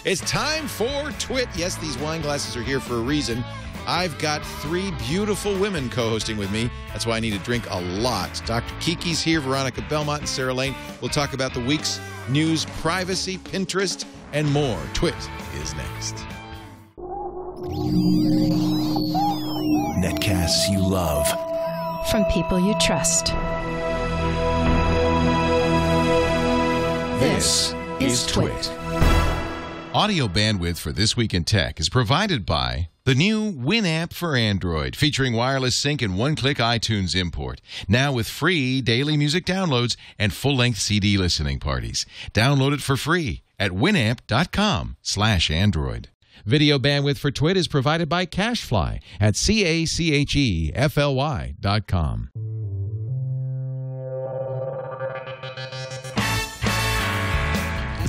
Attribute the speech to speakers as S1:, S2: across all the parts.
S1: It's time for TWiT. Yes, these wine glasses are here for a reason. I've got three beautiful women co-hosting with me. That's why I need to drink a lot. Dr. Kiki's here, Veronica, Belmont, and Sarah Lane. We'll talk about the week's news, privacy, Pinterest, and more. TWiT is next.
S2: Netcasts you love.
S3: From people you trust.
S2: This is TWiT.
S1: Audio bandwidth for This Week in Tech is provided by the new Winamp for Android, featuring wireless sync and one-click iTunes import. Now with free daily music downloads and full-length CD listening parties. Download it for free at winamp.com/Android. Video bandwidth for TWiT is provided by CacheFly at CacheFly.com.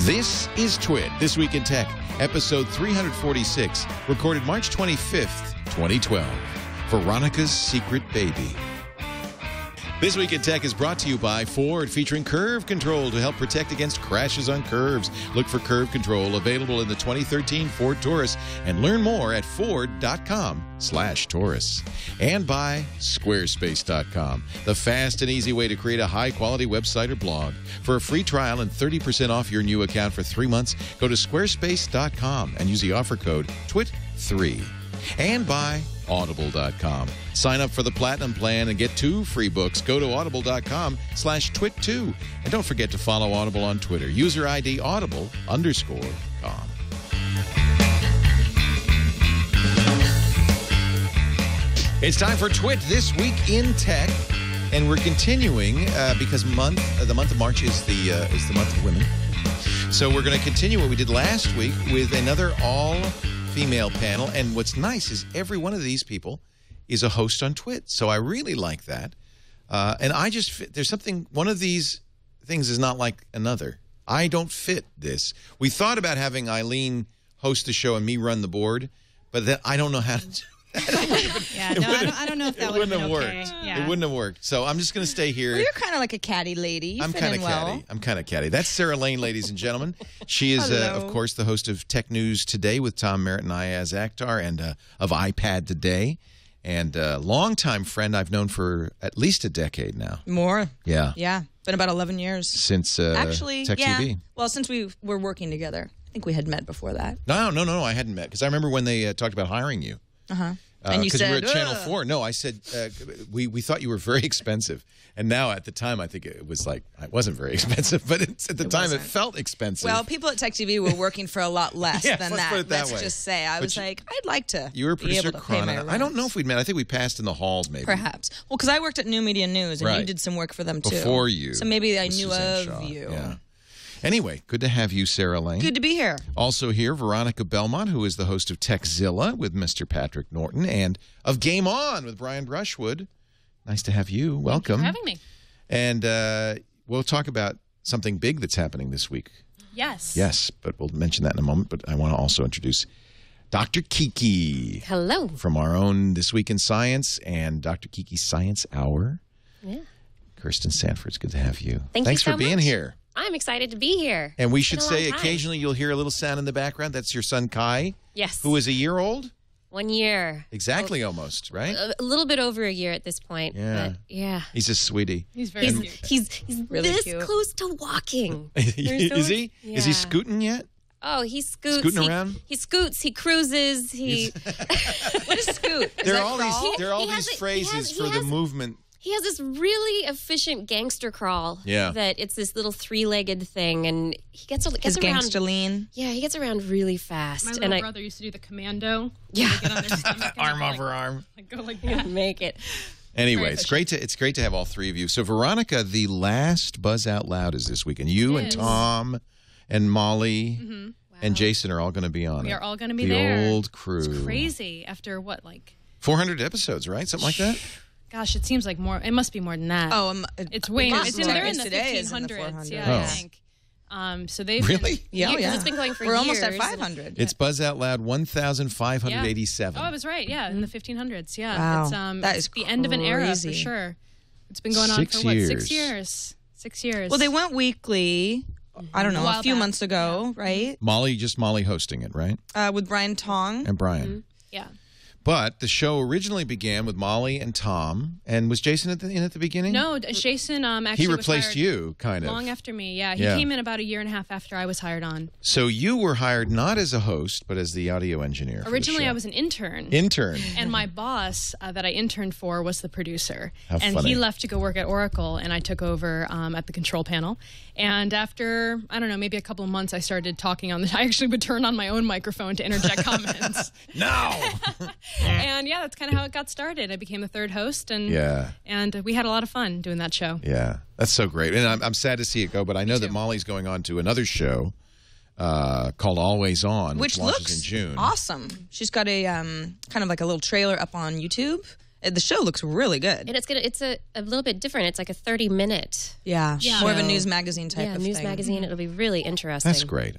S1: This is TWiT, This Week in Tech, episode 346, recorded March 25th, 2012. Veronica's Secret Baby. This Week in Tech is brought to you by Ford, featuring Curve Control to help protect against crashes on curves. Look for Curve Control, available in the 2013 Ford Taurus, and learn more at ford.com/Taurus. And by Squarespace.com, the fast and easy way to create a high-quality website or blog. For a free trial and 30% off your new account for 3 months, go to squarespace.com and use the offer code TWIT3. And by Audible.com. Sign up for the Platinum Plan and get 2 free books. Go to audible.com/TWIT2. And don't forget to follow Audible on Twitter. User ID Audible_com. It's time for TWiT, This Week in Tech. And we're continuing because the month of March is the month of women. So we're going to continue what we did last week with another all-female panel. And what's nice is every one of these people is a host on TWiT. So I really like that. And I just fit, there's something, one of these things is not like another. I don't fit this. We thought about having Eileen host the show and me run the board, but then I don't know how to do it.
S4: I don't know if that would have
S1: worked.
S4: Yeah.
S1: It wouldn't have worked. So I'm just going to stay here.
S4: Well, you're kind of like a catty lady. You
S1: I'm
S4: fit
S1: kind
S4: in
S1: of
S4: well.
S1: catty. I'm kind of catty. That's Sarah Lane, ladies and gentlemen. She is, of course, the host of Tech News Today with Tom Merritt and Ayaz Akhtar, and of iPad Today, and a longtime friend I've known for at least a decade now.
S4: More.
S1: Yeah.
S4: Yeah. Been about 11 years.
S1: Since
S4: Actually,
S1: Tech
S4: yeah.
S1: TV.
S4: Well, since we were working together. I think we had met before that.
S1: No, I hadn't met, because I remember when they talked about hiring you.
S4: Uh-huh. And you said,
S1: we were at Channel 4. No, I said, we thought you were very expensive. And now at the time, I think it was like, it wasn't very expensive, but at the time it felt expensive.
S4: Well, people at Tech TV were working for a lot less than
S1: let's
S4: that.
S1: put it that
S4: Let's
S1: way.
S4: just say. I was like, I'd like to
S1: You were
S4: be
S1: producer
S4: able to pay my
S1: Chrono.
S4: rent.
S1: I don't know if we'd met. I think we passed in the halls, maybe.
S4: Perhaps. Well, because I worked at New Media News, and
S1: Right.
S4: you did some work for them, too.
S1: Before you.
S4: So maybe I
S1: with
S4: knew
S1: Suzanne
S4: of
S1: Shaw.
S4: you.
S1: Yeah. Anyway, good to have you, Sarah Lane.
S4: Good to be here.
S1: Also here, Veronica Belmont, who is the host of Techzilla with Mr. Patrick Norton, and of Game On with Brian Brushwood. Nice to have you. Welcome.
S5: Thank you for having me.
S1: And we'll talk about something big that's happening this week.
S5: Yes.
S1: Yes, but we'll mention that in a moment. But I want to also introduce Dr. Kiki.
S5: Hello.
S1: From our own This Week in Science and Dr. Kiki's Science Hour.
S5: Yeah.
S1: Kirsten Sanford, it's good to have you.
S5: Thanks
S1: Thanks
S5: so
S1: for being
S5: much.
S1: here.
S5: I'm excited to be here.
S1: And we
S5: It's
S1: should
S5: been a
S1: say
S5: long time.
S1: occasionally you'll hear a little sound in the background. That's your son, Kai.
S5: Yes.
S1: Who is a year old?
S5: 1 year.
S1: Exactly, almost, right?
S5: A little bit over a year at this point.
S1: Yeah.
S5: But yeah.
S1: He's a sweetie.
S5: He's cute. He's
S4: Really
S5: this
S4: cute.
S5: close to walking.
S1: Is he?
S5: Yeah.
S1: Is he scooting yet?
S5: Oh, he scoots.
S1: Scooting around?
S5: He scoots. He cruises. He.
S4: What is scoot? Is
S1: There
S4: that
S1: are all
S4: crawl?
S1: these. There are all
S5: He has
S1: these
S5: a-
S1: phrases
S5: he
S1: for the
S5: has-
S1: movement.
S5: He has this really efficient gangster crawl.
S1: Yeah.
S5: That it's this little 3-legged thing, and he gets
S4: His
S5: around.
S4: gangster lean.
S5: Yeah, he gets around really fast.
S6: My
S5: and
S6: little brother used to do the commando.
S5: Yeah.
S6: They get on their stomach and
S1: Arm
S6: go
S1: over arm.
S6: go like that.
S5: make it.
S1: Anyway,
S6: Very
S1: it's great to have all three of you. So Veronica, the last Buzz Out Loud is this week, and you
S6: It
S1: and
S6: is.
S1: Tom and Molly
S6: Mm-hmm.
S1: and Jason are all going to be on it.
S6: We are all going to be
S1: the
S6: there.
S1: old crew.
S6: It's crazy. After what, like,
S1: 400 episodes, right? Something like that.
S6: gosh, it seems like more. It must be more than that.
S4: Oh,
S6: It's way.
S4: Lots
S6: It's
S4: more.
S6: in, they're in the
S4: Today is in the
S6: 1500s.
S4: 400s.
S6: Yeah,
S1: Oh.
S6: I think. So they've
S1: Really?
S4: Yeah,
S5: because
S4: yeah.
S5: it's been going for
S4: We're
S5: years.
S4: almost at 500.
S1: It's Buzz Out Loud 1,587.
S6: Oh, I was right. Yeah, in the 1500s. Yeah,
S4: Wow.
S6: it's
S4: That
S6: it's
S4: is
S6: the end of an era for
S4: crazy.
S6: sure. It's been going on
S1: 6
S6: for what,
S1: years.
S6: 6 years? 6 years.
S4: Well, they went weekly
S7: I don't know,
S6: while
S7: a few
S6: back.
S7: months ago, right?
S1: Molly hosting it, right?
S7: With Brian Tong.
S1: And Brian.
S6: Yeah.
S1: But the show originally began with Molly and Tom. And was Jason at the beginning?
S6: No, Jason actually
S1: He
S6: was
S1: replaced
S6: hired
S1: you, kind of.
S6: long after me. Yeah, he
S1: Yeah.
S6: came in about a year and a half after I was hired on.
S1: So you were hired not as a host, but as the audio engineer. for the
S6: Originally,
S1: show.
S6: I was an intern.
S1: Intern.
S6: And my boss that I interned for was the producer.
S1: How
S6: and
S1: funny.
S6: he left to go work at Oracle, and I took over at the control panel. And after, I don't know, maybe a couple of months, I started talking on I actually would turn on my own microphone to interject comments.
S1: No!
S6: And yeah, that's kind of how it got started. I became the third host, and we had a lot of fun doing that show.
S1: Yeah, that's so great. And I'm sad to see it go, but I know that Molly's going on to another show called Always On, which launches
S7: looks
S1: in June.
S7: awesome. She's got a kind of like a little trailer up on YouTube. The show looks really good.
S5: And it's a little bit different. It's like a 30-minute.
S7: Yeah, more of a
S5: show.
S7: news magazine type of
S5: news
S7: thing.
S5: magazine. It'll be really interesting.
S1: That's great.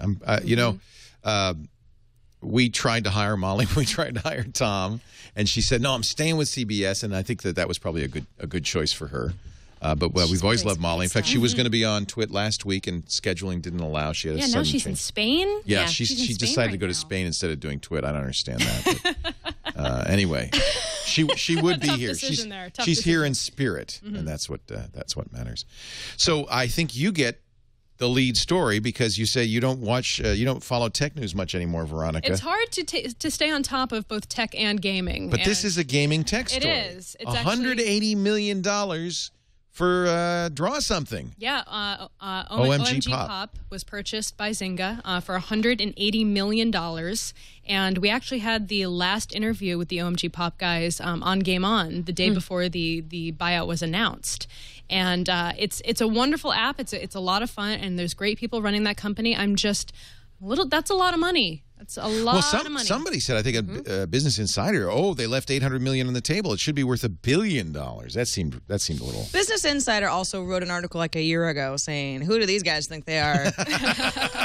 S1: We tried to hire Molly. We tried to hire Tom, and she said, "No, I'm staying with CBS." And I think that was probably a good choice for her. But we've always loved Molly. In fact, she was going to be on TWiT last week, and scheduling didn't allow. She had a
S6: Yeah,
S1: sudden
S6: now she's in
S1: change.
S6: Spain.
S1: Yeah,
S6: she's in
S1: she
S6: Spain
S1: decided
S6: right
S1: to go to
S6: now.
S1: Spain instead of doing TWiT. I don't understand that. But, anyway, she would be
S6: Tough
S1: here.
S6: decision there. Tough
S1: She's here
S6: decision.
S1: in spirit, and that's what matters. So I think you get the lead story because you say you don't watch, you don't follow tech news much anymor, Veronica.
S6: It's hard to stay on top of both tech and gaming.
S1: But this is a gaming tech story.
S6: It is. It's
S1: $180 million for Draw Something.
S6: Yeah,
S1: OMG
S6: Pop was purchased by Zynga for $180 million. And we actually had the last interview with the OMG Pop guys on Game On the day before the buyout was announced. And it's a wonderful app. It's a lot of fun, and there's great people running that company. I'm just that's a lot of money. That's a lot of money.
S1: Somebody said, I think a Business Insider, they left $800 million on the table. It should be worth $1 billion. That seemed a little.
S7: Business Insider also wrote an article like a year ago saying, "Who do these guys think they are?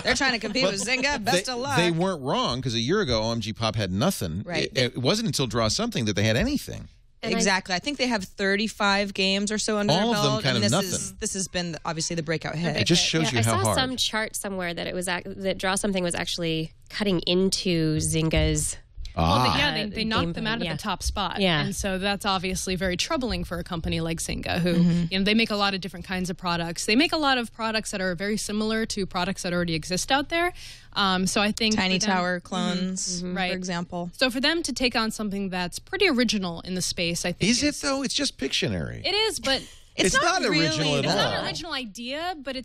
S7: They're trying to compete with Zynga. Best of luck."
S1: They weren't wrong because a year ago, OMG Pop had nothing.
S7: Right.
S1: It wasn't until Draw Something that they had anything.
S5: And
S7: exactly. I think they have 35 games or so under
S1: All
S7: their
S1: of them
S7: belt.
S1: kind
S7: and
S1: of
S7: this
S1: nothing.
S7: This has been obviously the breakout hit.
S1: It just shows you
S5: I
S1: how
S5: saw
S1: hard.
S5: some chart somewhere that it was that Draw Something was actually cutting into Zynga's.
S6: Well, they knocked
S5: game
S6: them out of
S5: plan,
S6: the top spot.
S5: Yeah.
S6: And so that's obviously very troubling for a company like Zynga, who they make a lot of different kinds of products. They make a lot of products that are very similar to products that already exist out there. So I think
S7: Tiny
S6: for them-
S7: Tower clones,
S6: Right.
S7: for example.
S6: So for them to take on something that's pretty original in the space, I think
S1: Is it, though? It's just Pictionary.
S6: It is, but
S1: It's not original at
S6: it's not
S1: all.
S6: an original idea, but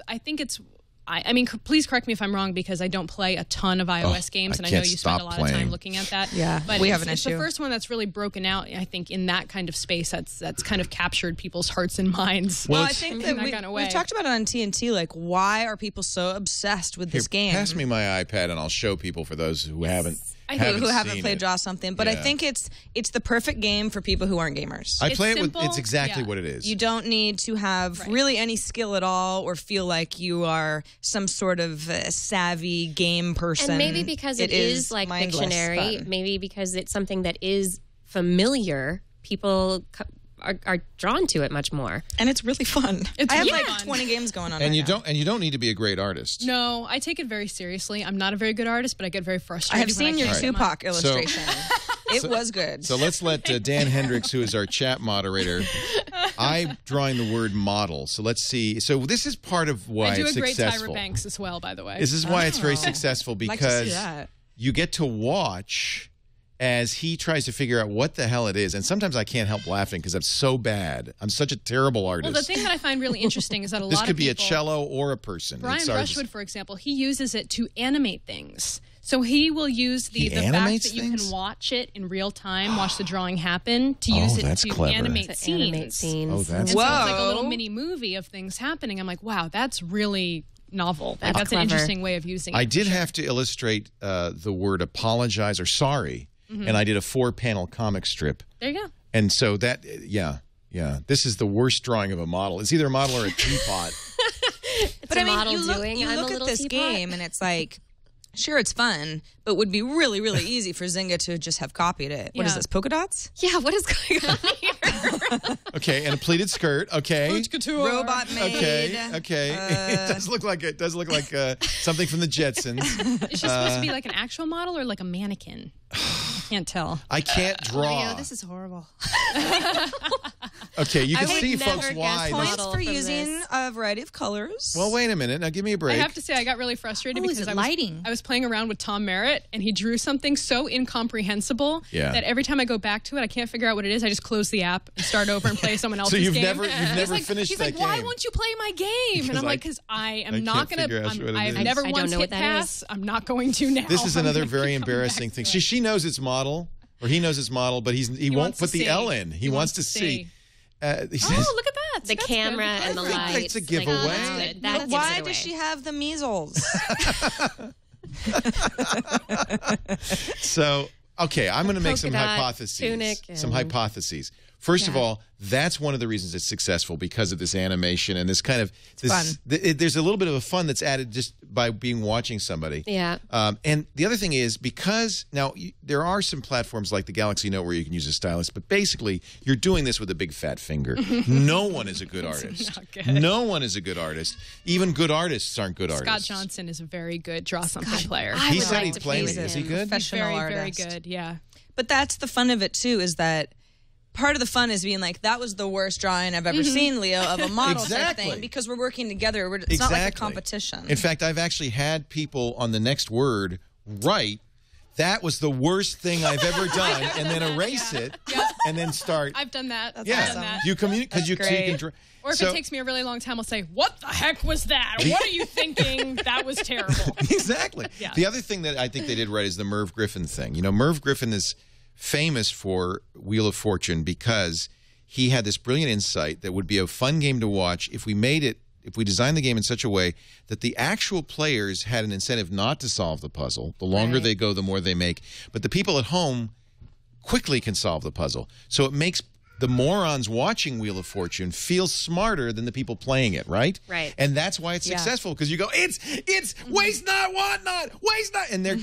S6: I think it's. I mean, please correct me if I'm wrong because I don't play a ton of iOS games, and I know
S1: can't
S6: you spend a
S1: stop
S6: lot of
S1: playing.
S6: time looking at that.
S7: Yeah,
S6: but
S7: we have an
S6: it's
S7: issue.
S6: the first one that's really broken out, I think, in that kind of space that's kind of captured people's hearts and minds.
S7: Well, I think that
S6: in that kind of way.
S7: we've talked about it on TNT. Like, why are people so obsessed with this game?
S1: Pass me my iPad and I'll show people for those who haven't
S7: who haven't
S1: seen
S7: played
S1: it.
S7: Draw Something. But I
S1: Yeah.
S7: think it's the perfect game for people who aren't gamers.
S1: I
S6: It's
S1: play it with.
S6: simple,
S1: It's exactly
S6: yeah.
S1: what it is.
S7: You don't need to have really any skill at all or feel like you are some sort of savvy game person.
S5: And maybe because it is like
S7: mindless
S5: Pictionary,
S7: fun.
S5: maybe because it's something that is familiar, people are drawn to it much more.
S7: And it's really fun.
S6: It's
S7: I have
S6: really
S7: like
S6: fun.
S7: 20 games going on
S1: and
S7: right
S1: you
S7: now.
S1: don't need to be a great artist.
S6: No, I take it very seriously. I'm not a very good artist, but I get very
S7: I
S6: frustrated.
S7: have
S6: when
S7: seen your
S6: can't get my-
S7: Tupac illustration. It was good.
S1: So let's let Dan Hendricks, who is our chat moderator, I'm drawing the word model. So let's see. So this is part of why
S6: I do
S1: it's
S6: a great
S1: successful.
S6: Tyra Banks as well, by the way.
S1: This is why it's very successful
S7: Like to see
S1: because
S7: that.
S1: you get to watch as he tries to figure out what the hell it is. And sometimes I can't help laughing because I'm so bad. I'm such a terrible artist.
S6: Well, the thing that I find really interesting is that a
S1: this
S6: lot
S1: could
S6: of
S1: be a
S6: people,
S1: cello or a person.
S6: Brian
S1: It's ours.
S6: Rushwood, for example, he uses it to animate things. So he will use
S1: He
S6: the fact
S1: animates
S6: that you
S1: things?
S6: can watch it in real time, watch the drawing happen, to use it
S1: that's
S6: to
S1: clever.
S6: animate
S5: To
S6: scenes.
S5: animate scenes.
S1: Oh, that's
S6: And so it's like a
S7: Whoa.
S6: little mini movie of things happening. I'm like, wow, that's really novel. That's an
S5: clever.
S6: interesting way of using it.
S1: I did have to illustrate the word apologize or sorry, and I did a 4-panel comic strip.
S6: There you go.
S1: And so that, yeah. This is the worst drawing of a model. It's either a model or a teapot.
S7: But I mean,
S5: model
S7: you look,
S5: doing,
S7: you
S5: I'm
S7: look
S5: a
S7: at
S5: little
S7: this
S5: teapot.
S7: game and it's like, sure, it's fun, but would be really, really easy for Zynga to just have copied it. What is
S6: Yeah.
S7: this, polka dots?
S5: Yeah, what is going on here?
S1: Okay, and a pleated skirt. Okay.
S7: Robot maid.
S1: Okay. It does look like something from the Jetsons.
S6: Is she supposed to be like an actual model or like a mannequin? I can't tell.
S1: I can't draw.
S8: Leo, this is horrible.
S1: Okay, you can
S5: would
S1: see,
S5: never
S1: folks,
S5: guess
S1: why.
S7: Points
S5: model
S7: for
S5: from
S7: using
S5: this.
S7: a variety of colors.
S1: Well, wait a minute. Now, give me a
S6: I
S1: break.
S6: have to say, I got really frustrated
S8: Oh, is
S6: because
S8: it lighting?
S6: I was playing around with Tom Merritt, and he drew something so incomprehensible that every time I go back to it, I can't figure out what it is. I just close the app and start over and play someone else's
S1: So you've
S6: game.
S1: never finished
S6: he's
S1: that
S6: like,
S1: game.
S6: why won't you play my game? And I'm like, because I am not
S1: can't
S6: going
S1: figure out what it
S6: I've
S1: is.
S6: never
S5: I don't
S6: once
S5: know
S6: hit
S5: what that
S6: pass. I'm not going to now.
S1: This is
S6: I'm
S1: another
S6: gonna
S1: very
S6: keep coming
S1: embarrassing
S6: back
S1: thing.
S6: to it.
S1: She knows its model, or he knows its model, but he won't
S6: wants
S1: put
S6: to
S1: the
S6: see.
S1: L in. He wants to see. He says,
S6: Oh, look at that.
S5: The
S6: That's
S5: camera
S6: good.
S5: and the
S1: think
S5: lights.
S1: that's a giveaway.
S5: that's good. That
S7: But
S5: gives
S7: why
S5: it away.
S7: does she have the measles?
S1: So, okay, I'm going to make some
S5: polka dot
S1: hypotheses.
S5: tunic
S1: Some
S5: and-
S1: hypotheses. First of all, that's one of the reasons it's successful, because of this animation and this kind of there's a little bit of a fun that's added just by watching somebody.
S5: Yeah.
S1: And the other thing is, because now there are some platforms like the Galaxy Note where you can use a stylus, but basically you're doing this with a big fat finger. No one is a good artist.
S6: not good.
S1: No one is a good artist. Even good artists aren't good
S6: Scott
S1: artists.
S6: Johnson is a very good draw something player.
S1: He
S5: would
S1: said
S5: like
S1: he'd
S5: to
S1: play
S5: play
S1: me.
S5: with
S1: Is he
S5: him.
S1: good?
S7: Professional
S6: very,
S7: artist.
S6: very good. Yeah.
S7: But that's the fun of it too, is that part of the fun is being like, that was the worst drawing I've ever seen, Leo, of a model type
S1: Exactly.
S7: thing, because we're working together. It's not like a competition.
S1: In fact, I've actually had people on the next word write, "That was the worst thing I've ever done," and then erase it, and then start.
S6: I've done that.
S7: That's
S1: yeah,
S6: I've done that.
S1: you communicate because you
S7: great.
S1: can draw.
S6: Or if it takes me a really long time, I'll say, "What the heck was that? What are you thinking? That was terrible."
S1: Exactly.
S6: Yeah.
S1: The other thing that I think they did right is the Merv Griffin thing. You know, Merv Griffin is famous for Wheel of Fortune because he had this brilliant insight that would be a fun game to watch if we designed the game in such a way that the actual players had an incentive not to solve the puzzle. The longer they go, the more they make. But the people at home quickly can solve the puzzle. So it makes the morons watching Wheel of Fortune feel smarter than the people playing it, right?
S5: Right.
S1: And that's why it's successful, because you go, it's waste not, want not, waste not. And they're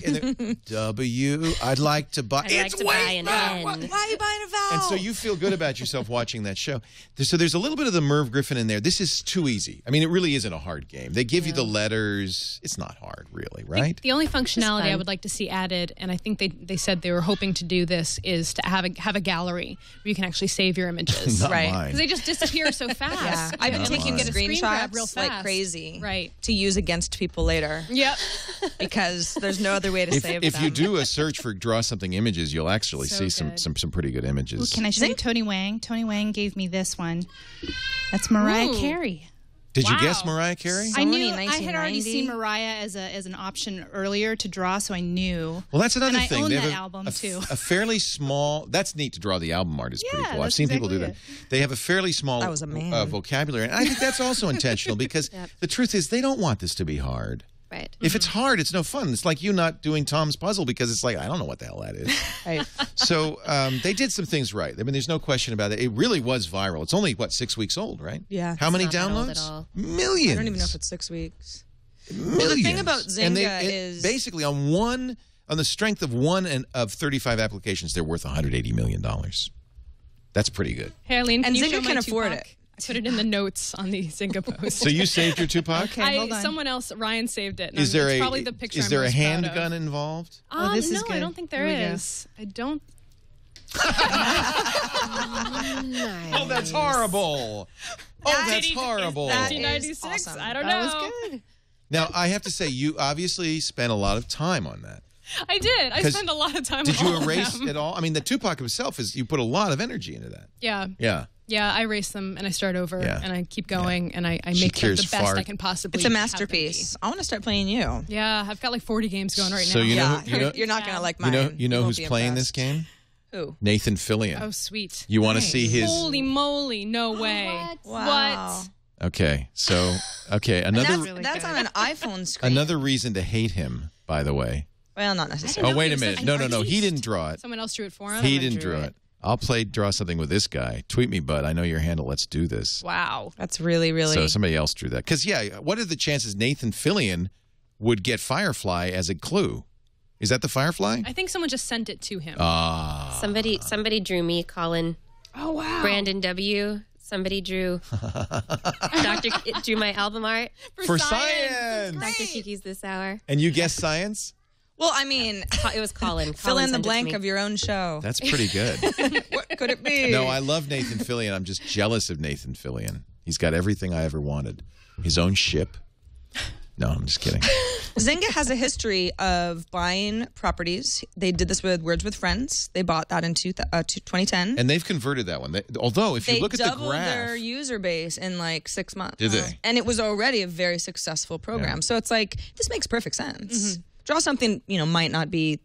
S1: W, I'd like to buy.
S5: I'd
S1: It's
S5: like to buy
S1: waste
S5: an
S1: not.
S5: N.
S7: Why are you buying a vowel?
S1: And so you feel good about yourself watching that show. So there's a little bit of the Merv Griffin in there. This is too easy. I mean, it really isn't a hard game. They give you the letters. It's not hard, really, right?
S6: The only functionality I
S5: fun.
S6: would like to see added, and I think they said they were hoping to do this, is to have a gallery where you can actually save your images.
S1: Not
S7: Right.
S1: mine.
S6: Because they just disappear so fast.
S7: Yeah, I've been
S6: And
S7: taking
S6: you can get a screen grab
S7: screenshots
S6: real
S7: like
S6: fast.
S7: crazy,
S6: Right.
S7: to use against people later,
S6: Yep.
S7: because there's no other way to save
S1: If
S7: them.
S1: you do a search for draw something images, you'll actually
S6: So
S1: see some
S6: good.
S1: pretty good images.
S8: Can I show you Tony Wang? Tony Wang gave me this one. That's Mariah
S6: Ooh.
S8: Carey.
S1: Did you
S6: Wow.
S1: guess Mariah Carey?
S7: So
S8: I
S7: many
S8: knew I had already
S7: 1990.
S8: seen Mariah as an option earlier to draw, so I knew.
S1: Well, that's another
S8: And I
S1: thing.
S8: own
S1: They
S8: that
S1: have
S8: album, too.
S1: a fairly small. That's neat to draw the album art. Is pretty
S8: Yeah,
S1: cool. I've
S8: that's
S1: seen people do that.
S8: exactly
S1: They have a fairly small
S7: That was a man.
S1: vocabulary, and I think that's also intentional because the truth is they don't want this to be hard.
S5: Right.
S1: If it's hard, it's no fun. It's like you not doing Tom's puzzle because it's like, I don't know what the hell that is.
S7: Right.
S1: So they did some things right. I mean, there's no question about it. It really was viral. It's only, 6 weeks old, right?
S7: Yeah.
S1: How many
S5: not that old
S1: downloads?
S5: at all.
S1: Millions.
S7: I don't even know if it's 6 weeks.
S1: Millions.
S7: the thing about
S1: And
S7: Zynga is-
S1: basically on the strength of one of 35 applications, they're worth $180 million. That's pretty good.
S6: Hey, Eileen,
S7: And
S6: can you
S7: Zynga
S6: show my
S7: can afford
S6: Tupac?
S7: it.
S6: I put it in the notes on the Zynga post.
S1: So you saved your Tupac?
S8: Okay, hold on.
S6: Someone else, Ryan, saved it. And
S1: Is
S6: it's
S1: there
S6: probably the picture
S1: is
S6: I'm
S1: there a
S6: most proud of.
S1: handgun involved?
S8: this is
S6: no, I
S8: good.
S6: don't think there
S8: Here we go.
S6: is. I don't.
S1: Oh, that's horrible. Oh, that's horrible.
S7: that is
S6: 1996?
S7: awesome.
S6: I don't
S8: That
S6: know.
S8: was good.
S1: Now, I have to say, you obviously spent a lot of time on that.
S6: I did. I
S1: 'Cause
S6: spent a lot of time
S1: Did
S6: on
S1: you
S6: all of
S1: erase
S6: them.
S1: it all? I mean, the Tupac himself you put a lot of energy into that.
S6: Yeah.
S1: Yeah.
S6: Yeah, I erase them and I start over
S1: Yeah.
S6: and I keep going and I
S1: She
S6: make them
S1: cures
S6: the best
S1: fart.
S6: I can possibly.
S7: It's a
S6: have them
S7: masterpiece. I want to start playing you.
S6: be. Yeah, I've got like 40 games going right now.
S1: So you know,
S7: Yeah, you're not gonna like mine.
S1: you know
S7: won't
S1: who's
S7: be
S1: playing this
S7: impressed.
S1: game?
S7: Who?
S1: Nathan Fillion.
S6: Oh, sweet.
S1: You want to see his?
S6: Holy moly! No way.
S7: Wow.
S1: Okay, so another
S7: That's on an iPhone screen.
S1: another reason to hate him. By the way.
S7: Well, not necessarily.
S1: Oh, wait a
S6: he was
S1: minute.
S6: such
S1: No,
S6: an
S1: no. He
S6: artiste.
S1: didn't draw it.
S6: Someone else drew it for him.
S1: He didn't draw it. I'll draw something with this guy. Tweet me, bud. I know your handle. Let's do this.
S6: Wow.
S7: That's really, really.
S1: So somebody else drew that. Because, what are the chances Nathan Fillion would get Firefly as a clue? Is that the Firefly?
S6: I think someone just sent it to him.
S1: Ah.
S5: Somebody drew me, Colin.
S6: Oh, wow.
S5: Brandon W. Somebody drew drew my album art
S1: For science.
S5: Dr. Kiki's this hour.
S1: And you guessed science?
S7: Well, I mean,
S5: It was Colin.
S7: fill
S5: Colin
S7: in the
S5: sent it to
S7: blank
S5: me.
S7: of your own show.
S1: That's pretty good.
S7: What could it be?
S1: No, I love Nathan Fillion. I'm just jealous of Nathan Fillion. He's got everything I ever wanted. His own ship. No, I'm just kidding.
S7: Zynga has a history of buying properties. They did this with Words with Friends. They bought that in 2010.
S1: And they've converted that one. Although, if you look at the
S7: doubled
S1: graph,
S7: their user base in like 6 months.
S1: Did they?
S7: And it was already a very successful program.
S1: Yeah.
S7: So it's like, this makes perfect sense. Draw something, might not be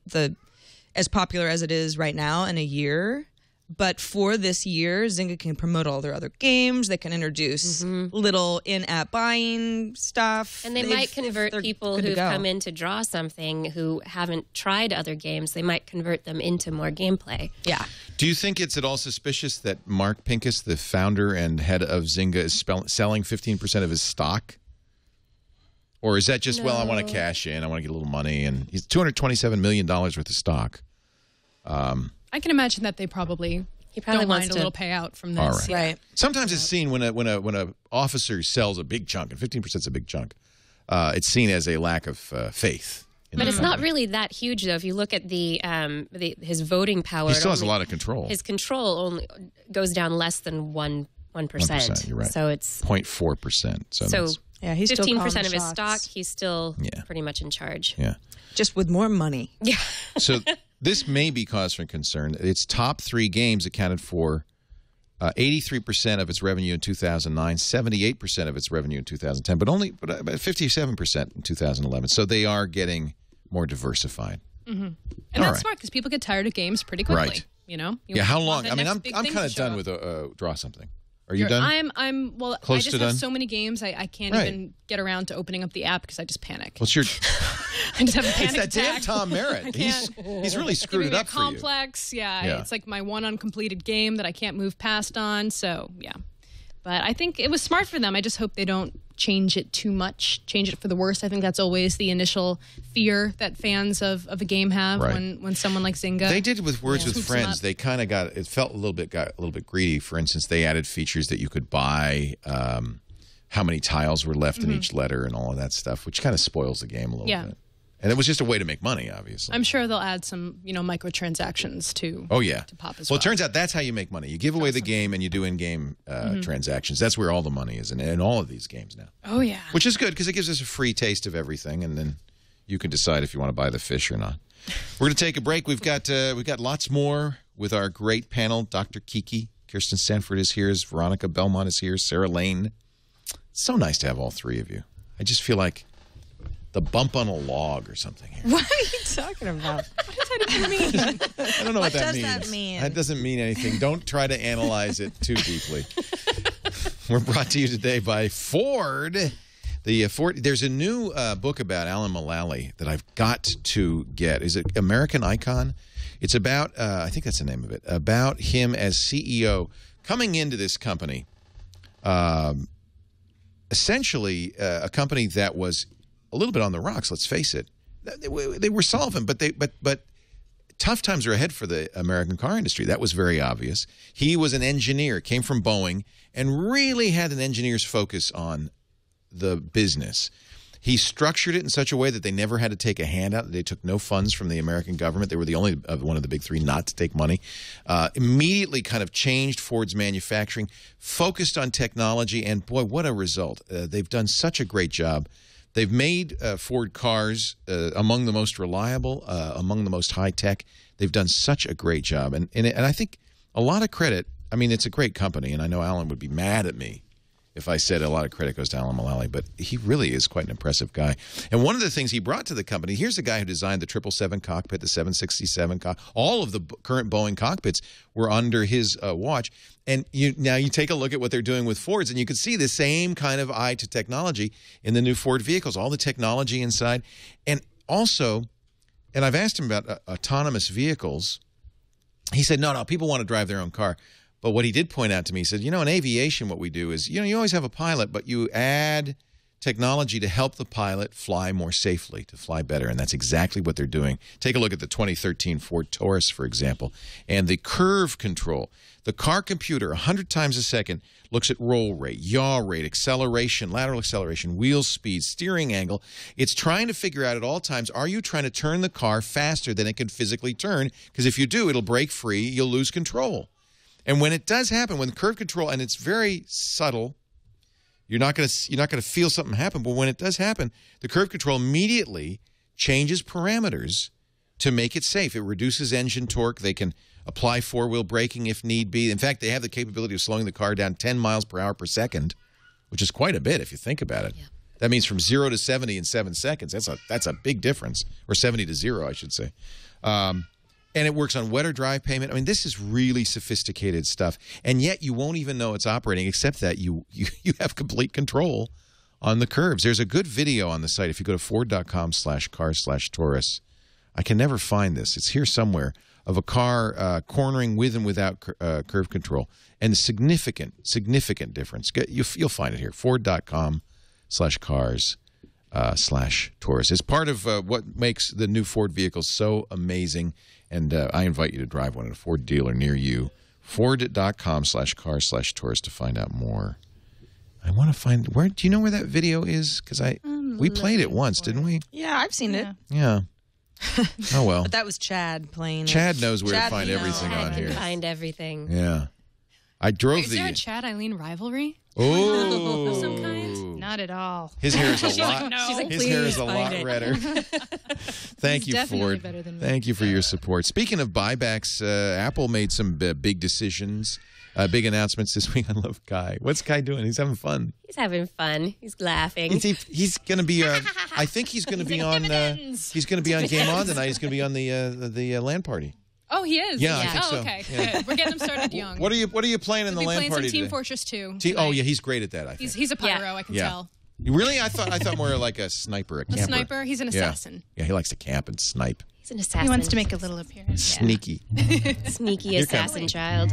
S7: as popular as it is right now in a year. But for this year, Zynga can promote all their other games. They can introduce little in-app buying stuff.
S5: And they might convert people who've come in to draw something who haven't tried other games. They might convert them into more gameplay.
S7: Yeah.
S1: do you think it's at all suspicious that Mark Pincus, the founder and head of Zynga, is selling 15% of his stock? Or is that just, well, I want to cash in, I want to get a little money, and he's $227 million worth of stock.
S6: I can imagine that they probably don't mind a little payout from this.
S1: All right.
S7: Right.
S1: Sometimes it's seen when a officer sells a big chunk, and 15% is a big chunk, it's seen as a lack of faith.
S5: But it's not really that huge, though. If you look at his voting power,
S1: He still has a lot of control.
S5: His control only goes down less than 1%.
S1: 1%, you're right.
S5: So it's
S1: 0.4%. So
S7: yeah, he's
S5: 15% of his stock. He's still
S1: Yeah.
S5: pretty much in charge.
S1: yeah.
S7: Just with more money.
S5: Yeah.
S1: So this may be cause for concern. Its top three games accounted for 83% of its revenue in 2009, 78% of its revenue in 2010, but about 57% in 2011. So they are getting more diversified.
S6: And that's smart because people get tired of games pretty quickly.
S1: Right.
S6: You know?
S1: Yeah, how
S6: want
S1: long?
S6: the
S1: I mean,
S6: next
S1: I'm
S6: big
S1: kind
S6: thing to
S1: of
S6: show
S1: done
S6: up.
S1: with Draw Something. Are you done?
S6: I'm well.
S1: Close
S6: I just
S1: to
S6: have
S1: done?
S6: so many games. I can't
S1: Right.
S6: even get around to opening up the app because I just panic.
S1: What's your?
S6: I just have a panic
S1: It's that damn
S6: attack.
S1: Tom Merritt. He's really screwed
S6: Giving
S1: it
S6: me a
S1: up for you.
S6: complex. Yeah,
S1: Yeah.
S6: it's like my one uncompleted game that I can't move past on. So yeah, but I think it was smart for them. I just hope they don't change it too much, change it for the worse. I think that's always the initial fear that fans of a game have
S1: Right.
S6: when someone like Zynga.
S1: They did it with Words with
S6: Swoops them
S1: Friends.
S6: up.
S1: They kind of got a little bit greedy. For instance, they added features that you could buy, how many tiles were left in each letter, and all of that stuff, which kind of spoils the game a little bit. And it was just a way to make money, obviously.
S6: I'm sure they'll add some, microtransactions to.
S1: Oh yeah,
S6: to pop as
S1: well. It turns out that's how you make money. You give away the game, and you do in-game transactions. That's where all the money is in all of these games now.
S6: Oh yeah.
S1: Which is good because it gives us a free taste of everything, and then you can decide if you want to buy the fish or not. We're going to take a break. We've got lots more with our great panel. Dr. Kiki, Kirsten Sanford is here. Veronica Belmont is here. Sarah Lane. It's so nice to have all three of you. I just feel like the bump on a log or something here.
S7: What are you talking about?
S1: I don't know what that
S7: does
S1: means.
S7: that mean?
S1: That doesn't mean anything. Don't try to analyze it too deeply. We're brought to you today by Ford. There's a new book about Alan Mulally that I've got to get. Is it American Icon? It's about, I think that's the name of it, about him as CEO coming into this company. Essentially, a company that was a little bit on the rocks, let's face it. They were solvent, but tough times are ahead for the American car industry. That was very obvious. He was an engineer, came from Boeing, and really had an engineer's focus on the business. He structured it in such a way that they never had to take a handout. They took no funds from the American government. They were the only one of the big three not to take money. Immediately kind of changed Ford's manufacturing, focused on technology, and boy, what a result. They've done such a great job. They've made Ford cars among the most reliable, among the most high-tech. They've done such a great job. And I think a lot of credit, I mean, it's a great company, and I know Alan would be mad at me if I said a lot of credit goes to Alan Mulally, but he really is quite an impressive guy. And one of the things he brought to the company, here's the guy who designed the 777 cockpit, the 767 cockpit. All of the current Boeing cockpits were under his watch. And now you take a look at what they're doing with Fords, and you can see the same kind of eye to technology in the new Ford vehicles, all the technology inside. And also, and I've asked him about autonomous vehicles. He said, no, people want to drive their own car. But what he did point out to me, he said, in aviation, what we do is, you always have a pilot, but you add technology to help the pilot fly more safely, to fly better, and that's exactly what they're doing. Take a look at the 2013 Ford Taurus, for example, and the curve control. The car computer, 100 times a second, looks at roll rate, yaw rate, acceleration, lateral acceleration, wheel speed, steering angle. It's trying to figure out at all times, are you trying to turn the car faster than it can physically turn? Because if you do, it'll break free, you'll lose control. And when it does happen, when the curve control, and it's very subtle, you're not going to feel something happen, but when it does happen, the curve control immediately changes parameters to make it safe. It reduces engine torque. They can apply four-wheel braking if need be. In fact, they have the capability of slowing the car down 10 miles per hour per second, which is quite a bit if you think about it. Yeah. That means from 0 to 70 in 7 seconds. That's a big difference, or 70 to 0, I should say. And it works on wet or dry pavement. I mean, this is really sophisticated stuff. And yet you won't even know it's operating, except that you have complete control on the curves. There's a good video on the site. If you go to ford.com/car/Taurus, I can never find this. It's here somewhere, of a car cornering with and without curve control. And a significant difference. You'll find it here, ford.com/cars/Taurus. It's part of what makes the new Ford vehicles so amazing. And I invite you to drive one at a Ford dealer near you. Ford.com/cars/Taurus to find out more. I want to find where. Do you know where that video is? Because we played it once, didn't we?
S7: Yeah, I've seen it.
S1: Yeah. Oh well.
S7: But that was Chad playing it.
S1: Chad knows where to find everything on here.
S5: Find everything.
S1: Yeah. I drove
S6: Is there a Chad Eileen rivalry?
S1: Oh,
S6: of some kind?
S8: Not at all.
S1: His hair is a lot.
S6: Like, no.
S5: She's like,
S1: His hair is a lot redder. Thank you, Ford.
S8: Better than me.
S1: Thank you for your support. Speaking of buybacks, Apple made some big decisions, big announcements this week. I love Kai. What's Kai doing? He's having fun.
S5: He's having fun. He's laughing.
S1: He's going to be. I think he's going to be on. He's going to be on Game On tonight. He's going to be on the LAN party.
S6: Oh, he is?
S1: Yeah, I think so.
S6: Okay.
S1: Yeah.
S6: Good. We're getting him started young.
S1: What are you playing in the LAN party
S6: playing some
S1: today?
S6: Team Fortress 2.
S1: Oh, yeah, he's great at that, I think.
S6: He's a pyro, I can tell.
S1: Really? I thought more like a sniper, a camper.
S6: A sniper? He's an assassin.
S1: Yeah, he likes to camp and snipe.
S5: He's an assassin.
S8: He wants to make a little appearance.
S1: Sneaky.
S5: Sneaky assassin child.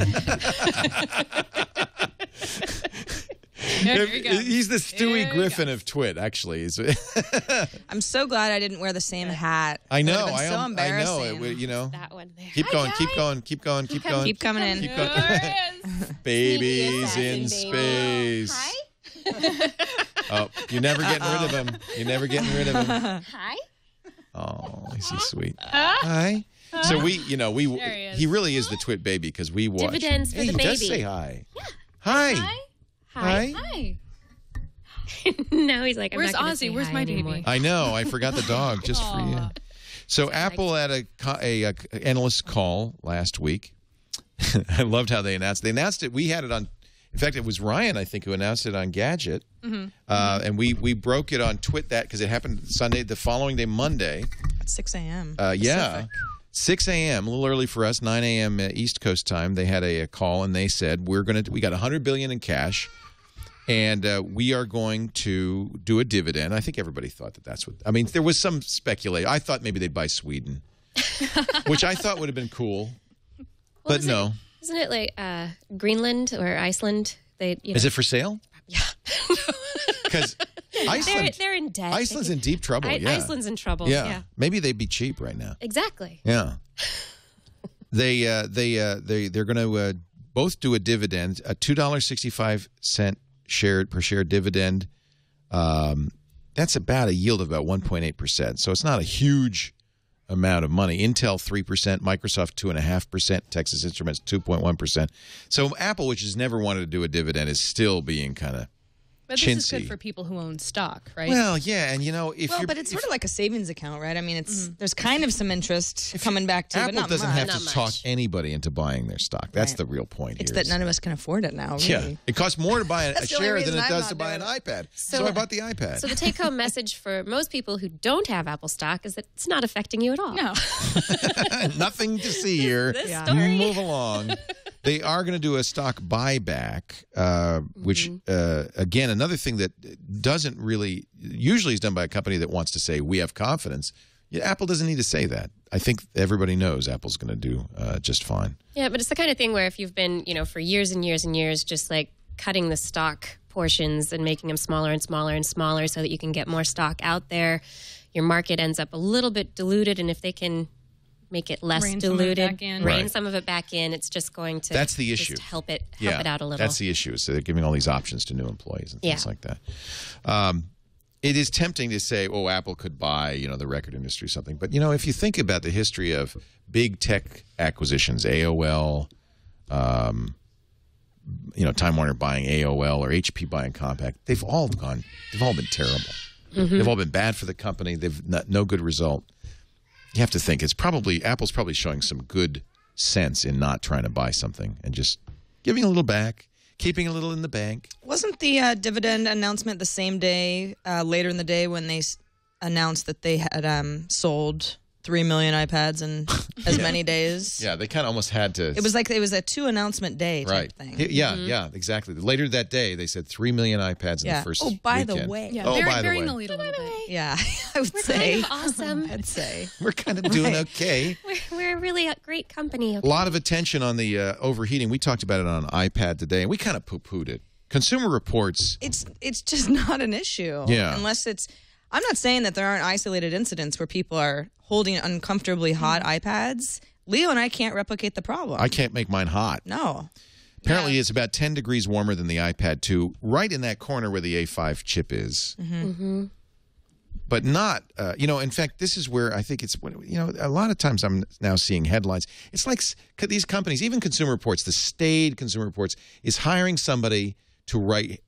S6: There you go.
S1: He's the Stewie Griffin of TWiT, actually.
S7: I'm so glad I didn't wear the same hat.
S1: I know.
S7: So embarrassing.
S1: I know. You know.
S5: That one there.
S1: Keep going. Keep going. Keep going. Keep going.
S7: Keep coming in.
S1: Keep going.
S6: There it is.
S1: Babies
S5: Sneaky
S1: in
S5: assassin, baby.
S1: space. Oh, you're never getting rid of him. You're never getting rid of him.
S5: Hi.
S1: Oh, is he sweet? Hi. So he really is the TWiT baby because we watch.
S5: Dividends for the
S1: He does
S5: baby.
S1: say hi. Yeah. Hi.
S5: Hi.
S6: Hi.
S5: No, he's like, I'm
S6: Where's
S5: not gonna
S6: Ozzy?
S5: say
S6: Where's
S5: hi
S6: my
S5: anymore.
S6: baby?
S1: I know. I forgot the dog just for you. So Apple had a analyst call last week. I loved how they announced. They announced it. We had it on. In fact, it was Ryan, I think, who announced it on Gadget, and we broke it on TWiT that because it happened Sunday, the following day, Monday.
S7: At 6 a.m.
S1: Yeah. 6 a.m., a little early for us, 9 a.m. East Coast time. They had a call and they said we got $100 billion in cash, and we are going to do a dividend. I think everybody thought that's what. I mean, there was some speculation. I thought maybe they'd buy Sweden, which I thought would have been cool, but no.
S5: Isn't it like Greenland or Iceland?
S1: Is it for sale?
S5: Yeah.
S1: Because Iceland,
S5: they're in debt.
S1: Iceland's in deep trouble.
S5: Iceland's in trouble. Yeah.
S1: Maybe they'd be cheap right now.
S5: Exactly.
S1: Yeah. They're going to both do a dividend, a $2.65 per share dividend. That's about a yield of about 1.8%. So it's not a huge amount of money. Intel 3%, Microsoft 2.5%, Texas Instruments 2.1%. So Apple, which has never wanted to do a dividend, is still being kind of
S6: But this is good for people who own stock, right?
S1: Well, yeah, and
S7: but it's sort of like a savings account, right? I mean, it's there's kind of some interest coming back to,
S1: Apple
S7: but not
S1: doesn't
S7: much.
S1: have to talk anybody into buying their stock. That's the real point
S7: It's
S1: here.
S7: that none of us can afford it now. Really.
S1: Yeah, it costs more to buy a
S7: That's the only
S1: share than
S7: reason
S1: it
S7: I'm
S1: does
S7: not
S1: to buy an
S7: doing
S1: iPad. So I bought the iPad.
S5: So the take-home message for most people who don't have Apple stock is that it's not affecting you at all.
S6: No.
S1: Nothing to see here.
S5: story.
S1: Move along. They are going to do a stock buyback, which, again, another thing that doesn't really usually is done by a company that wants to say, we have confidence. Yeah, Apple doesn't need to say that. I think everybody knows Apple's going to do just fine.
S5: Yeah, but it's the kind of thing where if you've been, for years and years and years, just like cutting the stock portions and making them smaller and smaller and smaller so that you can get more stock out there. Your market ends up a little bit diluted, and if they can make it less diluted, rein some of it back in, it's just going to
S1: that's the issue.
S5: Help it out a little.
S1: That's the issue. So they're giving all these options to new employees and things like that. It is tempting to say, oh, Apple could buy, the record industry or something. But, if you think about the history of big tech acquisitions, AOL, Time Warner buying AOL or HP buying Compaq, they've all been terrible. They've all been bad for the company. They've no good result. You have to think Apple's probably showing some good sense in not trying to buy something and just giving a little back, keeping a little in the bank.
S7: Wasn't the dividend announcement the same day, later in the day, when they announced that they had sold 3 million iPads in as many days?
S1: Yeah, they kind of almost had to.
S7: It was like it was a 2 announcement day type thing.
S1: Yeah, exactly. Later that day, they said 3 million iPads in the first weekend.
S7: By the way.
S6: Yeah,
S1: by the way.
S6: in the lead a little bit.
S7: Yeah, I would say.
S5: Kind of awesome.
S7: I'd say.
S1: We're kind of doing okay.
S5: We're really a great company.
S1: A lot of attention on the overheating. We talked about it on iPad today, and we kind of poo-pooed it. Consumer Reports.
S7: It's just not an issue.
S1: Yeah.
S7: Unless it's. I'm not saying that there aren't isolated incidents where people are holding uncomfortably hot iPads. Leo and I can't replicate the problem.
S1: I can't make mine hot.
S7: No.
S1: Apparently, it's about 10 degrees warmer than the iPad 2, right in that corner where the A5 chip is. But not, in fact, this is where I think it's, a lot of times I'm now seeing headlines. It's like these companies, even Consumer Reports, the staid Consumer Reports, is hiring somebody to write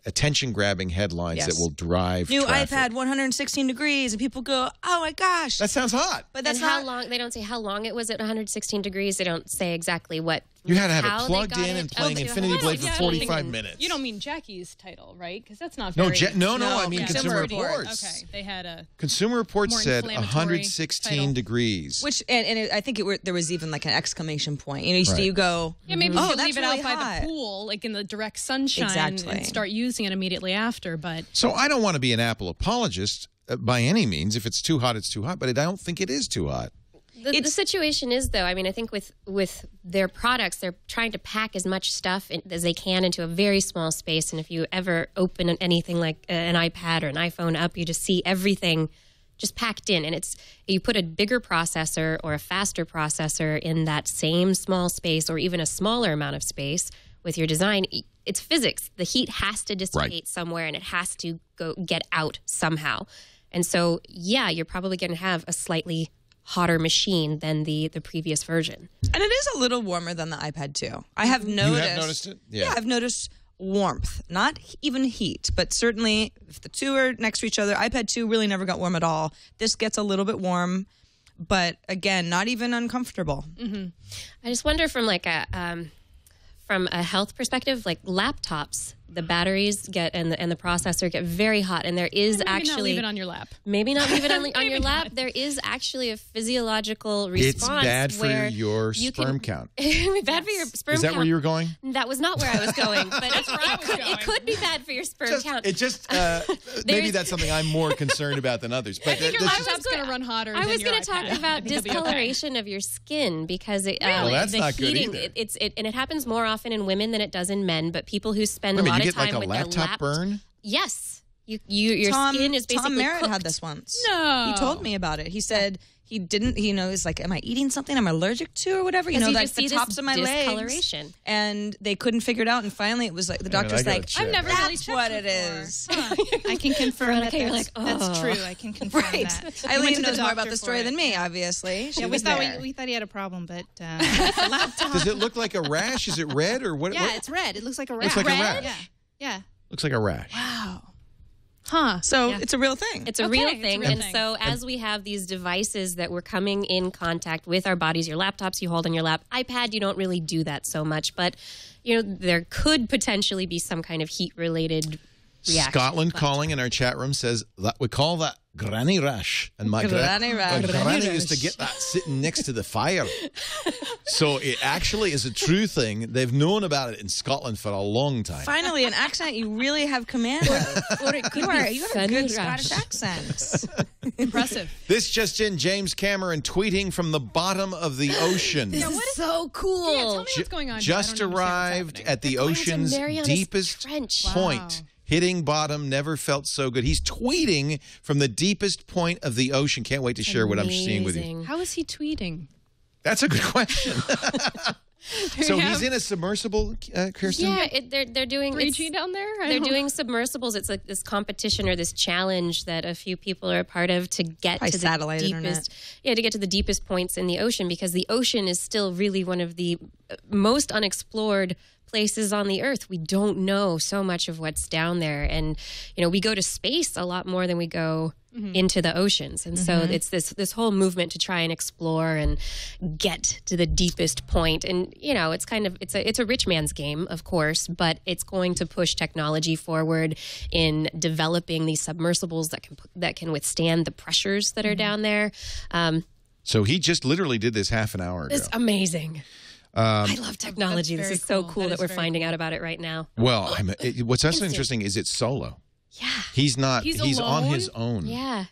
S1: attention-grabbing headlines that will drive
S7: new
S1: traffic.
S7: iPad 116 degrees, and people go, "Oh my gosh,
S1: that sounds hot."
S7: But that's
S5: how long. They don't say how long it was at 116 degrees. They don't say exactly what.
S1: You had to have it plugged in and playing Infinity Blade for 45 minutes.
S6: You don't mean Jackie's title, right? Because that's not
S1: no,
S6: very...
S1: no. I mean Consumer Reports.
S6: Okay, they had a
S1: Consumer Reports said 116 degrees.
S7: Which I think there was even like an exclamation point. You go,
S6: maybe you should leave it out by
S7: hot.
S6: the pool, like in the direct sunshine, and start using it immediately after. But
S1: so I don't want to be an Apple apologist by any means. If it's too hot, it's too hot. But I don't think it is too hot.
S5: The situation is, though, I mean, I think with their products, they're trying to pack as much stuff as they can into a very small space. And if you ever open anything like an iPad or an iPhone up, you just see everything just packed in. And you put a bigger processor or a faster processor in that same small space or even a smaller amount of space with your design. It's physics. The heat has to dissipate somewhere, and it has to get out somehow. And so, yeah, you're probably going to have a slightly hotter machine than the previous version.
S7: And it is a little warmer than the iPad 2. I have noticed.
S1: You have noticed it?
S7: Yeah, I've noticed warmth, not even heat, but certainly if the two are next to each other, iPad 2 really never got warm at all. This gets a little bit warm, but again, not even uncomfortable.
S5: I just wonder from a health perspective, like laptops, the batteries get and the processor get very hot, and there is
S6: maybe
S5: actually
S6: not leave it on your lap.
S5: Maybe not leave it on your lap. There is actually a physiological response.
S1: It's bad for
S5: where
S1: your sperm count.
S5: Bad for your sperm count.
S1: Is that where you were going?
S5: That was not where I was going, but it could be bad for your sperm count.
S1: Maybe that's something I'm more concerned about than others. But
S6: I think your laptop's going to run hotter.
S5: I was
S6: going to
S5: talk about discoloration of your skin because
S1: that's
S5: the
S1: not
S5: heating.
S1: Good either.
S5: And it happens more often in women than it does in men. But people who spend a lot of time with their
S1: laptop burn?
S5: Yes. Your skin is basically
S7: Tom Merritt
S5: cooked.
S7: had this once.
S6: No.
S7: He told me about it. He said he didn't, he's like, am I eating something I'm allergic to or whatever?
S5: You
S7: like the tops of my legs. And they couldn't figure it out. And finally it was like, the doctor's like,
S6: I've never really checked
S7: what it
S6: before.
S7: is.
S8: Huh. I can confirm that that's true. I can confirm that.
S7: Eileen knows more about the story than me, obviously.
S8: We thought he had a problem, but laptop.
S1: Does it look like a rash? Is it red or what?
S8: Yeah, it's red. It looks like a rash.
S1: It's like a rash.
S8: Yeah.
S1: Looks like a rash.
S7: Wow.
S6: Huh.
S7: So it's a real thing.
S5: It's a real thing. And so as we have these devices that we're coming in contact with our bodies, your laptops you hold on your lap, iPad, you don't really do that so much. But, there could potentially be some kind of heat-related reaction.
S1: Scotland calling in our chat room says, we call that Granny Rash. And my
S7: Granny Rash.
S1: granny used to get that sitting next to the fire. So it actually is a true thing. They've known about it in Scotland for a long time.
S7: Finally, an accent you really have command of.
S4: Or it could
S7: You have a good Scottish accent.
S6: Impressive.
S1: This just in, James Cameron tweeting from the bottom of the ocean.
S4: This is so cool.
S6: Yeah, tell me what's going on.
S1: Just arrived at the ocean's
S5: Marianas
S1: deepest
S5: Trench.
S1: point.
S6: Wow.
S1: Hitting bottom, never felt so good. He's tweeting from the deepest point of the ocean. Can't wait to share what I'm seeing with you.
S5: Amazing.
S6: How is he tweeting?
S1: That's a good question. So he's in a submersible, Kirsten?
S5: Yeah, they're doing
S6: 3G down there?
S5: They're doing submersibles. It's like this competition or this challenge that a few people are a part of to get
S7: By
S5: to the
S7: satellite
S5: deepest.
S7: internet.
S5: Yeah, to get to the deepest points in the ocean, because the ocean is still really one of the most unexplored places on the earth. We don't know so much of what's down there, and we go to space a lot more than we go into the oceans, and so it's this whole movement to try and explore and get to the deepest point. And it's kind of it's a rich man's game, of course, but it's going to push technology forward in developing these submersibles that can withstand the pressures that are down there.
S1: So he just literally did this half an hour ago.
S5: It's amazing. I love technology.
S6: That's
S5: This is
S6: very
S5: so
S6: cool.
S5: cool
S6: That
S5: that
S6: is
S5: we're
S6: very
S5: finding
S6: cool.
S5: out about it right now.
S1: Well, what's also interesting is it's solo.
S5: Yeah.
S1: He's not.
S6: He's
S1: He's on
S6: alone?
S1: his own.
S5: Yeah.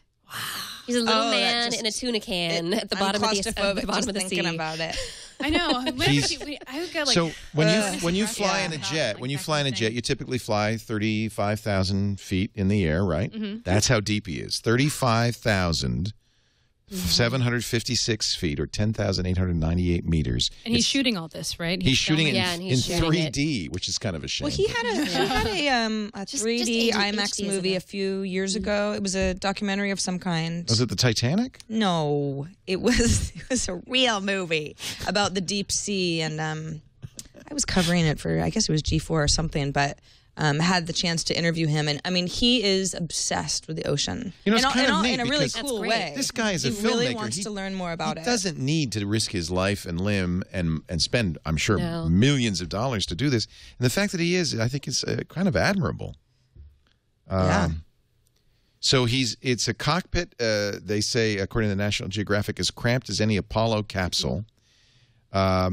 S5: He's a little
S7: Oh, that
S5: man
S7: just-
S5: in a tuna can at the
S7: I'm
S5: bottom of the
S7: claustrophobic
S5: bottom
S7: just
S5: of the
S7: thinking
S5: sea.
S7: about it.
S6: I know.
S1: He's-
S6: I would get like.
S1: So when you fly in a
S6: Yeah.
S1: jet,
S6: Like
S1: when you
S6: that
S1: fly in
S6: kind
S1: a
S6: of
S1: jet,
S6: thing.
S1: you typically fly 35,000 feet in the air, right? That's how deep he is. 35,756 feet, or 10,898 meters.
S6: And he's shooting all this, right?
S1: He's shooting it
S5: Yeah,
S1: in
S5: and he's shooting
S1: 3D, which is kind of a shame.
S7: Well, he had a 3D IMAX
S5: HD is
S7: movie a
S5: enough.
S7: few years ago. It was a documentary of some kind.
S1: Was it the Titanic?
S7: No, it was a real movie about the deep sea, and I was covering it for, I guess it was G4 or something, but had the chance to interview him, and I mean, he is obsessed with the ocean.
S1: It's kind of neat
S7: in a really
S1: because
S7: cool
S5: great.
S7: way.
S1: this guy is a
S7: he
S1: filmmaker.
S7: really wants to learn more about
S1: he
S7: it.
S1: doesn't need to risk his life and limb and spend, I'm sure,
S5: No.
S1: millions of dollars to do this. And the fact that he is, I think, is kind of admirable.
S7: Yeah.
S1: So it's a cockpit, they say, according to the National Geographic, as cramped as any Apollo capsule.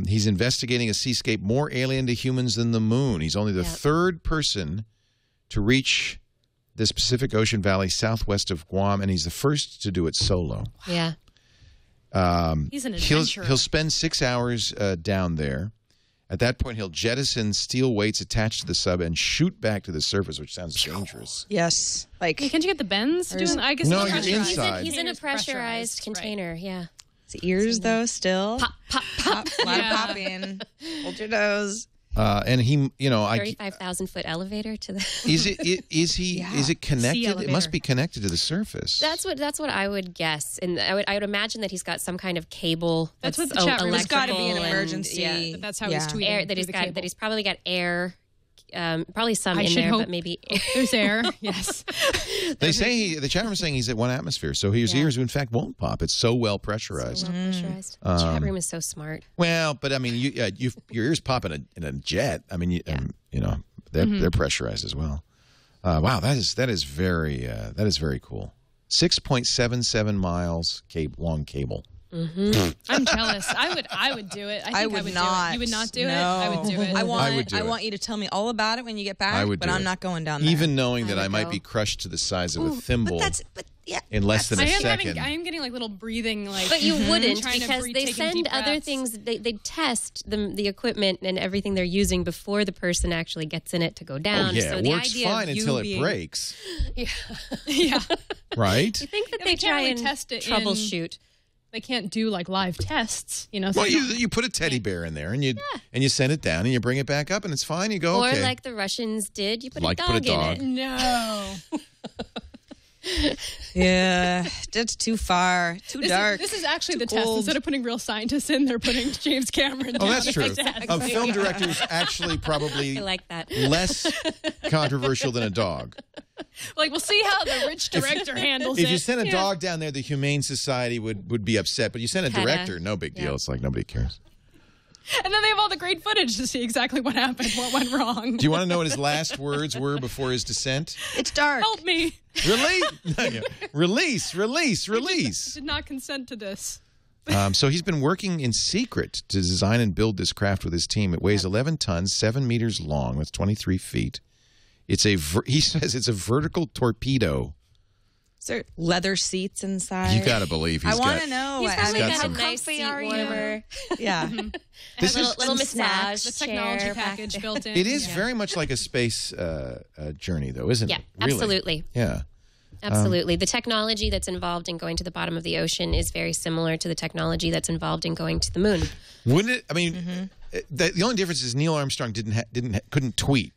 S1: He's investigating a seascape more alien to humans than the moon. He's only the third person to reach this Pacific Ocean valley southwest of Guam, and he's the first to do it solo.
S5: Yeah.
S6: He's an
S1: He'll
S6: adventurer.
S1: spend 6 hours down there. At that point, he'll jettison steel weights attached to the sub and shoot back to the surface, which sounds dangerous.
S7: Yes, like
S6: Hey, can't you get the bends doing? I guess
S1: No,
S6: it's
S1: you're
S6: pressurized.
S1: inside.
S5: He's in a
S6: Container's
S5: pressurized
S6: right.
S5: container. Yeah.
S7: his ears though still
S5: Pop, pop, pop.
S7: a lot
S6: Yeah.
S7: of popping. Hold your nose.
S1: And he,
S5: 35,000-foot elevator to the.
S1: is it connected? It must
S6: elevator.
S1: be connected to the surface.
S5: That's what I would guess, and I would imagine that he's got some kind of cable.
S6: That's what the chat room-
S7: There's got to be an
S5: electrical and-
S7: emergency.
S5: yeah,
S6: But that's how he's tweeting.
S5: air that he's
S6: through the
S5: got.
S6: cable.
S5: That he's probably got air. Probably some
S6: I
S5: in
S6: should
S5: there,
S6: hope-
S5: but maybe.
S6: There's air. Yes.
S1: They say the chat room is saying he's at 1 atmosphere, so his ears in fact won't pop. It's so well pressurized.
S5: So well pressurized. The chat room is so smart.
S1: Well, but I mean, your ears pop in a jet. I mean, they're pressurized as well. Wow, that is very cool. 6.77 miles long cable.
S6: I'm jealous. I would do it. I
S7: would
S6: would
S7: not.
S6: Do it. You would not do it?
S7: No.
S6: I would do it.
S7: I
S1: would do it.
S7: want you to tell me all about it when you get back.
S1: I would
S7: but
S1: do
S7: I'm
S1: it.
S7: not going down there.
S1: Even knowing that I
S5: would
S1: might
S5: go.
S1: be crushed to the size of a thimble in less than
S6: I
S1: a
S6: am
S1: second.
S6: getting like little breathing like.
S5: But you wouldn't,
S6: trying to
S5: because
S6: breathe,
S5: they
S6: taking
S5: send
S6: deep
S5: other
S6: breaths.
S5: things. They test the equipment and everything they're using before the person actually gets in it to go down.
S1: Oh yeah,
S5: so
S1: it
S5: the
S1: works
S5: idea
S1: fine
S5: of you
S1: until it
S5: being,
S1: breaks,
S6: Yeah.
S1: right?
S5: I think that
S6: Yeah,
S5: they
S6: they can't
S5: try
S6: really
S5: and
S6: test it in-
S5: troubleshoot.
S6: They can't do like live tests, So
S1: Well, you put a teddy bear in there and you send it down and you bring it back up and it's fine. You go
S5: Or
S1: okay.
S5: like the Russians did, you put
S1: Like
S5: a
S1: put a
S5: dog in
S1: dog.
S5: it.
S6: No.
S7: Yeah, that's too far, too dark.
S6: This is actually the
S7: too
S6: test.
S7: cold.
S6: Instead of putting real scientists in, they're putting James Cameron.
S1: Oh,
S6: down.
S1: that's true.
S6: Exactly.
S1: A film director is actually probably
S5: I like that.
S1: less controversial than a dog.
S6: Like, we'll see how the rich director handles it.
S1: If you sent a dog down there, the Humane Society would be upset. But you send a
S5: PETA.
S1: director, no big deal.
S5: Yeah.
S1: It's like nobody cares.
S6: And then they have all the great footage to see exactly what happened, what went wrong.
S1: Do you want to know what his last words were before his descent?
S7: It's dark.
S6: Help me.
S1: Release.
S6: Did not consent to this.
S1: So he's been working in secret to design and build this craft with his team. It weighs 11 tons, 7 meters long. That's 23 feet. He says it's a vertical torpedo.
S7: Is there leather seats inside?
S1: You got to believe he's
S7: I want to
S1: got...
S7: know.
S5: He's probably
S1: got
S5: got
S1: some-
S5: a nice seat warmer.
S7: Yeah.
S1: This is...
S5: little massage
S6: The
S5: chair
S6: technology
S5: back
S6: package
S5: there.
S6: built in.
S1: It is very much like a space journey, though, isn't
S5: Yeah,
S1: it? Really?
S5: absolutely.
S1: Yeah.
S5: Absolutely. The technology that's involved in going to the bottom of the ocean is very similar to the technology that's involved in going to the moon.
S1: Wouldn't it? I mean, the only difference is Neil Armstrong couldn't tweet.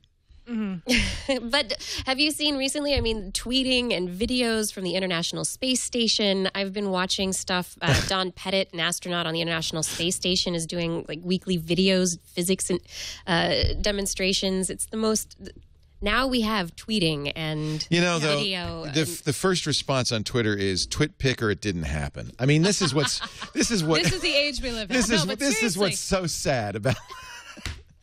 S5: But have you seen recently, I mean, tweeting and videos from the International Space Station? I've been watching stuff. Don Pettit, an astronaut on the International Space Station, is doing like weekly videos, physics and demonstrations. It's the most... Now we have tweeting and video.
S1: The first response on Twitter is "twit pic" or "it didn't happen." I mean, this is what
S6: This is the age we live in.
S1: this
S6: but
S1: is
S6: seriously.
S1: what's so sad about.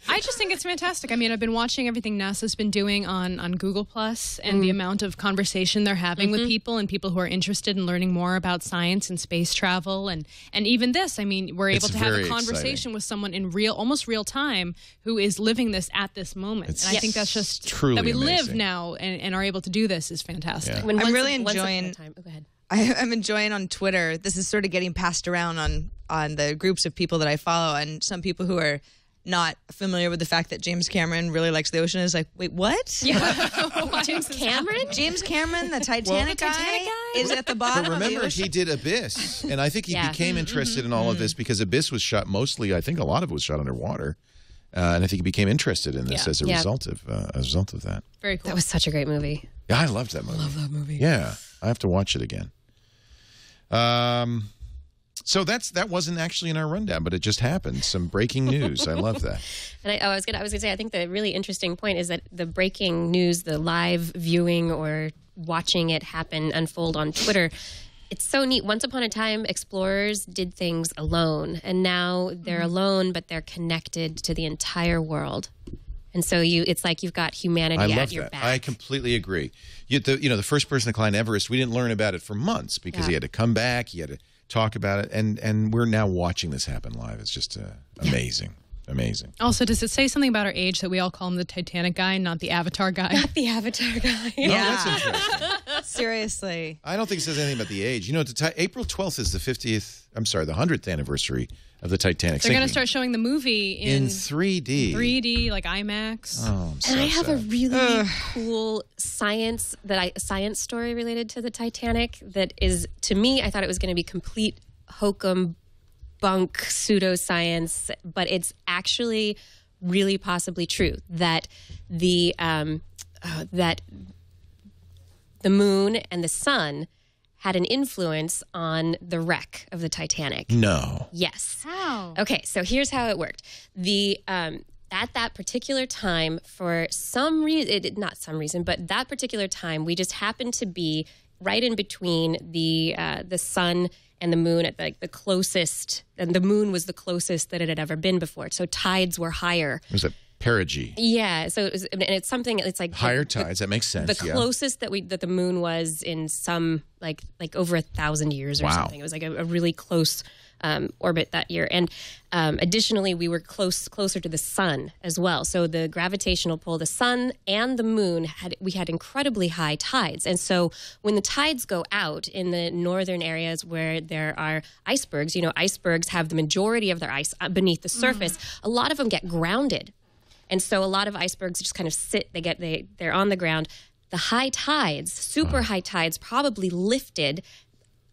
S6: I just think it's fantastic. I mean, I've been watching everything NASA's been doing on Google Plus and the amount of conversation they're having with people and people who are interested in learning more about science and space travel and even this. I mean, we're able
S1: It's
S6: to have a
S1: very
S6: conversation
S1: exciting.
S6: with someone in almost real time who is living this at this moment.
S1: It's
S6: and I think that's just
S1: truly
S6: that we
S1: amazing.
S6: live now and are able to do this is fantastic.
S1: Yeah.
S5: When
S7: I'm
S5: once-
S7: really
S5: once upon a
S7: enjoying-
S5: time- oh, go ahead.
S7: I'm enjoying on Twitter. This is sort of getting passed around on the groups of people that I follow, and some people who are not familiar with the fact that James Cameron really likes the ocean is like, wait, what?
S5: James Cameron?
S7: James Cameron, the Titanic, guy, is at the bottom
S1: But
S7: of the
S1: remember,
S7: ocean.
S1: he did Abyss, and I think he
S5: Yeah.
S1: became interested in all of this because Abyss was shot mostly. I think a lot of it was shot underwater, and I think he became interested in this as a
S5: Yeah.
S1: result of that.
S6: Very cool.
S5: That was such a great movie.
S1: Yeah, I loved that movie.
S7: Love that movie.
S1: Yeah, I have to watch it again. So that wasn't actually in our rundown, but it just happened. Some breaking news. I love that.
S5: And I was gonna say, I think the really interesting point is that the breaking news, the live viewing or watching it happen, unfold on Twitter, it's so neat. Once upon a time, explorers did things alone, and now they're alone, but they're connected to the entire world. And so it's like you've got humanity
S1: I
S5: at
S1: love
S5: your
S1: that.
S5: back.
S1: I completely agree. The first person to climb Everest, we didn't learn about it for months because he had to come back. He had to talk about it, and we're now watching this happen live. It's just amazing. Amazing.
S6: Also, does it say something about our age that we all call him the Titanic guy, not the Avatar guy?
S5: Not the Avatar guy.
S1: Oh, that's interesting.
S7: Seriously.
S1: I don't think it says anything about the age. April 12th is the 100th anniversary of the Titanic
S6: They're going to
S1: sinking.
S6: start showing the movie
S1: in 3D.
S6: 3D, like IMAX.
S1: Oh, I'm so
S5: And I have a
S1: sad.
S5: really cool science story related to the Titanic that is, to me, I thought it was going to be complete hokum bunk pseudoscience, but it's actually really possibly true that the moon and the sun had an influence on the wreck of the Titanic.
S1: No.
S5: Yes.
S8: How?
S5: Okay, so here's how it worked. At that particular time, for some reason, not some reason, but that particular time, we just happened to be right in between the sun and the moon at the closest, and the moon was the closest that it had ever been before. So tides were higher.
S1: It was a perigee.
S5: Yeah, so it was, and it's something. It's like
S1: Higher tides. That makes sense.
S5: the closest that the moon was in some like over 1,000 years or
S1: Wow.
S5: something. It was like a really close orbit that year, and additionally, we were closer to the sun as well. So the gravitational pull, the sun and the moon we had incredibly high tides, and so when the tides go out in the northern areas where there are icebergs, icebergs have the majority of their ice beneath the surface. A lot of them get grounded. And so a lot of icebergs just kind of sit, they're on the ground. The high tides, super high tides, probably lifted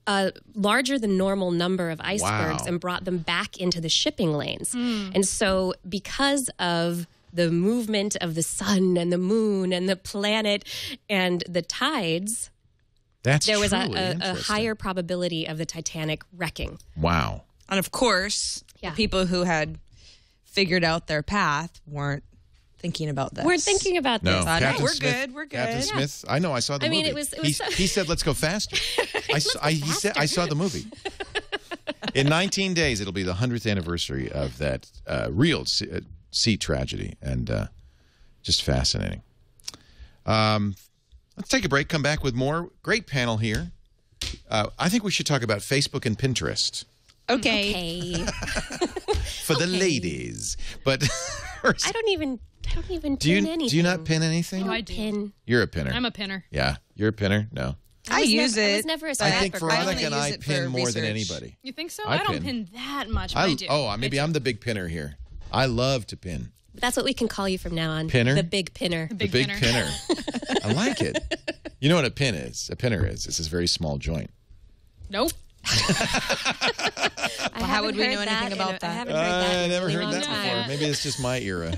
S5: a larger than normal number of icebergs
S1: Wow.
S5: and brought them back into the shipping lanes. And so because of the movement of the sun and the moon and the planet and the tides,
S1: That's
S5: there was
S1: truly
S5: a
S1: interesting.
S5: higher probability of the Titanic wrecking.
S1: Wow.
S7: And of course,
S5: Yeah.
S7: the people who had figured out their path weren't thinking about this.
S5: We're thinking about
S1: No,
S5: this.
S1: Captain
S7: we're
S1: Smith,
S7: good, we're good.
S1: Captain
S7: Yeah.
S1: Smith. I know. I saw the
S5: I
S1: movie.
S5: mean, it was
S1: he said, "Let's go faster." He said, "I saw the movie." In 19 days, it'll be the 100th anniversary of that real sea tragedy, and just fascinating. Let's take a break, come back with more. Great panel here. I think we should talk about Facebook and Pinterest.
S8: Okay.
S1: For the ladies. But first,
S5: I don't even pin anything.
S1: Do you not pin anything?
S6: Oh, I do.
S5: Pin.
S1: You're a pinner.
S6: I'm a pinner.
S1: Yeah, you're a pinner? No.
S7: I use it.
S5: I was never a
S1: I think
S5: scrapper.
S1: Veronica and I
S7: use it
S1: pin
S7: for
S1: more than
S7: research.
S1: anybody.
S6: You think so?
S1: I
S6: I don't
S1: pin.
S6: pin that much, but I do.
S1: Oh, maybe I'm the big pinner here. I love to pin.
S5: That's what we can call you from now on.
S1: Pinner?
S5: The big pinner.
S1: The big pinner. I like it. You know what a pin is? A pinner is. It's this very small joint.
S6: Nope.
S7: How would we know anything about that?
S5: I haven't heard that.
S1: I
S5: in a
S1: never
S5: really
S1: heard
S5: long
S1: that
S5: time.
S1: before. Maybe it's just my era.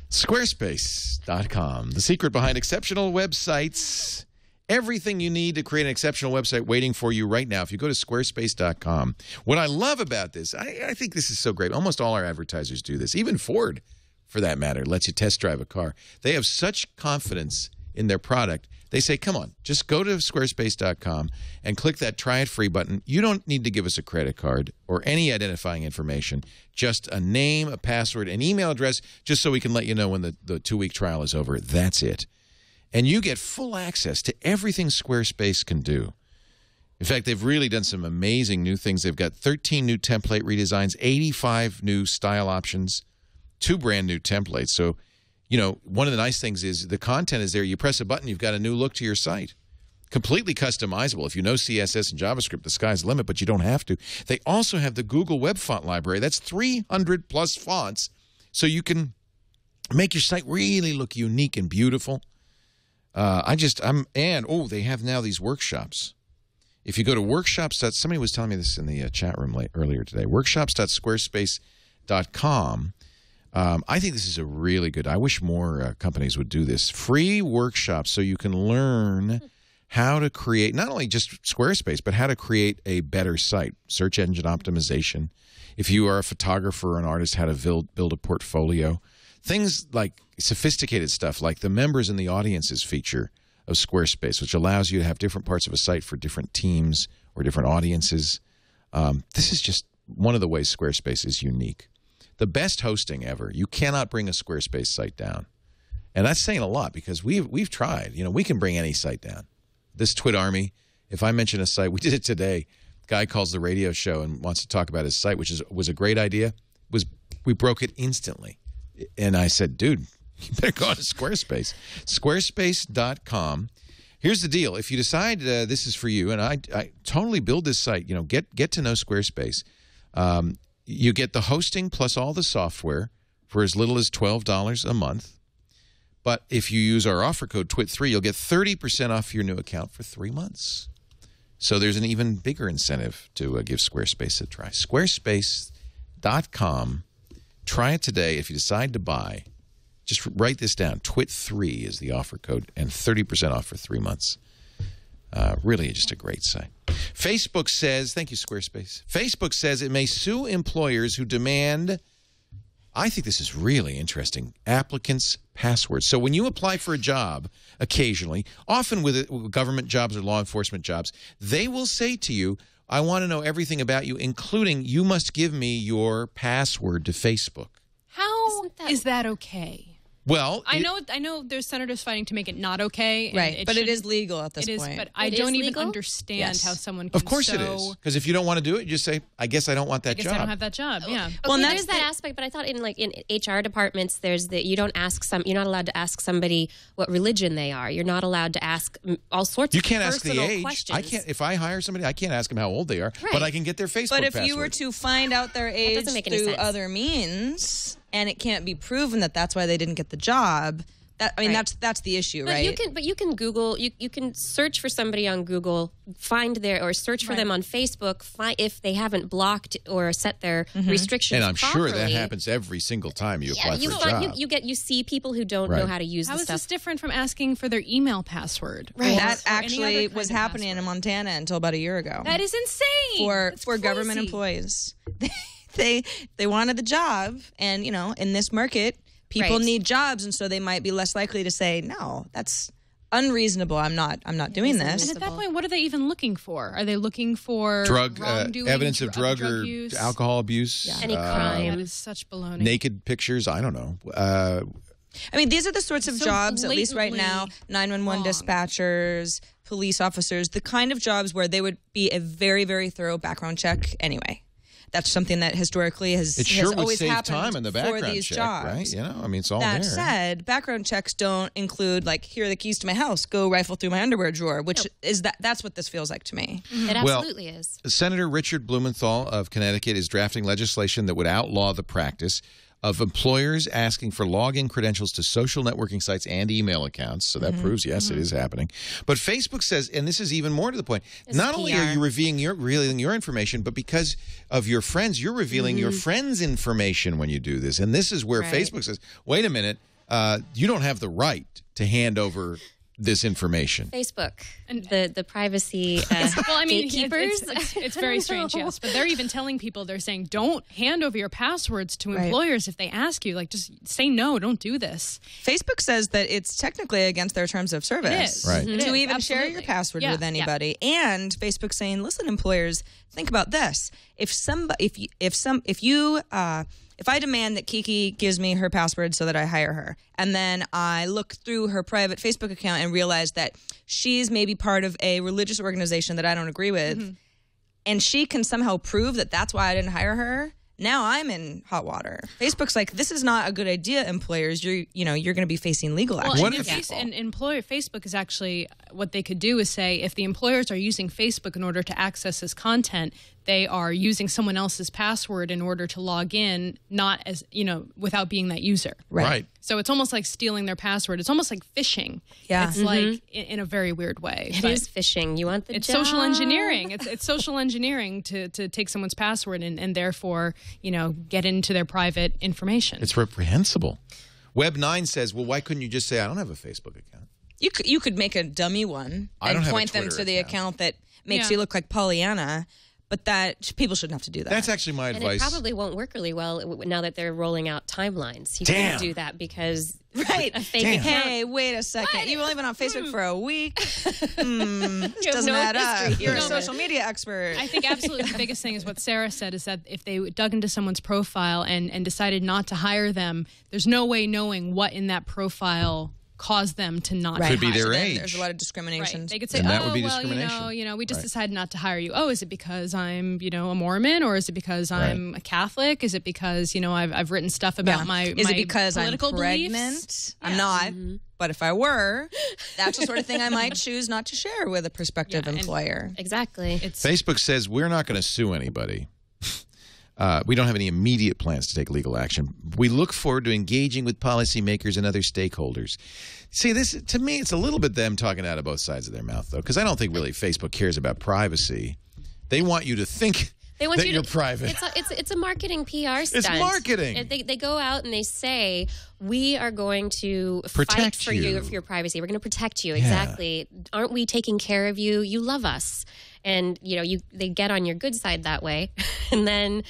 S1: Squarespace.com. The secret behind exceptional websites. Everything you need to create an exceptional website waiting for you right now. If you go to squarespace.com. What I love about this, I think this is so great. Almost all our advertisers do this. Even Ford, for that matter, lets you test drive a car. They have such confidence in their product. They say, come on, just go to squarespace.com and click that try it free button. You don't need to give us a credit card or any identifying information, just a name, a password, an email address, just so we can let you know when the 2-week trial is over. That's it. And you get full access to everything Squarespace can do. In fact, they've really done some amazing new things. They've got 13 new template redesigns, 85 new style options, 2 brand new templates. So, you know, one of the nice things is the content is there. You press a button, you've got a new look to your site. Completely customizable. If you know CSS and JavaScript, the sky's the limit, but you don't have to. They also have the Google Web Font Library. That's 300 plus fonts, so you can make your site really look unique and beautiful. They have now these workshops. If you go to workshops, somebody was telling me this in the chat room earlier today, workshops.squarespace.com. I think this is a really good, I wish more companies would do this. Free workshops so you can learn how to create, not only just Squarespace, but how to create a better site. Search engine optimization. If you are a photographer or an artist, how to build a portfolio. Things like sophisticated stuff like the members and the audiences feature of Squarespace, which allows you to have different parts of a site for different teams or different audiences. This is just one of the ways Squarespace is unique. The best hosting ever. You cannot bring a Squarespace site down. And that's saying a lot because we've tried. You know, we can bring any site down. This TWiT army, if I mention a site, we did it today. Guy calls the radio show and wants to talk about his site, which was a great idea. We broke it instantly. And I said, dude, you better go to Squarespace. Squarespace.com. Here's the deal. If you decide this is for you, and I totally build this site, you know, get to know Squarespace. You get the hosting plus all the software for as little as $12 a month. But if you use our offer code TWiT3, you'll get 30% off your new account for 3 months. So there's an even bigger incentive to give Squarespace a try. Squarespace.com. Try it today. If you decide to buy, just write this down. TWiT3 is the offer code, and 30% off for 3 months. Really just a great site. Facebook says, thank you, Squarespace. Facebook says it may sue employers who demand, I think this is really interesting, applicants' passwords. So when you apply for a job, occasionally, often with government jobs or law enforcement jobs, they will say to you, I want to know everything about you, including you must give me your password to Facebook.
S6: How is that okay?
S1: Well,
S6: I know there's senators fighting to make it not okay. And
S7: Right, but it is legal at this point.
S6: But I
S5: It
S6: don't
S5: is
S6: even
S5: legal?
S6: understand how someone can
S1: of course it is. Because if you don't want to do it, you just say, I guess I don't want that
S6: I guess
S1: job.
S6: I don't have that job. Yeah.
S5: Well,
S7: and
S5: there's that aspect, but I thought in HR departments, there's that you don't ask you're not allowed to ask somebody what religion they are. You're not allowed to ask all sorts
S1: You
S5: of
S1: can't ask the
S5: personal
S1: age.
S5: questions.
S1: I can't. If I hire somebody, I can't ask them how old they are, but I can get their Facebook
S7: But if
S1: password.
S7: you were to find out their age
S5: doesn't make any
S7: through
S5: sense.
S7: other means, and it can't be proven that that's why they didn't get the job, that's the issue,
S5: But
S7: right?
S5: you can Google, you can search for somebody on Google, or search for them on Facebook, if they haven't blocked or set their restrictions.
S1: and I'm sure that
S5: properly.
S1: happens every single time you apply
S5: you
S1: for a job.
S5: you see people who don't know how to use
S6: How
S5: the
S6: is
S5: stuff.
S6: this different from asking for their email password?
S7: Right.
S6: or
S7: That
S6: any
S7: actually
S6: other kind
S7: was
S6: of
S7: happening
S6: password?
S7: in Montana until about a year ago.
S6: That is insane.
S7: for government
S6: crazy.
S7: employees. They wanted the job, and in this market, people
S5: Right.
S7: need jobs, and so they might be less likely to say no. unreasonable. I'm not doing this.
S6: And at that point, what are they even looking for? Are they looking for
S1: drug
S6: wrongdoing,
S1: evidence of drug or
S6: use?
S1: alcohol abuse?
S5: Any crime.
S6: That is such baloney.
S1: Naked pictures? I don't know.
S7: I mean, these are the sorts of
S6: So
S7: jobs, at least right now, 911
S6: wrong.
S7: dispatchers, police officers, the kind of jobs where they would be a very, very thorough background check anyway. That's something that historically has
S1: would
S7: always
S1: save
S7: happened
S1: time in the
S7: for
S1: background
S7: these
S1: check,
S7: jobs.
S1: right? You know, I mean, it's all
S7: That
S1: there.
S7: said, background checks don't include like, here are the keys to my house, go rifle through my underwear drawer, which is that's what this feels like to me.
S5: It absolutely is.
S1: Senator Richard Blumenthal of Connecticut is drafting legislation that would outlaw the practice of employers asking for login credentials to social networking sites and email accounts. So that proves, yes, it is happening. But Facebook says, and this is even more to the point, not only are you revealing your information, but because of your friends, you're revealing your friends' information when you do this. And this is where Facebook says, wait a minute, you don't have the right to hand over this information.
S5: Facebook and the privacy gatekeepers.
S6: It's very strange, yes. But they're even telling people, they're saying, don't hand over your passwords to employers if they ask you. Like, just say no, don't do this.
S7: Facebook says that it's technically against their terms of service.
S6: It is.
S1: Right.
S6: It
S7: To
S6: is,
S7: even share
S6: absolutely.
S7: your password
S6: Yeah,
S7: with anybody. And Facebook saying, listen, employers, think about this. If I demand that Kiki gives me her password so that I hire her, and then I look through her private Facebook account and realize that she's maybe part of a religious organization that I don't agree with, and she can somehow prove that that's why I didn't hire her, now I'm in hot water. Facebook's like, this is not a good idea, employers. You're going to be facing legal action.
S6: Well, Facebook is actually, what they could do is say, if the employers are using Facebook in order to access this content, they are using someone else's password in order to log in, not as, without being that user.
S1: Right.
S6: So it's almost like stealing their password. It's almost like phishing.
S7: Yeah.
S6: It's like in a very weird way.
S5: It is phishing. You want the
S6: It's
S5: job.
S6: social engineering. It's social engineering to take someone's password and therefore, get into their private information.
S1: It's reprehensible. Web9 says, well, why couldn't you just say, I don't have a Facebook account?
S7: You could make a dummy one
S1: I
S7: and
S1: don't have a
S7: point them
S1: Twitter
S7: to the
S1: account.
S7: account that makes you look like Pollyanna, but that people shouldn't have to do that.
S1: That's actually my
S5: And
S1: advice.
S5: it probably won't work really well now that they're rolling out timelines. You
S1: Damn.
S5: can't do that because
S7: right.
S5: a fake
S1: Damn.
S5: account.
S7: Hey, wait a second. You've only been on Facebook for a week. This
S5: have
S7: doesn't
S5: no
S7: add up.
S5: history
S7: You're a
S5: here.
S7: social media expert.
S6: I think absolutely the biggest thing is what Sarah said, is that if they dug into someone's profile and decided not to hire them, there's no way knowing what in that profile caused them to not
S7: Right.
S1: Could be
S6: hire
S1: their
S7: So then
S1: age.
S7: There's a lot of discrimination.
S6: Right. They could say,
S1: And that would be
S6: well,
S1: discrimination.
S6: we just decided not to hire you. Oh, is it because I'm, a Mormon, or is it because I'm a Catholic? Is it because, I've written stuff about my
S7: Is
S6: my
S7: it because I'm
S6: political
S7: pregnant?
S6: beliefs?
S7: I'm not. But if I were, that's the sort of thing I might choose not to share with a prospective employer.
S5: Exactly.
S1: Facebook says we're not going to sue anybody. We don't have any immediate plans to take legal action. We look forward to engaging with policymakers and other stakeholders. See, this to me, it's a little bit them talking out of both sides of their mouth, though, because I don't think really Facebook cares about privacy. They want you to think
S5: They want
S1: that
S5: you
S1: you're
S5: to,
S1: private.
S5: It's a marketing PR stunt.
S1: It's marketing.
S5: They go out and they say, we are going to fight
S1: Protect
S5: for
S1: you.
S5: for your privacy. We're going to protect you. Exactly. Aren't we taking care of you? You love us. And, they get on your good side that way. And then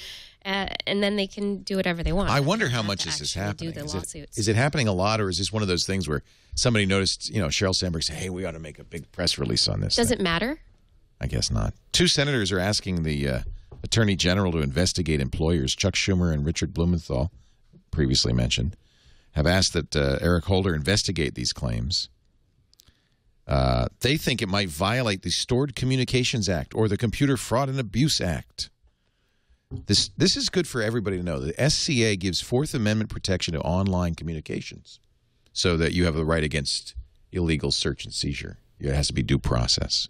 S5: they can do whatever they want.
S1: I wonder how
S5: Have
S1: much
S5: to
S1: this is
S5: actually
S1: happening.
S5: Do the lawsuits.
S1: Is it happening a lot, or is this one of those things where somebody noticed, Sheryl Sandberg said, hey, we ought to make a big press release on this?
S5: Does it matter?
S1: I guess not. Two senators are asking the Attorney General to investigate employers. Chuck Schumer and Richard Blumenthal, previously mentioned, have asked that Eric Holder investigate these claims. They think it might violate the Stored Communications Act or the Computer Fraud and Abuse Act. This is good for everybody to know. The SCA gives Fourth Amendment protection to online communications so that you have the right against illegal search and seizure. It has to be due process.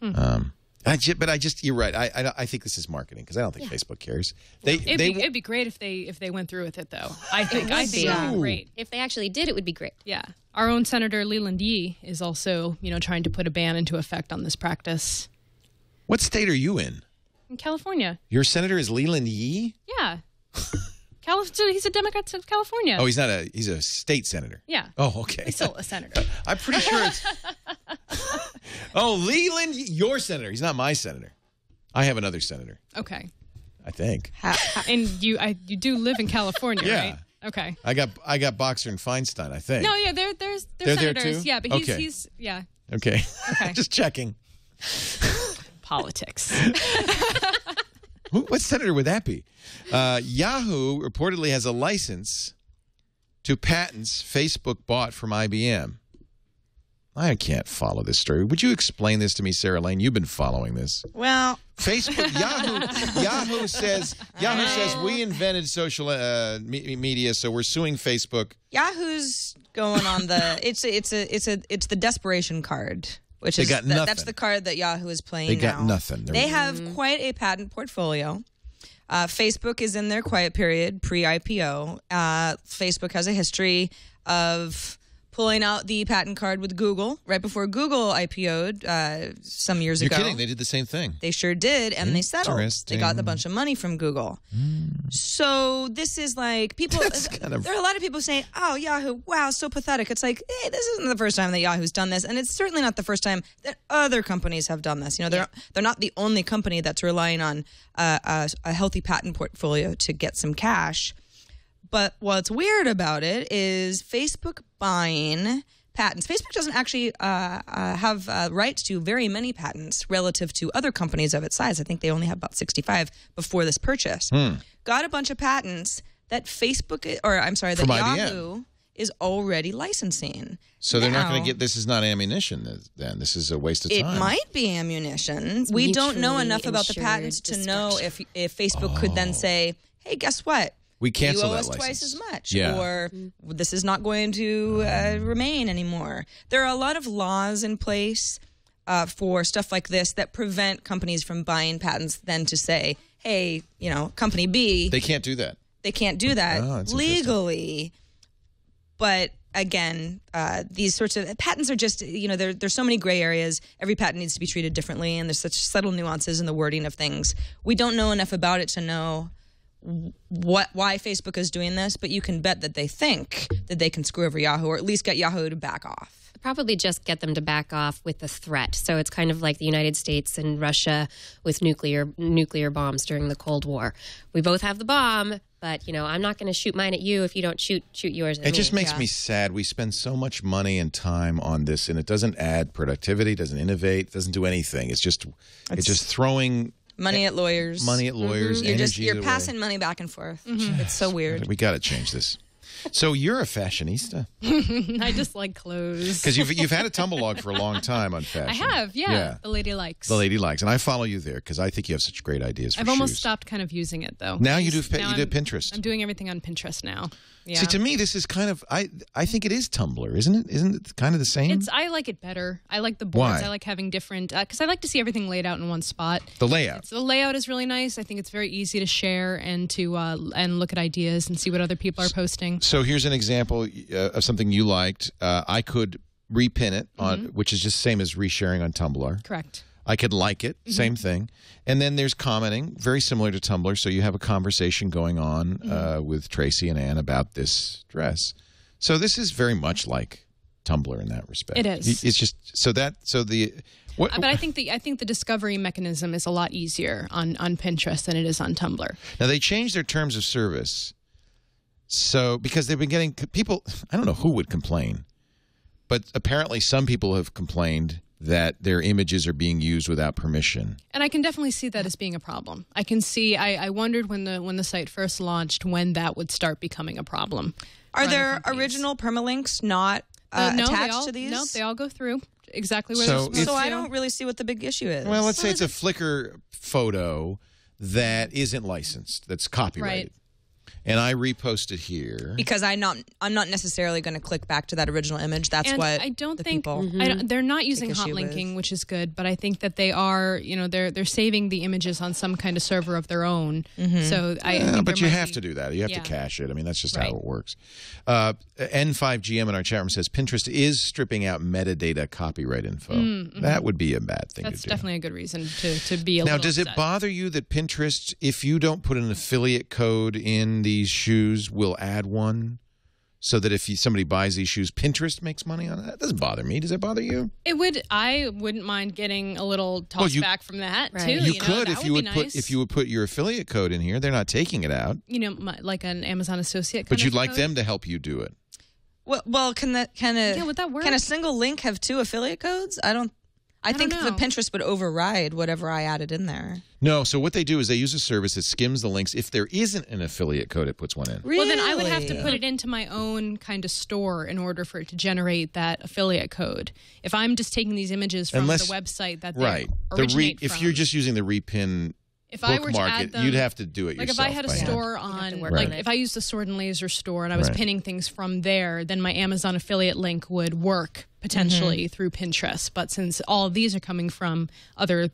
S1: You're right. I think this is marketing because I don't think Facebook cares.
S6: It'd be great if they went through with it, though. I think it would be great.
S5: If they actually did, it would be great.
S6: Yeah. Our own Senator Leland Yee is also, trying to put a ban into effect on this practice.
S1: What state are you in?
S6: In California.
S1: Your senator is Leland Yee?
S6: Yeah. He's a Democrat of California.
S1: Oh, he's a state senator.
S6: Yeah.
S1: Oh, okay.
S6: He's still a senator.
S1: I'm pretty sure it's... Oh, Leland, your senator. He's not my senator. I have another senator,
S6: Okay.
S1: I think.
S6: And you do live in California,
S1: Yeah.
S6: right? Okay.
S1: I got Boxer and Feinstein, I think.
S6: No, yeah, they're
S1: They're there
S6: senators.
S1: too?
S6: Yeah, but
S1: Okay.
S6: he's yeah.
S1: Okay.
S6: Okay.
S1: Just checking.
S6: Politics.
S1: What senator would that be? Yahoo reportedly has a license to patents Facebook bought from IBM. I can't follow this story. Would you explain this to me, Sarah Lane? You've been following this.
S7: Well,
S1: Facebook, Yahoo says we invented social media, so we're suing Facebook.
S7: Yahoo's going on the it's the desperation card, which is that's the card that Yahoo is playing.
S1: They got
S7: now.
S1: nothing.
S7: They have quite a patent portfolio. Facebook is in their quiet period pre-IPO. Facebook has a history of pulling out the patent card with Google right before Google IPO'd some years ago.
S1: You're kidding. They did the same thing.
S7: They sure did, and they settled. They got a bunch of money from Google. So this is like people. There are a lot of people saying, "Oh, Yahoo! Wow, so pathetic." It's like, hey, this isn't the first time that Yahoo's done this, and it's certainly not the first time that other companies have done this. You know, they're not the only company that's relying on a healthy patent portfolio to get some cash. But what's weird about it is Facebook buying patents. Facebook doesn't actually have rights to very many patents relative to other companies of its size. I think they only have about 65 before this purchase. Got a bunch of patents that that Yahoo is already licensing.
S1: So they're not going to get, this is not ammunition then. This is a waste of time.
S7: It might be ammunition. We don't know enough about the patents to know if Facebook could then say, hey, guess what?
S1: We cancel
S7: you owe
S1: that
S7: us
S1: license.
S7: twice as much,
S1: Yeah.
S7: or this is not going to remain anymore. There are a lot of laws in place for stuff like this that prevent companies from buying patents then to say, hey, you know, company B.
S1: They can't do that.
S7: They can't do that legally. But again, these sorts of patents are just, you know, there's so many gray areas. Every patent needs to be treated differently, and there's such subtle nuances in the wording of things. We don't know enough about it to know why Facebook is doing this, but you can bet that they think that they can screw over Yahoo, or at least get Yahoo to back off.
S5: Probably just get them to back off with a threat. So it's kind of like the United States and Russia with nuclear bombs during the Cold War. We both have the bomb, but, you know, I'm not going to shoot mine at you if you don't shoot yours at me.
S1: It just makes me sad. We spend so much money and time on this, and it doesn't add productivity, doesn't innovate, doesn't do anything. It's just throwing
S7: money at lawyers. You're passing money back and forth. It's so weird.
S1: We got to change this. So you're a fashionista.
S6: I just like clothes.
S1: Because you've had a tumble log for a long time on fashion.
S6: I have, yeah. The Lady Likes.
S1: The Lady Likes. And I follow you there because I think you have such great ideas for
S6: I've
S1: shoes.
S6: almost stopped kind of using it, though.
S1: Now you do Pinterest.
S6: I'm doing everything on Pinterest now. Yeah.
S1: See, to me, this is kind of, I think it is Tumblr, isn't it? Isn't it kind of the same?
S6: I like it better. I like the boards.
S1: Why?
S6: I like having different, because I like to see everything laid out in one spot.
S1: The layout.
S6: The layout is really nice. I think it's very easy to share and to and look at ideas and see what other people are posting.
S1: So here's an example of something you liked. I could repin it on, which is just the same as resharing on Tumblr.
S6: Correct.
S1: I could like it, same thing. And then there's commenting, very similar to Tumblr. So you have a conversation going on with Tracy and Ann about this dress. So this is very much like Tumblr in that respect.
S6: It is.
S1: It's just
S6: but I think the discovery mechanism is a lot easier on Pinterest than it is on Tumblr.
S1: Now they changed their terms of service. So because they've been getting people, I don't know who would complain, but apparently some people have complained that their images are being used without permission.
S6: And I can definitely see that as being a problem. I can see. I wondered when the site first launched when that would start becoming a problem.
S7: Are there original permalinks not attached to these?
S6: No, they all go through exactly where they're supposed to.
S7: So I don't really see what the big issue is.
S1: Well, let's say it's a Flickr photo that isn't licensed, that's copyrighted.
S6: Right.
S1: And I repost it here
S7: because I'm not necessarily going to click back to that original image. That's
S6: and
S7: what
S6: I don't
S7: the
S6: think
S7: people
S6: they're not using hot linking, which is good. But I think that they are, they're saving the images on some kind of server of their own. So
S1: but you have to do that. You have to cache it. I mean, that's just how it works. N5GM in our chat room says Pinterest is stripping out metadata copyright info. That would be a bad thing to do.
S6: That's definitely a good reason to be a
S1: now,
S6: little
S1: does
S6: upset.
S1: it bother you that Pinterest, if you don't put an affiliate code in these shoes, will add one? so that if somebody buys these shoes, Pinterest makes money on it? That doesn't bother me. Does it bother you?
S6: It would. I wouldn't mind getting a little toss back from that too.
S1: You could
S6: if
S1: you would put your affiliate code in here. They're not taking it out.
S6: Like an Amazon associate.
S1: But you'd like them to help you do it.
S7: Well, can would that work? Can a single link have 2 affiliate codes? I think the Pinterest would override whatever I added in there.
S1: No, so what they do is they use a service that skims the links. If there isn't an affiliate code, it puts one in.
S7: Really?
S6: Well, then I would have to put it into my own kind of store in order for it to generate that affiliate code. If I'm just taking these images from the website that they originate from.
S1: If you're just using the repin
S6: if I were to add them,
S1: you'd have to do it yourself.
S6: Like if I had a store on, like if I used the Sword and Laser store and I was pinning things from there, then my Amazon affiliate link would work potentially through Pinterest. But since all of these are coming from other,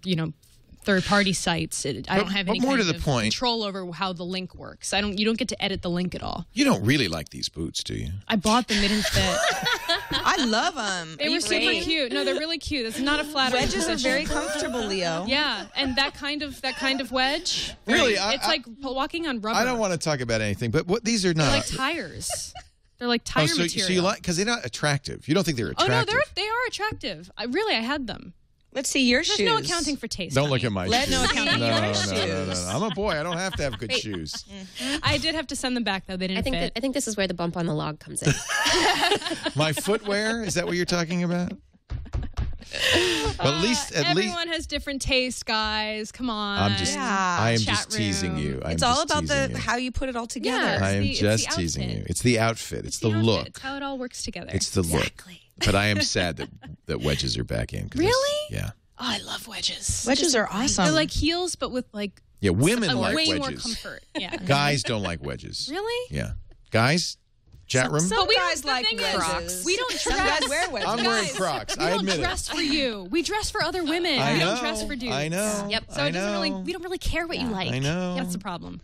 S6: third-party sites, I don't have any kind of control over how the link works. You don't get to edit the link at all.
S1: You don't really like these boots, do you?
S6: I bought them. They didn't fit.
S7: I love them.
S6: They were super cute. No, they're really cute. It's not a flattering
S7: Wedges are very comfortable, Leo.
S6: Yeah, and that kind of wedge.
S1: Really,
S6: it's like walking on rubber.
S1: I don't want to talk about anything, but these are not.
S6: They're like tires. They're like tire material.
S1: So you like because they're not attractive. You don't think they're attractive?
S6: Oh no, they are attractive. I had them.
S7: Let's see your shoes.
S6: There's no accounting for taste.
S1: Don't look at my shoes.
S7: No accounting for your shoes.
S1: No. I'm a boy. I don't have to have good shoes.
S6: I did have to send them back, though. They didn't fit.
S5: I think this is where the bump on the log comes in.
S1: My footwear? Is that what you're talking about? Well, at least
S6: everyone has different taste, guys. Come on.
S1: I am just teasing you.
S7: It's all about how you put it all together.
S1: I am just teasing you. It's the outfit. It's the look.
S6: It's how it all works together.
S1: It's the look. But I am sad that wedges are back in.
S6: Really?
S1: Yeah.
S6: Oh, I love wedges.
S7: Wedges are awesome.
S6: They're like heels, but with like
S1: women like
S6: way
S1: wedges.
S6: More comfort. Yeah.
S1: Guys don't like wedges.
S6: Really?
S1: Yeah. Guys. Chat room?
S7: Some guys like wedges.
S6: We don't dress.
S7: Some guys wear wedges.
S1: I'm wearing Crocs.
S6: We don't dress for you. We dress for other women. We don't dress for dudes.
S1: I know.
S6: Yep. So we don't really care what you like.
S1: I know.
S6: That's the problem.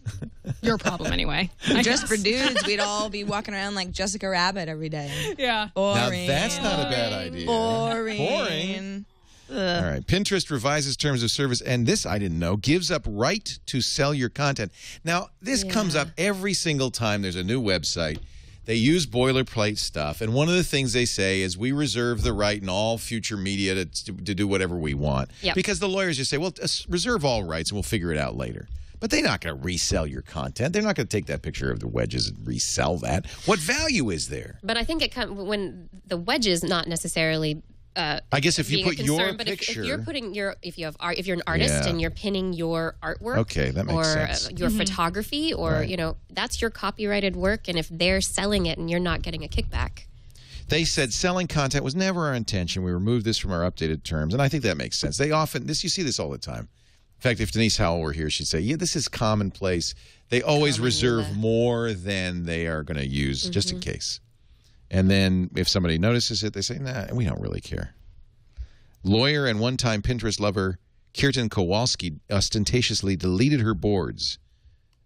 S6: Your problem, anyway.
S7: Just for dudes, we'd all be walking around like Jessica Rabbit every day.
S6: Yeah.
S7: Boring.
S1: Now that's not a bad idea.
S7: Boring.
S1: All right. Pinterest revises terms of service, and this I didn't know, gives up right to sell your content. Now, this comes up every single time there's a new website. They use boilerplate stuff, and one of the things they say is we reserve the right in all future media to do whatever we want.
S5: Yep.
S1: Because the lawyers just say, well, reserve all rights, and we'll figure it out later. But they're not going to resell your content. They're not going to take that picture of the wedges and resell that. What value is there?
S5: But I think it comes when the wedges not necessarily.
S1: I guess if you put your
S5: but
S1: picture,
S5: if you're putting if you're an artist and you're pinning your artwork,
S1: okay, that makes sense.
S5: Your photography, or that's your copyrighted work, and if they're selling it and you're not getting a kickback.
S1: They said selling content was never our intention. We removed this from our updated terms, and I think that makes sense. They often you see this all the time. In fact, if Denise Howell were here, she'd say, "Yeah, this is commonplace. They always reserve more than they are going to use, just in case." And then if somebody notices it, they say, nah, we don't really care. Lawyer and one-time Pinterest lover Kirtan Kowalski ostentatiously deleted her boards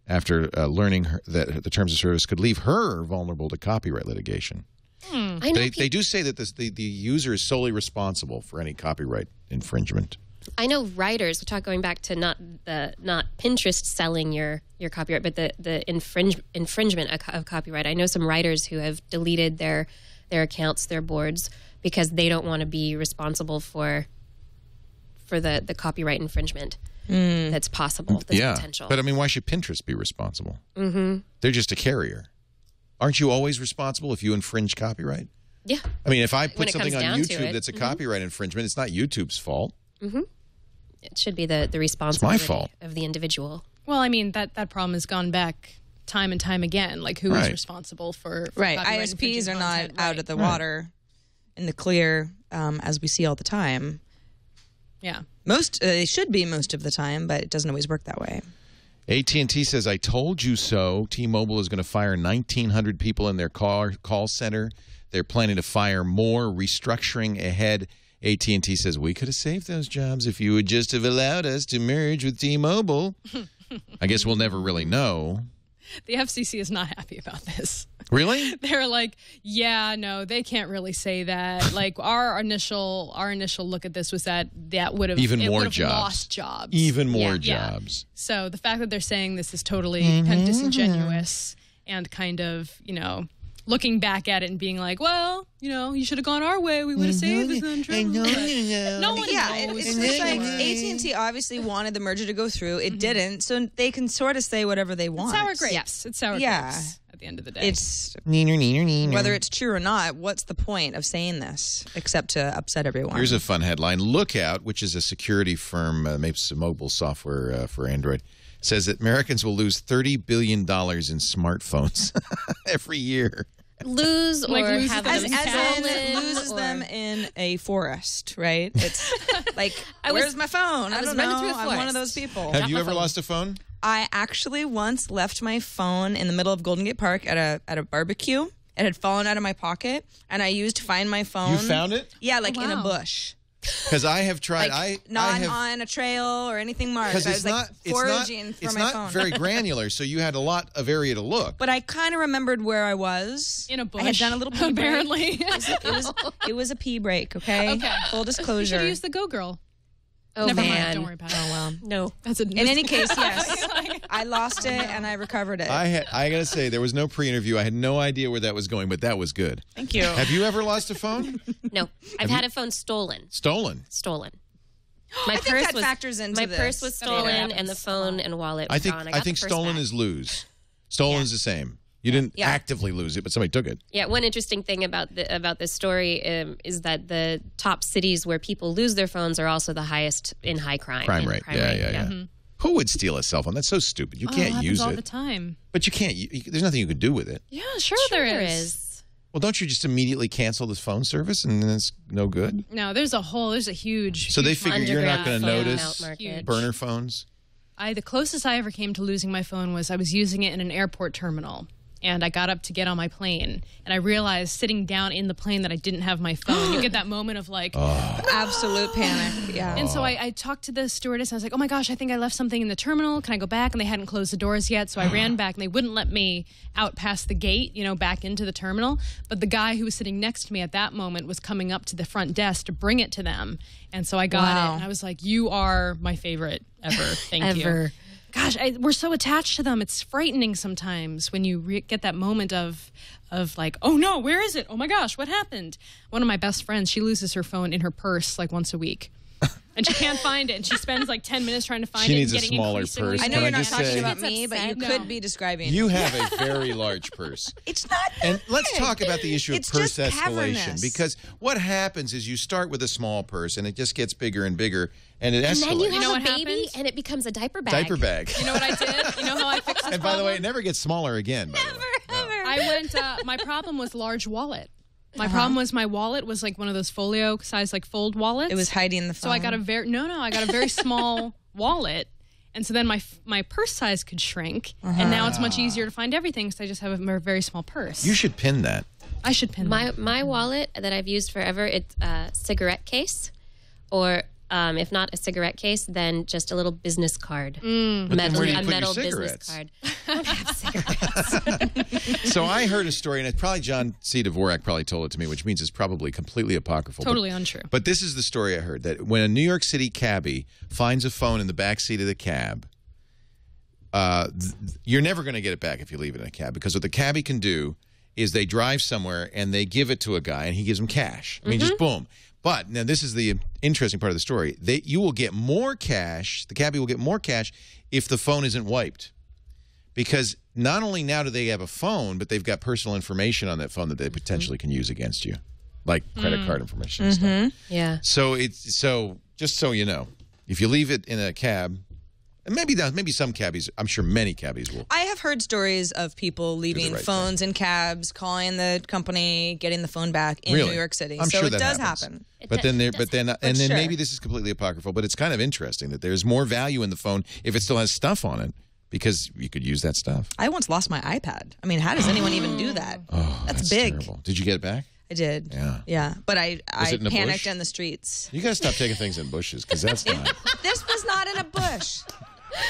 S1: after learning that the terms of service could leave her vulnerable to copyright litigation.
S5: I know
S1: they do say that the user is solely responsible for any copyright infringement.
S5: I know writers, going back to not Pinterest selling your copyright, but the infringement of copyright. I know some writers who have deleted their accounts, their boards, because they don't want to be responsible for the copyright infringement that's possible, that's potential.
S1: But I mean, why should Pinterest be responsible? They're just a carrier. Aren't you always responsible if you infringe copyright?
S5: Yeah.
S1: I mean, if I put something on YouTube
S5: it,
S1: that's a copyright infringement, it's not YouTube's fault.
S5: It should be the responsibility
S1: it's my fault.
S5: of the individual.
S6: Well, I mean, that problem has gone back time and time again. Like, who is responsible for
S7: ISPs are not out of the water in the clear, as we see all the time.
S6: Yeah.
S7: They should be most of the time, but it doesn't always work that way.
S1: AT&T says, I told you so. T-Mobile is going to fire 1,900 people in their call center. They're planning to fire more, restructuring ahead. AT&T says, we could have saved those jobs if you would just have allowed us to merge with T-Mobile. I guess we'll never really know.
S6: The FCC is not happy about this.
S1: Really?
S6: They're like, yeah, no, they can't really say that. Like, our initial look at this was that would have lost jobs.
S1: Even more jobs.
S6: So the fact that they're saying this is totally kind of disingenuous and kind of, looking back at it and being like, well, you should have gone our way. We would have saved us on trouble. No one knows.
S7: It's just like AT&T obviously wanted the merger to go through. It didn't, so they can sort of say whatever they want.
S6: It's sour grapes. Yes, it's sour grapes at the end of the day.
S7: It's whether it's true or not, what's the point of saying this except to upset everyone?
S1: Here's a fun headline. Lookout, which is a security firm, makes mobile software for Android, says that Americans will lose $30 billion in smartphones every year.
S5: Lose or have them stolen,
S7: loses them in a forest, right? It's like, where's my phone? I don't know. I'm one of those people.
S1: Have you ever lost a phone?
S7: I actually once left my phone in the middle of Golden Gate Park at a barbecue. It had fallen out of my pocket, and I used to find my phone.
S1: You found it?
S7: Yeah, in a bush.
S1: Because I have tried.
S7: Not on a trail or anything marked. I was foraging for my phone. It's not
S1: very granular, so you had a lot of area to look.
S7: But I kind of remembered where I was.
S6: In a bush.
S7: I had done a little pee
S6: apparently.
S7: It was a pee break, okay? Full disclosure.
S6: You should have used the Go Girl.
S5: Oh,
S6: Never
S5: man.
S6: mind. Don't worry about it.
S7: Oh, well.
S5: No.
S7: In any case, yes. I lost it and I recovered it.
S1: I got to say, there was no pre-interview. I had no idea where that was going, but that was good.
S7: Thank you.
S1: Have you ever lost a phone?
S5: No. I've had a phone stolen.
S1: Stolen?
S5: Stolen.
S7: I think that factors into
S5: my
S7: this.
S5: purse was stolen and the phone and wallet was gone.
S1: I think stolen is lose. Stolen is the same. You didn't actively lose it, but somebody took it.
S5: Yeah, one interesting thing about this story is that the top cities where people lose their phones are also the highest in high crime.
S1: Crime rate. Yeah. Mm-hmm. Who would steal a cell phone? That's so stupid. You can't use it
S6: all the time.
S1: But you can't. There's nothing you can do with it.
S6: Yeah, sure there is.
S1: Well, don't you just immediately cancel this phone service and then it's no good?
S6: No, there's a huge.
S1: So they figure you're not going to notice burner phones.
S6: The closest I ever came to losing my phone was I was using it in an airport terminal. And I got up to get on my plane, and I realized sitting down in the plane that I didn't have my phone. You get that moment of
S7: absolute panic. Yeah.
S6: And so I talked to the stewardess, and I was like, oh my gosh, I think I left something in the terminal. Can I go back? And they hadn't closed the doors yet, so I ran back, and they wouldn't let me out past the gate, back into the terminal. But the guy who was sitting next to me at that moment was coming up to the front desk to bring it to them. And so I got it, and I was like, you are my favorite ever. Thank you. Gosh, we're so attached to them. It's frightening sometimes when you get that moment of like, oh no, where is it? Oh my gosh, what happened? One of my best friends, she loses her phone in her purse once a week. And she can't find it. And she spends 10 minutes trying to find it.
S1: She needs a smaller purse.
S7: I know you're not talking about me, but you could be describing.
S1: You have a very large purse.
S7: It's not that
S1: And let's
S7: big.
S1: talk about the issue of purse escalation.
S7: Cavernous.
S1: Because what happens is you start with a small purse and it just gets bigger and bigger and it escalates.
S5: And then you have a baby
S6: happens?
S5: and it becomes a diaper bag.
S1: Diaper bag.
S6: You know what I did? You know how I fixed this
S1: And by the way, it never gets smaller again.
S5: Ever.
S6: I went, my problem was large wallet. My problem was my wallet was one of those folio size fold wallets.
S7: It was hiding the phone.
S6: So I got a very small wallet. And so then my purse size could shrink. And now it's much easier to find everything because I just have a very small purse.
S1: You should pin that.
S6: I should pin that.
S5: My wallet that I've used forever, it's a cigarette case or if not a cigarette case, then just a little business card.
S1: But then where do you put your
S5: metal
S1: cigarettes?
S5: business card. I don't have cigarettes.
S1: So I heard a story, and it's probably John C. Dvorak probably told it to me, which means it's probably completely apocryphal.
S6: Totally untrue.
S1: But this is the story I heard, that when a New York City cabbie finds a phone in the back seat of the cab, you're never going to get it back if you leave it in a cab, because what the cabbie can do is they drive somewhere and they give it to a guy and he gives them cash. I mean, just boom. But now this is the interesting part of the story. You will get more cash, the cabbie will get more cash if the phone isn't wiped. Because not only now do they have a phone, but they've got personal information on that phone that they potentially can use against you, like credit card information and stuff.
S5: Yeah.
S1: So just so you know, if you leave it in a cab, and maybe some cabbies, I'm sure many cabbies will.
S7: I have heard stories of people leaving phones in cabs, calling the company, getting the phone back in New York City.
S1: I'm sure
S7: it
S1: that
S7: does
S1: happens.
S7: happen.
S1: But then maybe this is completely apocryphal, but it's kind of interesting that there's more value in the phone if it still has stuff on it, because you could use that stuff.
S7: I once lost my iPad. I mean, how does anyone even do that?
S1: Oh,
S7: that's big.
S1: Terrible. Did you get it back?
S7: I did.
S1: Yeah.
S7: But I
S1: it in a
S7: panicked
S1: bush?
S7: in the streets.
S1: You got to stop taking things in bushes, because that's not.
S7: This was not in a bush.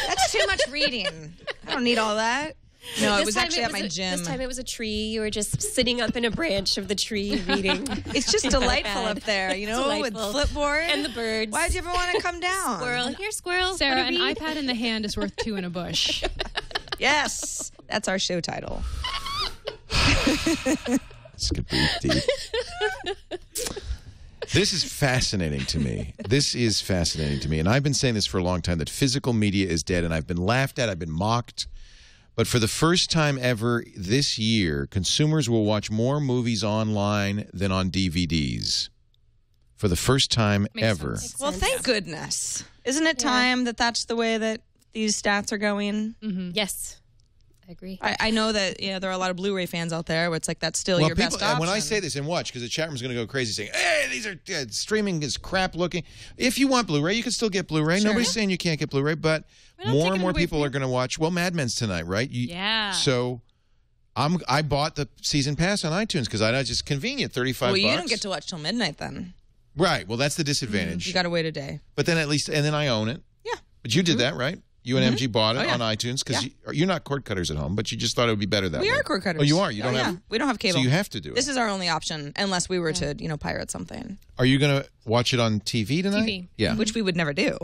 S7: That's too much reading. I don't need all that. No, it was actually at my gym.
S5: This time it was a tree. You were just sitting up in a branch of the tree reading.
S7: It's just delightful up there, with Flipboard.
S5: And the birds.
S7: Why'd you ever want to come down?
S5: Squirrel. Here, squirrel.
S6: Sarah, an iPad in the hand is worth two in a bush.
S7: Yes. That's our show title.
S1: This is fascinating to me. This is fascinating to me. And I've been saying this for a long time, that physical media is dead. And I've been laughed at. I've been mocked. But for the first time ever this year, consumers will watch more movies online than on DVDs. For the first time ever.
S7: Well, thank goodness. Isn't it time that that's the way that these stats are going?
S5: Yes. I agree.
S7: I know that there are a lot of Blu-ray fans out there where it's like that's still your best option.
S1: When I say this, and watch, because the chat room's going to go crazy saying, hey, these are streaming is crap looking. If you want Blu-ray, you can still get Blu-ray.
S7: Sure.
S1: Nobody's saying you can't get Blu-ray, but more and more people are going to watch. Well, Mad Men's tonight, right? So I bought the season pass on iTunes because I just convenient, $35.
S7: Well, you don't get to watch till midnight then.
S1: Right. Well, that's the disadvantage.
S7: You got to wait a day.
S1: But then and then I own it. Yeah. But you did that, right? You and MG bought it on iTunes because you're not cord cutters at home, but you just thought it would be better that way.
S7: We are cord cutters.
S1: Oh, you are? You don't have?
S7: We don't have cable.
S1: So you have to do it.
S7: This is our only option unless we were to, pirate something.
S1: Are you going to watch it on TV tonight?
S6: TV.
S1: Yeah.
S7: Which we would never do,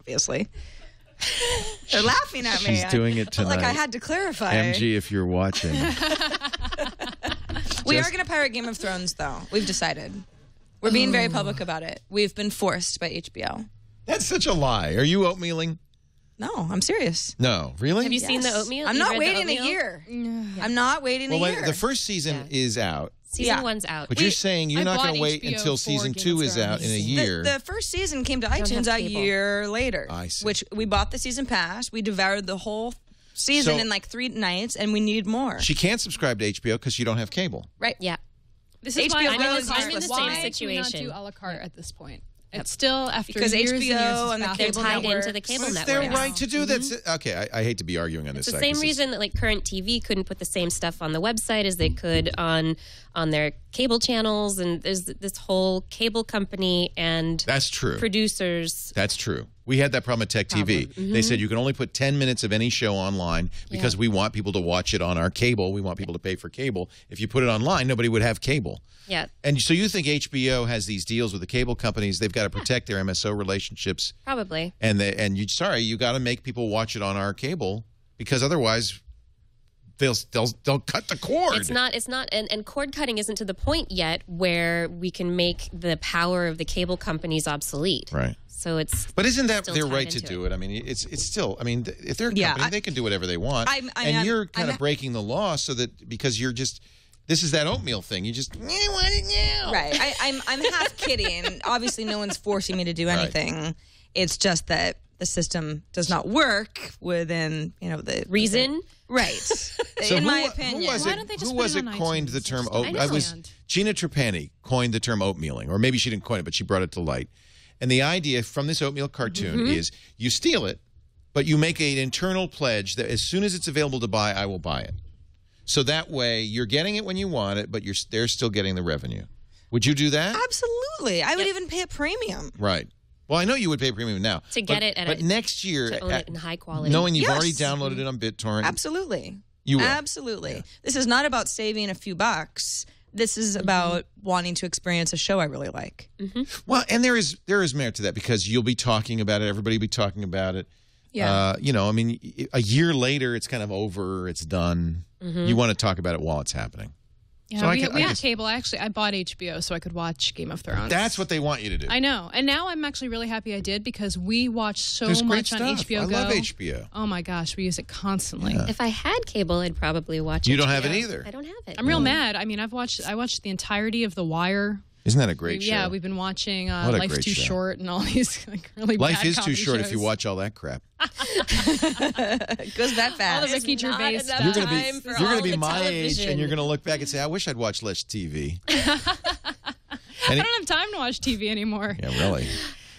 S7: obviously. They're laughing at me.
S1: She's doing it tonight.
S7: Like I had to clarify.
S1: MG, if you're watching.
S7: We are going to pirate Game of Thrones, though. We've decided. We're being very public about it. We've been forced by HBO.
S1: That's such a lie. Are you oatmealing?
S7: No, I'm serious.
S1: No, really?
S5: Have you seen the oatmeal?
S7: I'm
S5: You've
S7: not
S5: read
S7: waiting
S5: the
S7: a
S5: oatmeal?
S7: year. I'm not waiting a year.
S1: The first season is out.
S5: Season 1's out.
S1: But you're saying you're not going to wait
S6: HBO
S1: until
S6: for
S1: season
S6: Game
S1: 2
S6: of
S1: is out in a year.
S7: The first season came to iTunes a year later.
S1: I see.
S7: Which we bought the season pass. We devoured the whole season in like 3 nights, and we need more.
S1: She can't subscribe to HBO because you don't have cable.
S7: Right.
S5: Yeah.
S6: This is
S7: HBO
S6: why
S7: Go
S5: I'm in
S7: is
S5: the same
S7: useless.
S6: why
S5: situation.
S6: do we not do a la carte at this point? It's still after
S7: Because
S6: years
S7: HBO
S6: and years
S7: and the
S6: of
S5: They're
S7: cable
S5: tied
S7: network.
S5: into the cable
S1: It's
S5: network.
S1: their right to do that. Okay, I hate to be arguing on this
S5: It's the
S1: side.
S5: same reason that like current TV couldn't put the same stuff on the website as they could on their cable channels, and there's this whole cable company and
S1: That's true.
S5: producers.
S1: That's true. We had that problem at Tech TV. They said you can only put 10 minutes of any show online because we want people to watch it on our cable. We want people to pay for cable. If you put it online, nobody would have cable.
S5: Yeah,
S1: And so you think HBO has these deals with the cable companies? They've got to protect their MSO relationships.
S5: probably.
S1: And you got to make people watch it on our cable because otherwise they'll cut the cord.
S5: It's not, and cord cutting isn't to the point yet where we can make the power of the cable companies obsolete.
S1: Right.
S5: So it's.
S1: But isn't that
S5: still
S1: their
S5: tied
S1: right to
S5: into
S1: do it? I mean, it's still. I mean, if they're a company, they can do whatever they want. You're kind of breaking the law so that because you're just. This is that oatmeal thing. You just want it now.
S7: Right. I'm half kidding. Obviously, no one's forcing me to do anything. Right. It's just that the system does not work within the
S5: reason.
S7: Right.
S1: So
S7: in my opinion.
S1: Who was it coined the term oatmeal? I was Gina Trapani coined the term oatmealing, or maybe she didn't coin it, but she brought it to light. And the idea from this oatmeal cartoon is you steal it, but you make an internal pledge that as soon as it's available to buy, I will buy it. So that way you're getting it when you want it, but they're still getting the revenue. Would you do that?
S7: Absolutely. I would even pay a premium.
S1: Right. Well, I know you would pay a premium now.
S5: To get it
S1: but next year,
S5: to own it in high quality.
S1: Knowing you've already downloaded it on BitTorrent.
S7: Absolutely.
S1: You will.
S7: Absolutely. Yeah. This is not about saving a few bucks. This is about wanting to experience a show I really like.
S1: Well, and there is merit to that because you'll be talking about it. Everybody will be talking about it.
S7: Yeah.
S1: I mean, a year later, it's kind of over. It's done. You want to talk about it while it's happening.
S6: Yeah,
S1: so
S6: we had cable. I bought HBO so I could watch Game of Thrones.
S1: That's what they want you to do.
S6: I know. And now I'm actually really happy I did because we watch so
S1: There's
S6: much
S1: great
S6: on
S1: stuff.
S6: HBO Go.
S1: I love HBO.
S6: Oh my gosh, we use it constantly.
S1: Yeah.
S5: If I had cable, I'd probably watch it.
S1: You don't have it either.
S5: I don't have it.
S6: I'm real mad. I mean, I watched the entirety of The Wire.
S1: Isn't that a great show?
S6: Yeah, we've been watching
S1: What a
S6: Life's
S1: great
S6: Too
S1: show.
S6: Short and all these really
S1: Life
S6: bad
S1: is too
S6: comedy
S1: short
S6: shows.
S1: if you watch all that crap.
S7: It goes that fast.
S6: All the Ricky Gervais stuff.
S1: You're going to be my age, and you're going to look back and say, "I wish I'd watched less TV."
S6: I don't have time to watch TV anymore.
S1: Yeah, really.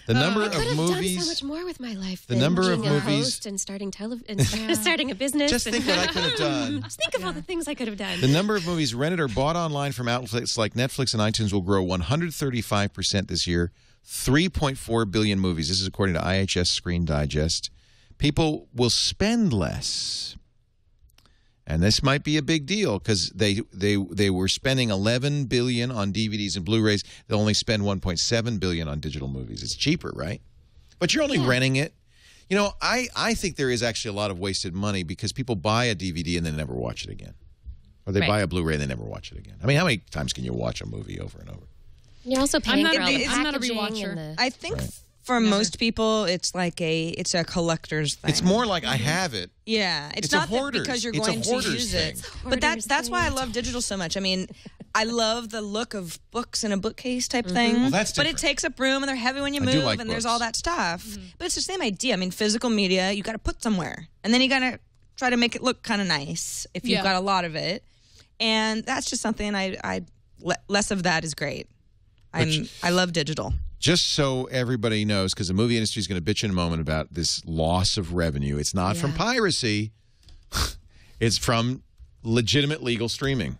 S1: The number
S5: I could
S1: of
S5: have
S1: movies.
S5: done so much more with my life.
S1: The number of
S5: being a
S1: movies.
S5: host and starting starting a business.
S1: Just think what I could have done.
S5: Just think of all the things I could have done.
S1: The number of movies rented or bought online from outlets like Netflix and iTunes will grow 135% this year. 3.4 billion movies. This is according to IHS Screen Digest. People will spend less. And this might be a big deal because they were spending $11 billion on DVDs and Blu-rays. They'll only spend $1.7 billion on digital movies. It's cheaper, right? But you're only renting it. You know, I think there is actually a lot of wasted money because people buy a DVD and then never watch it again. Or they buy a Blu-ray and they never watch it again. I mean, how many times can you watch a movie over and over?
S5: You're also paying for all the
S6: I'm not a
S5: packaging
S6: rewatcher.
S5: and the-
S7: I think for most people, it's like a collector's thing.
S1: It's more like I have it.
S7: Yeah, it's
S1: a
S7: not that
S1: hoarder's.
S7: because you're
S1: It's a
S7: going to
S1: hoarder's
S7: use
S1: thing.
S7: it. But that's why I love digital so much. I mean, I love the look of books in a bookcase type thing.
S1: Well, that's
S7: but it
S1: different.
S7: takes up room and they're heavy when you
S1: I
S7: move
S1: do like
S7: and there's
S1: books.
S7: all that stuff. But it's the same idea. I mean, physical media, you got to put somewhere. And then you got to try to make it look kind of nice if you've got a lot of it. And that's just something less of that is great. I love digital.
S1: Just so everybody knows, because the movie industry is going to bitch in a moment about this loss of revenue. It's not from piracy. It's from legitimate legal streaming.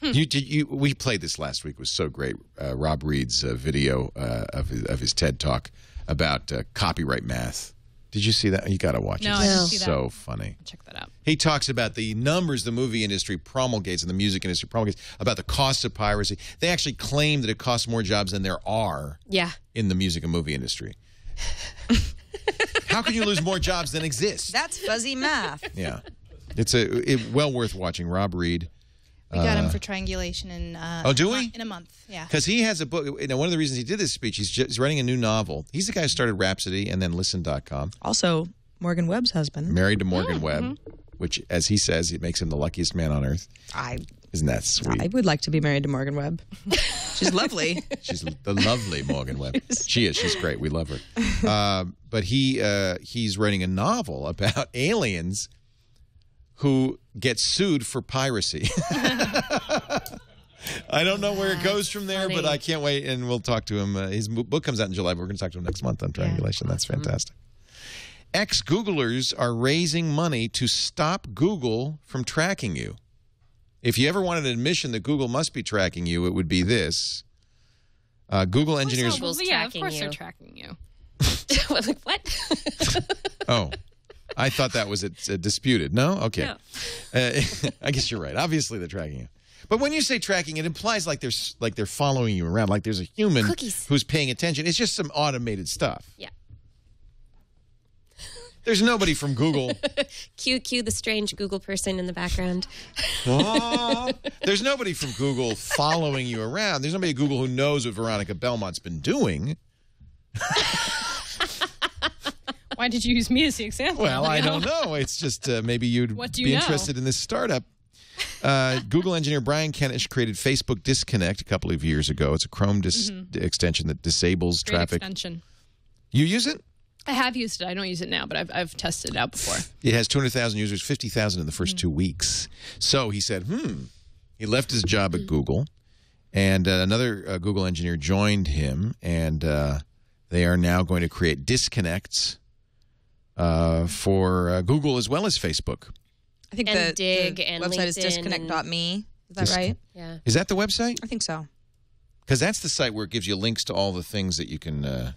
S1: We played this last week. It was so great. Rob Reed's video of his TED Talk about copyright math. Did you see that? You got to watch it.
S6: No, I didn't see that.
S1: So funny.
S6: I'll check that out.
S1: He talks about the numbers the movie industry promulgates and the music industry promulgates about the cost of piracy. They actually claim that it costs more jobs than there are in the music and movie industry. How can you lose more jobs than exist?
S7: That's fuzzy math.
S1: Yeah. It's well worth watching. Rob Reed.
S8: We got him for triangulation in
S1: do we?
S8: in a month. Yeah.
S1: Because he has a book. One of the reasons he did this speech, he's writing a new novel. He's the guy who started Rhapsody and then Listen.com.
S7: Also, Morgan Webb's husband.
S1: Married to Morgan Webb, which, as he says, it makes him the luckiest man on earth. Isn't that sweet?
S7: I would like to be married to Morgan Webb. She's lovely.
S1: She's the lovely Morgan Webb. She is. She's great. We love her. But he's writing a novel about aliens who get sued for piracy. I don't know where it goes from there, but I can't wait, and we'll talk to him. His book comes out in July, but we're going to talk to him next month on triangulation. That's fantastic. Ex-Googlers are raising money to stop Google from tracking you. If you ever wanted an admission that Google must be tracking you, it would be this. Google engineers...
S6: Of course they're tracking you.
S5: Like, what?
S1: Oh. I thought that was disputed. No? Okay.
S5: No.
S1: I guess you're right. Obviously, they're tracking you. But when you say tracking, it implies like they're following you around, like there's a human who's paying attention. It's just some automated stuff.
S5: Yeah.
S1: There's nobody from Google.
S5: Cue the strange Google person in the background.
S1: There's nobody from Google following you around. There's nobody at Google who knows what Veronica Belmont's been doing.
S6: Why did you use me as the example?
S1: Well, I don't know. It's just maybe you'd be interested in this startup. Google engineer Brian Kenish created Facebook Disconnect a couple of years ago. It's a Chrome extension that disables traffic.
S6: Extension.
S1: You use it?
S6: I have used it. I don't use it now, but I've tested it out before.
S1: It has 200,000 users, 50,000 in the first 2 weeks. So he said, He left his job at Google, and another Google engineer joined him, and they are now going to create disconnects for Google as well as Facebook.
S7: I think
S5: And Dig
S7: the
S5: and
S7: website is
S5: LinkedIn
S7: disconnect.me. Is that right?
S5: Yeah.
S1: Is that the website?
S7: I think so.
S1: Because that's the site where it gives you links to all the things that you can,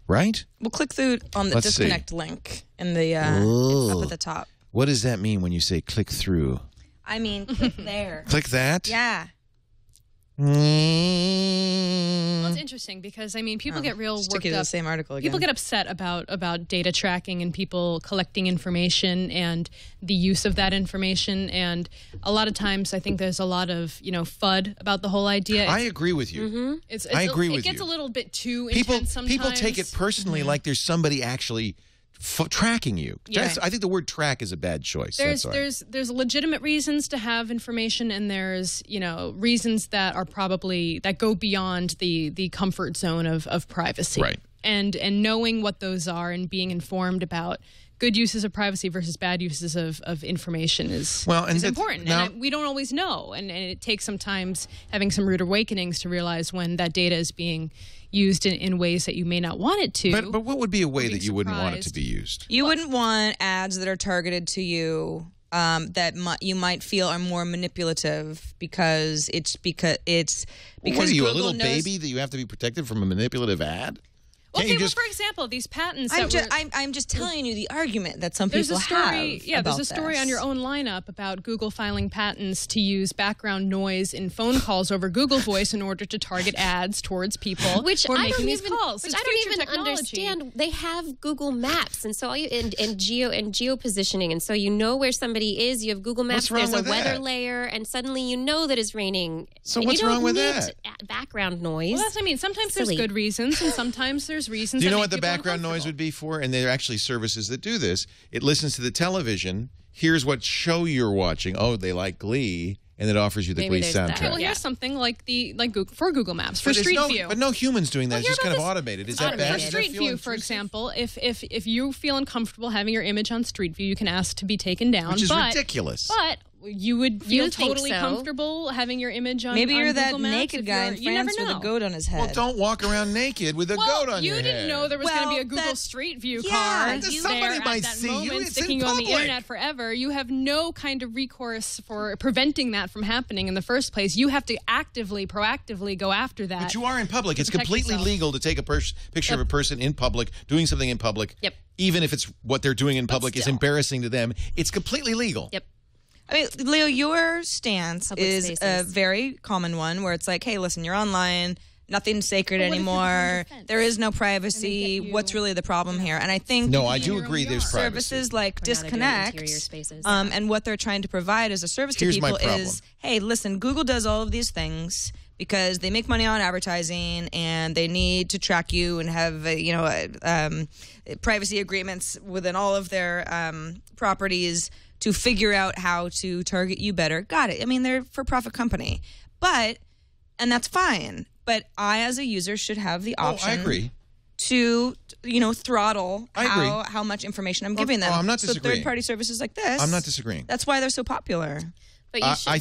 S1: right?
S7: We'll click through on the disconnect link in the up at the top.
S1: What does that mean when you say click through?
S7: I mean, click there.
S1: Click that?
S7: Yeah.
S6: Well, it's interesting because, I mean, people get real worked
S7: Sticky to
S6: up.
S7: the same article again.
S6: People get upset about data tracking and people collecting information and the use of that information. And a lot of times, I think there's a lot of, FUD about the whole idea.
S1: I agree with you. I agree with you.
S6: It gets a little bit too
S1: People
S6: intense sometimes.
S1: People take it personally like there's somebody actually tracking you.
S6: Yeah.
S1: I think the word track is a bad choice.
S6: There's legitimate reasons to have information, and there's reasons that are probably that go beyond the comfort zone of privacy.
S1: Right.
S6: And knowing what those are and being informed about good uses of privacy versus bad uses of information is important. And we don't always know, and it takes sometimes having some rude awakenings to realize when that data is being used in ways that you may not want it to.
S1: But what would be a way that you wouldn't want it to be used?
S7: You wouldn't want ads that are targeted to you that you might feel are more manipulative because
S1: what are you,
S7: Google
S1: a little
S7: knows,
S1: baby that you have to be protected from a manipulative ad?
S6: Okay, well, for example, these patents.
S7: I'm just telling you the argument that some
S6: there's
S7: people
S6: a story,
S7: have.
S6: Yeah,
S7: about
S6: there's a story
S7: this.
S6: on your own lineup about Google filing patents to use background noise in phone calls over Google Voice in order to target ads towards people
S5: which
S6: who are
S5: I
S6: making
S5: don't
S6: these
S5: even,
S6: calls.
S5: Which
S6: It's
S5: I don't
S6: future
S5: even
S6: technology.
S5: understand. They have Google Maps, and so all you and geo positioning, and so you know where somebody is. You have Google Maps.
S1: What's wrong
S5: There's a
S1: with
S5: weather
S1: that?
S5: layer, and suddenly you know that it's raining.
S1: So
S5: and
S1: what's
S5: you don't
S1: wrong with
S5: need
S1: that?
S5: Background noise.
S6: Well, that's what I mean. Sometimes
S5: Silly.
S6: there's good reasons, and sometimes there's reasons.
S1: Do you
S6: that
S1: know
S6: make
S1: what the
S6: people
S1: background noise
S6: uncomfortable.
S1: would be for? And there are actually services that do this. It listens to the television. Here's what show you're watching. Oh, they like Glee, and it offers you the
S5: Maybe
S1: Glee
S5: there's that.
S1: soundtrack.
S6: Well, here's something like Google Maps for
S1: But there's
S6: Street
S1: no,
S6: View.
S1: But no humans doing that. It's
S6: hear
S1: just kind of
S6: about this-
S1: automated. Is that bad?
S6: For
S1: Does that
S6: Street
S1: feel
S6: View,
S1: intrusive?
S6: for example, if you feel uncomfortable having your image on Street View, you can ask to be taken down.
S1: Which is
S6: but,
S1: ridiculous.
S6: But you would feel
S5: You think
S6: totally
S5: so?
S6: comfortable having your image on
S7: Maybe
S6: on
S7: you're
S6: Google
S7: that
S6: Maps
S7: naked
S6: if
S7: guy
S6: you're-
S7: in
S6: you never
S7: France with a
S6: know.
S7: goat on his head.
S1: Well, don't walk around naked with a goat on your head.
S6: You didn't know there was going to be a
S7: Well,
S6: Google
S7: that-
S6: Street View
S7: Yeah,
S6: car.
S7: you-
S1: Somebody
S6: there
S1: might
S6: at that
S1: see you.
S6: moment,
S1: It's
S6: sticking
S1: in
S6: you on the
S1: public.
S6: internet forever. You have no kind of recourse for preventing that from happening in the first place. You have to proactively go after that.
S1: But you are in public. It's
S6: Protect
S1: completely
S6: yourself.
S1: legal to take a picture of a person in public, doing something in public.
S5: Yep.
S1: Even if it's what they're doing in public is
S6: still.
S1: embarrassing to them. It's completely legal.
S5: Yep.
S7: I mean, Leo, your stance
S5: Public
S7: is a
S5: spaces.
S7: very common one where it's like, hey, listen, you're online. Nothing's sacred
S6: But what if you're
S7: anymore.
S6: behind a fence?
S7: There is no
S6: And
S7: privacy.
S6: they get
S7: What's
S6: you-
S7: really the problem here? And I think
S1: No, I
S6: in
S1: do
S6: your own
S1: agree there's
S6: yard.
S1: privacy.
S7: services like
S5: Or now they're doing
S7: Disconnect
S5: interior spaces.
S7: and what they're trying to provide as a service to
S1: Here's my
S7: people
S1: problem.
S7: is, hey, listen, Google does all of these things because they make money on advertising and they need to track you and have privacy agreements within all of their properties to figure out how to target you better. Got it. I mean, they're a for-profit company, and that's fine. But I, as a user, should have the option.
S1: I agree.
S7: To throttle
S1: I agree.
S7: how much information I'm giving them.
S1: I'm not
S7: So
S1: disagreeing.
S7: third-party services like this.
S1: I'm not disagreeing.
S7: That's why they're so popular.
S5: But you should.
S1: I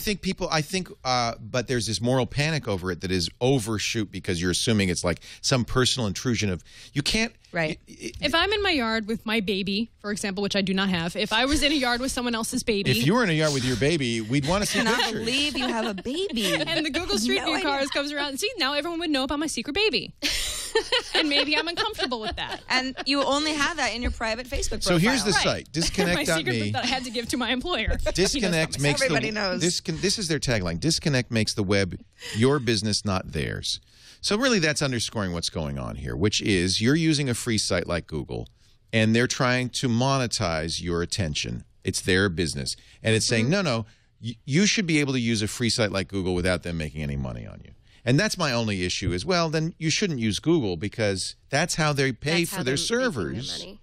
S1: think, but there's this moral panic over it that is overshoot because you're assuming it's like some personal intrusion of, you can't.
S7: Right.
S6: If I'm in my yard with my baby, for example, which I do not have, if I was in a yard with someone else's baby,
S1: If you were in a yard with your baby, we'd want to see
S7: I cannot
S1: pictures.
S7: believe you have a baby.
S6: and the Google Street
S7: No
S6: View
S7: idea.
S6: cars comes around, see, now everyone would know about my secret baby. And maybe I'm uncomfortable with that.
S7: And you only have that in your private Facebook profile.
S1: So here's the
S6: Right.
S1: site,
S6: My secret
S1: disconnect.me.
S6: that I had to give to my employer.
S1: Disconnect makes
S7: Everybody knows.
S1: This is their tagline. Disconnect makes the web your business, not theirs. So really that's underscoring what's going on here, which is you're using a free site like Google, and they're trying to monetize your attention. It's their business. And it's saying, no, you should be able to use a free site like Google without them making any money on you. And that's my only issue is, well, then you shouldn't use Google because that's how they pay
S5: That's
S1: for
S5: how
S1: their
S5: they're making their
S1: servers.
S5: money.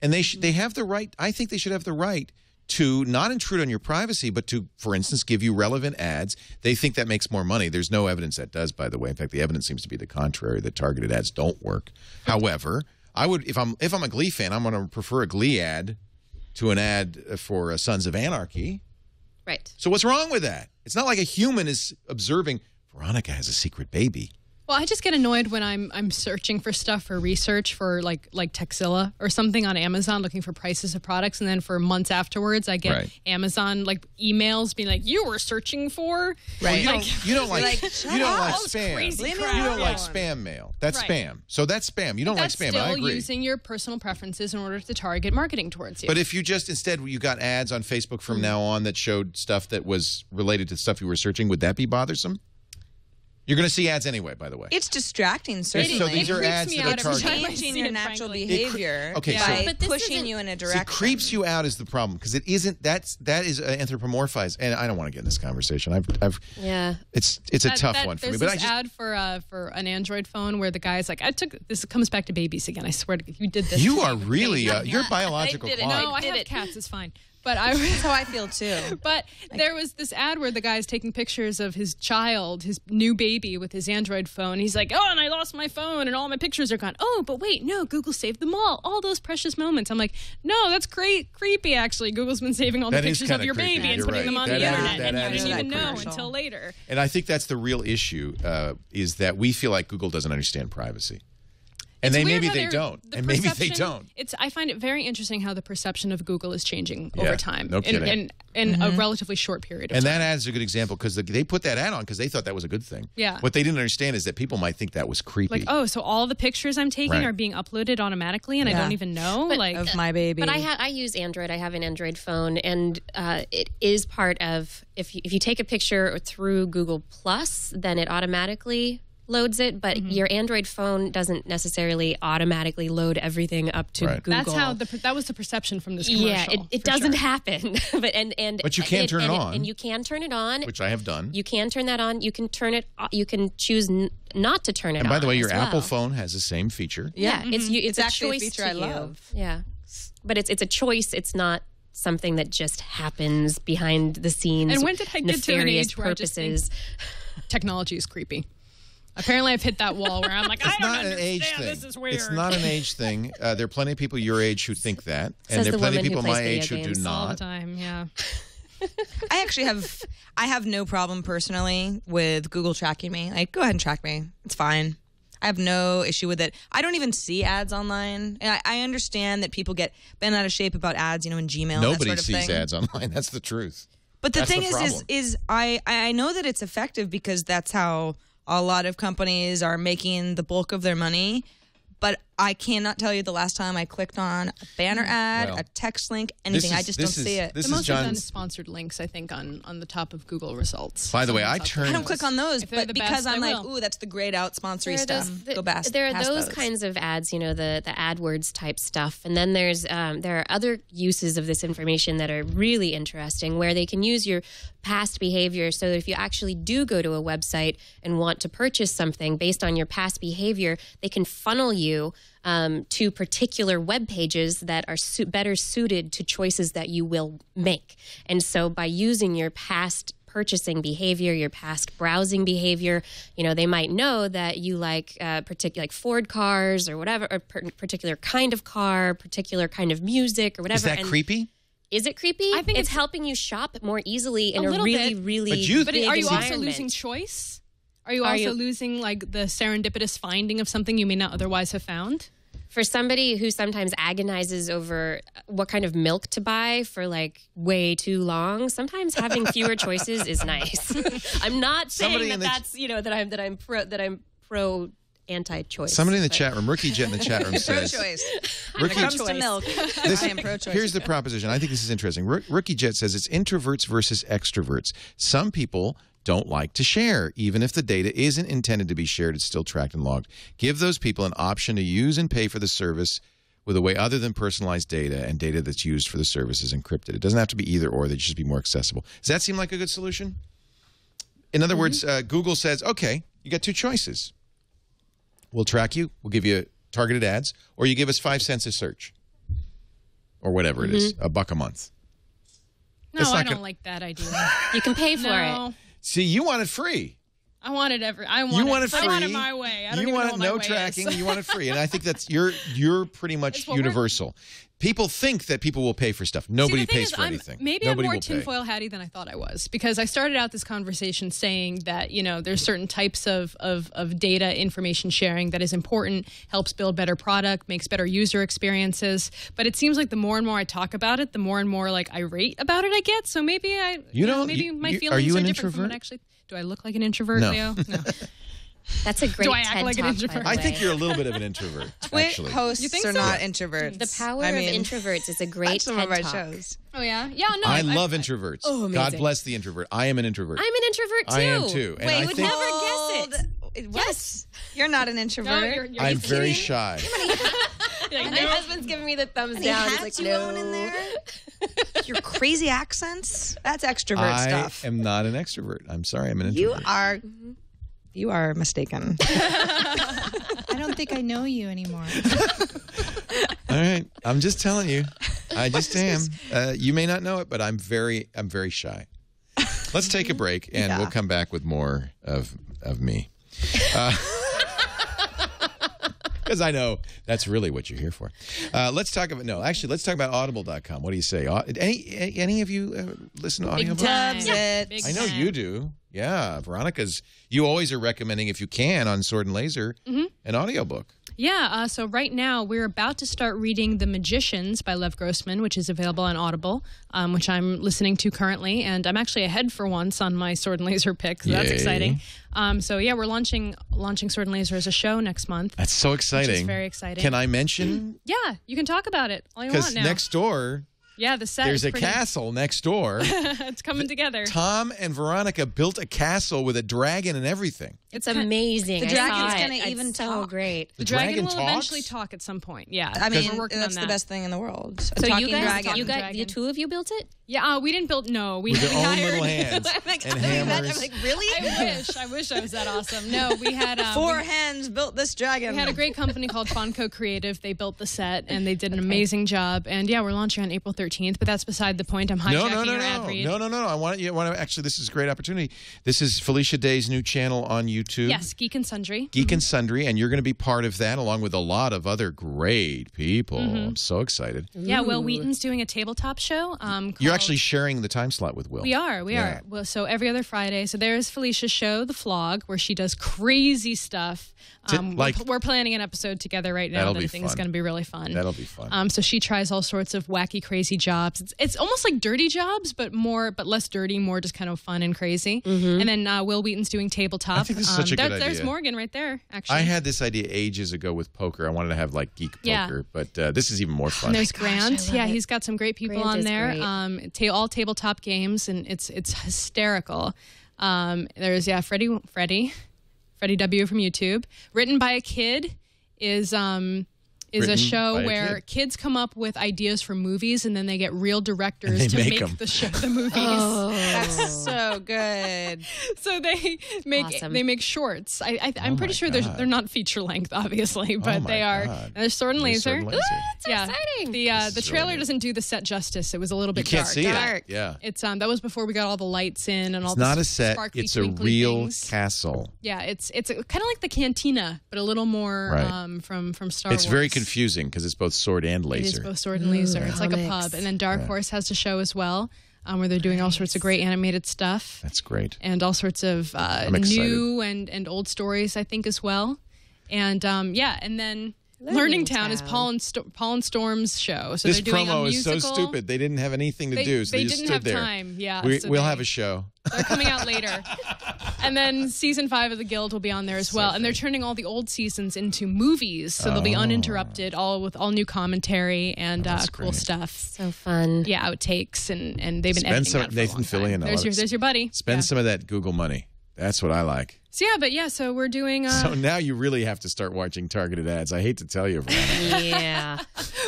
S1: And they have the right, I think they should have the right to not intrude on your privacy, but to, for instance, give you relevant ads. They think that makes more money. There's no evidence that does, by the way. In fact, the evidence seems to be the contrary, that targeted ads don't work. However, I would, if I'm a Glee fan, I'm going to prefer a Glee ad to an ad for Sons of Anarchy.
S5: Right.
S1: So what's wrong with that? It's not like a human is observing, Veronica has a secret baby.
S6: Well, I just get annoyed when I'm searching for stuff for research for like Texilla or something on Amazon looking for prices of products, and then for months afterwards I get
S1: Right.
S6: Amazon like emails being like, you were searching for
S7: Right.
S1: You don't like
S7: shut
S1: you don't
S7: up.
S1: like
S6: All this
S1: spam.
S6: crazy
S7: Leave me
S6: crap.
S1: You don't like
S7: alone.
S1: spam mail. That's
S6: Right.
S1: spam. So that's spam. You don't
S6: That's
S1: like spam. I
S6: still
S1: agree.
S6: using your personal preferences in order to target marketing towards you.
S1: But if you just instead you got ads on Facebook from now on that showed stuff that was related to stuff you were searching, would that be bothersome? You're going to see ads anyway, by the way.
S7: It's distracting, certainly.
S1: So these are
S6: creeps
S1: ads
S6: me
S1: that
S6: out
S1: are
S6: every
S1: targeted.
S6: time I
S7: changing
S6: see
S7: your
S6: it,
S7: natural
S6: frankly.
S7: behavior
S1: Okay,
S7: by
S1: so-
S5: But this
S7: pushing
S5: isn't-
S7: you in a
S1: See,
S7: direction.
S1: creeps you out is the problem because it isn't. That is anthropomorphized, and I don't want to get in this conversation.
S5: Yeah.
S1: It's a tough one for me.
S6: There's
S1: But I
S6: this
S1: just
S6: ad for an Android phone where the guy's like, this comes back to babies again. I swear to God, you did this.
S1: you
S6: to
S1: are
S6: me.
S1: really your biological
S7: I did it.
S1: clock.
S6: No, I
S5: did
S6: have
S5: it.
S6: cats. It's fine. But I
S7: That's how I feel too.
S6: But there was this ad where the guy's taking pictures of his child, his new baby, with his Android phone. He's like, oh, and I lost my phone, and all my pictures are gone. Oh, but wait, no, Google saved them all those precious moments. I'm like, no, that's creepy, actually. Google's been saving all the
S1: That is
S6: pictures of
S1: kinda
S6: your
S1: creepy.
S6: baby and
S1: You're
S6: putting
S1: right.
S6: them on
S1: That
S6: the
S1: ad-
S6: internet,
S1: that
S6: and you
S1: ad is
S6: didn't
S1: a
S6: even know
S7: commercial.
S6: until later.
S1: And I think that's the real issue is that we feel like Google doesn't understand privacy. And
S6: It's
S1: maybe
S6: weird how
S1: they
S6: they're-
S1: don't.
S6: the
S1: And maybe they
S6: perception-
S1: don't.
S6: I find it very interesting how the perception of Google is changing
S1: Yeah,
S6: over time.
S1: no kidding.
S6: In a relatively short period of
S1: And
S6: time.
S1: that ad is a good example because they put that ad on because they thought that was a good thing.
S6: Yeah.
S1: What they didn't understand is that people might think that was creepy.
S6: Like, oh, so all the pictures I'm taking
S1: Right.
S6: are being uploaded automatically and I
S7: Yeah.
S6: don't even know?
S7: Of my baby.
S5: But I use Android. I have an Android phone, and it is part of if you take a picture through Google Plus, then it automatically loads it. But your Android phone doesn't necessarily automatically load everything up to
S1: Right.
S5: Google.
S6: That's how that was the perception from this commercial.
S5: Yeah, it
S6: for
S5: doesn't
S6: sure.
S5: happen. But
S1: you can turn it on.
S5: and you can turn it on.
S1: which I have done.
S5: You can turn that on. You can turn it. You can choose not to turn it on.
S1: And by the way, your
S5: as well.
S1: Apple phone has the same feature.
S5: Yeah, it's a
S7: actually a
S5: choice
S7: feature
S5: to
S7: I
S5: you.
S7: love.
S5: Yeah, but it's a choice. It's not something that just happens behind the scenes.
S6: And when did I get to an
S5: nefarious
S6: age where I just think
S5: purposes?
S6: technology is creepy? Apparently, I've hit that wall where I'm like, I
S1: It's
S6: don't
S1: not an
S6: understand.
S1: age thing.
S6: This is weird.
S1: It's not an age thing. There are plenty of people your age who think that,
S5: Says
S1: and there are
S5: the
S1: plenty of
S5: woman who
S1: people
S5: plays
S1: my age
S5: video
S1: who do
S5: games
S6: all the
S1: not.
S6: time. Yeah.
S7: I actually have no problem personally with Google tracking me. Like, go ahead and track me. It's fine. I have no issue with it. I don't even see ads online. And I understand that people get bent out of shape about ads, in Gmail.
S1: Nobody
S7: that sort of
S1: sees
S7: thing.
S1: ads online. That's the truth.
S7: But the
S1: That's
S7: thing
S1: the
S7: is
S1: problem.
S7: I know that it's effective because that's how a lot of companies are making the bulk of their money. But I cannot tell you the last time I clicked on a banner ad,
S1: Well,
S7: a text link, anything. I just don't see it.
S1: This
S6: The
S1: is
S6: most I've done is
S1: John's.
S6: sponsored links, I think, on the top of Google results.
S1: By the way, I
S6: Sometimes
S1: turned-
S7: I don't click on those,
S6: If they're
S7: but
S6: the
S7: because
S6: best,
S7: I'm
S6: I
S7: like,
S6: will.
S7: ooh, that's the grayed out sponsory stuff. Go past.
S5: There are
S7: past
S5: those kinds of ads, the AdWords type stuff, and then there are other uses of this information that are really interesting, where they can use your past behavior. So that if you actually do go to a website and want to purchase something based on your past behavior, they can funnel you to particular web pages that are better suited to choices that you will make. And so by using your past purchasing behavior, your past browsing behavior, they might know that you like like Ford cars or whatever, or particular kind of car, particular kind of music or whatever.
S1: Is that
S5: And
S1: creepy?
S5: Is it creepy?
S6: I think
S5: it's
S6: it's-
S5: helping you shop more easily in
S6: A
S5: a
S6: little
S5: really,
S6: bit.
S5: really
S1: But
S5: big
S6: But are you also
S5: environment.
S6: losing choice? Are you also losing like the serendipitous finding of something you may not otherwise have found?
S5: For somebody who sometimes agonizes over what kind of milk to buy for like way too long, sometimes having fewer choices is nice. I'm not saying
S1: Somebody
S5: that
S1: in the-
S5: that's that I'm pro anti-choice.
S1: Somebody in the
S5: but-
S1: chat room, Rookie Jet in the chat room says,
S7: Pro-choice. When
S1: Rookie,
S7: it comes to milk, I am pro-choice.
S1: here's the proposition. I think this is interesting. Rookie Jet says it's introverts versus extroverts. Some people don't like to share. Even if the data isn't intended to be shared, it's still tracked and logged. Give those people an option to use and pay for the service with a way other than personalized data, and data that's used for the service is encrypted. It doesn't have to be either or. They should be more accessible. Does that seem like a good solution? In other words, Google says, okay, you got two choices. We'll track you. We'll give you targeted ads, or you give us 5 cents a search, or whatever it is, $1 a month.
S6: No,
S1: That's not
S6: I don't
S1: gonna-
S6: like that idea.
S5: You can pay for
S6: No,
S5: it.
S1: See, you want it free.
S6: I want it every. I want
S1: You
S6: it,
S1: want it free.
S6: I want it my way. I don't
S1: You
S6: even
S1: want
S6: know
S1: it
S6: what my
S1: no
S6: way
S1: tracking.
S6: is.
S1: You want it free, and I think that's you're pretty much
S6: It's what we're-
S1: universal. People think that people will pay for stuff.
S6: See,
S1: Nobody
S6: the thing
S1: pays
S6: is,
S1: for anything.
S6: Maybe
S1: Nobody
S6: I'm more
S1: will pay.
S6: tinfoil hatty than I thought I was, because I started out this conversation saying that there's certain types of data information sharing that is important, helps build better product, makes better user experiences. But it seems like the more and more I talk about it, the more and more like irate about it I get. So maybe maybe my feelings
S1: are you an
S6: different from
S1: introvert?
S6: what actually. Do I look like an introvert,
S1: No.
S6: Leo? No.
S5: That's a great
S6: Do I act
S5: TED
S6: like an
S5: Talk,
S6: introvert?
S5: by
S1: I
S5: the
S1: think
S5: way.
S1: you're a little bit of an introvert.
S7: TWiT
S1: actually.
S7: hosts
S6: You think
S7: are
S6: so?
S7: not introverts.
S5: The Power
S7: I mean,
S5: of Introverts is a great
S7: watch some
S5: TED
S7: of our
S5: Talk.
S7: shows.
S6: Oh yeah, yeah. No,
S1: I love introverts.
S5: Oh,
S1: God
S5: amazing.
S1: bless the introvert. I am an introvert.
S5: I'm an introvert too.
S1: I am too. And
S7: Wait,
S1: I
S5: you would
S1: think
S5: never guess it.
S7: Yes, you're not an introvert.
S6: No, you're
S1: I'm very
S6: kidding?
S1: shy.
S5: My husband's giving me the thumbs
S7: Any
S5: down. He's
S7: hats
S5: like,
S7: you
S5: no.
S7: own in there? Your crazy accents—that's extrovert
S1: I
S7: stuff.
S1: am not an extrovert. I'm sorry. I'm an
S7: You
S1: introvert.
S7: are mistaken.
S8: I don't think I know you anymore.
S1: All right. I'm just telling you. I just am. You may not know it, but I'm very shy. Let's take a break, and we'll come back with more of me. Because I know that's really what you're here for. Let's talk about Audible.com. What do you say? Any of you listen to audiobooks?
S7: Loves it.
S6: Big
S1: I know
S6: time.
S1: you do. Yeah. Veronica's, you always are recommending, if you can, on Sword and Laser, an audiobook.
S6: Yeah, so right now we're about to start reading The Magicians by Lev Grossman, which is available on Audible, which I'm listening to currently, and I'm actually ahead for once on my Sword and Laser pick, so that's exciting. So yeah, we're launching Sword and Laser as a show next month.
S1: That's so exciting.
S6: Which is very exciting.
S1: Can I mention?
S6: Yeah, you can talk about it all you want
S1: Because
S6: now.
S1: next door,
S6: yeah, the set
S1: there's
S6: is
S1: a castle next door.
S6: It's coming together.
S1: Tom and Veronica built a castle with a dragon and everything.
S5: It's amazing.
S8: The dragon's going to
S5: It's
S8: even
S5: so
S8: talk.
S5: great.
S6: The dragon will
S1: talks?
S6: eventually talk at some point. Yeah,
S7: I mean,
S6: we're working
S7: that's
S6: on
S7: the
S6: that.
S7: best thing in the world. A
S5: So
S7: talking
S5: you guys,
S7: dragon.
S5: you two of you built it?
S6: Yeah, we didn't build. No, we
S1: With their own
S6: hired.
S1: little hands and hammers.
S7: I'm like, really?
S6: I wish I was that awesome. No, we had
S7: 4 hands built this dragon.
S6: We had a great company called Fonco Creative. They built the set, and they did an amazing job. And yeah, we're launching on April 13th, but that's beside the point. I'm hijacking your ad read.
S1: No. I want to actually, this is a great opportunity. This is Felicia Day's new channel on YouTube.
S6: Yes, Geek and Sundry.
S1: Geek and Sundry, and you're going to be part of that along with a lot of other great people. I'm so excited.
S6: Yeah, Will Wheaton's doing a tabletop show.
S1: You're actually sharing the time slot with Will.
S6: We are. Well, so every other Friday. So there's Felicia's show, The Flog, where she does crazy stuff. We're planning an episode together right now that I think is going to be really fun.
S1: That'll be fun.
S6: So she tries all sorts of wacky, crazy jobs. It's almost like dirty jobs, but less dirty, more just kind of fun and crazy. And then Will Wheaton's doing tabletop.
S1: I think this is such a good idea.
S6: There's Morgan right there, actually.
S1: I had this idea ages ago with poker. I wanted to have like geek poker, but this is even more fun.
S6: And there's Grant. Yeah, he's got some great people on there. All tabletop games, and it's hysterical. There's Freddie W from YouTube. Written by a Kid is a show where kids come up with ideas for movies, and then they get real directors to make the movies.
S7: Oh, that's so good.
S6: So they make shorts. I'm pretty sure they're not feature length, obviously, but they are. There's Sword and Laser.
S5: Ooh, it's so exciting.
S6: The trailer doesn't do the set justice. It was a little bit
S1: You can't
S6: dark.
S1: see
S6: Dark.
S1: it. Yeah.
S6: It's that was before we got all the lights in and all.
S1: It's not a
S6: the
S1: set.
S6: sparkly,
S1: It's a
S6: twinkly
S1: real
S6: things.
S1: castle.
S6: Yeah, it's kind of like the Cantina, but a little more from Star Wars.
S1: It's very confusing because it's both sword and laser.
S6: It is both sword and laser. It's like a pub. And then Dark Horse has a show as well, where they're doing all sorts of great animated stuff.
S1: That's great.
S6: And all sorts of new and old stories, I think, as well. And and then Learning Town is Paul and Storm's show. So
S1: this
S6: they're doing
S1: promo
S6: a musical.
S1: is so stupid. They didn't have anything to do, so they just
S6: didn't
S1: stood
S6: have
S1: there.
S6: time. Yeah,
S1: We'll have a show.
S6: They're coming out later. And then season 5 of The Guild will be on there as well. And they're turning all the old seasons into movies. So they'll be uninterrupted, with all new commentary and cool stuff.
S5: So fun.
S6: Yeah, outtakes. And they've been editing that for
S1: Nathan
S6: a long time.
S1: Fillion.
S6: There's your buddy.
S1: Spend some of that Google money. That's what I like.
S6: So we're doing...
S1: So now you really have to start watching targeted ads. I hate to tell you, Veronica.
S5: Yeah.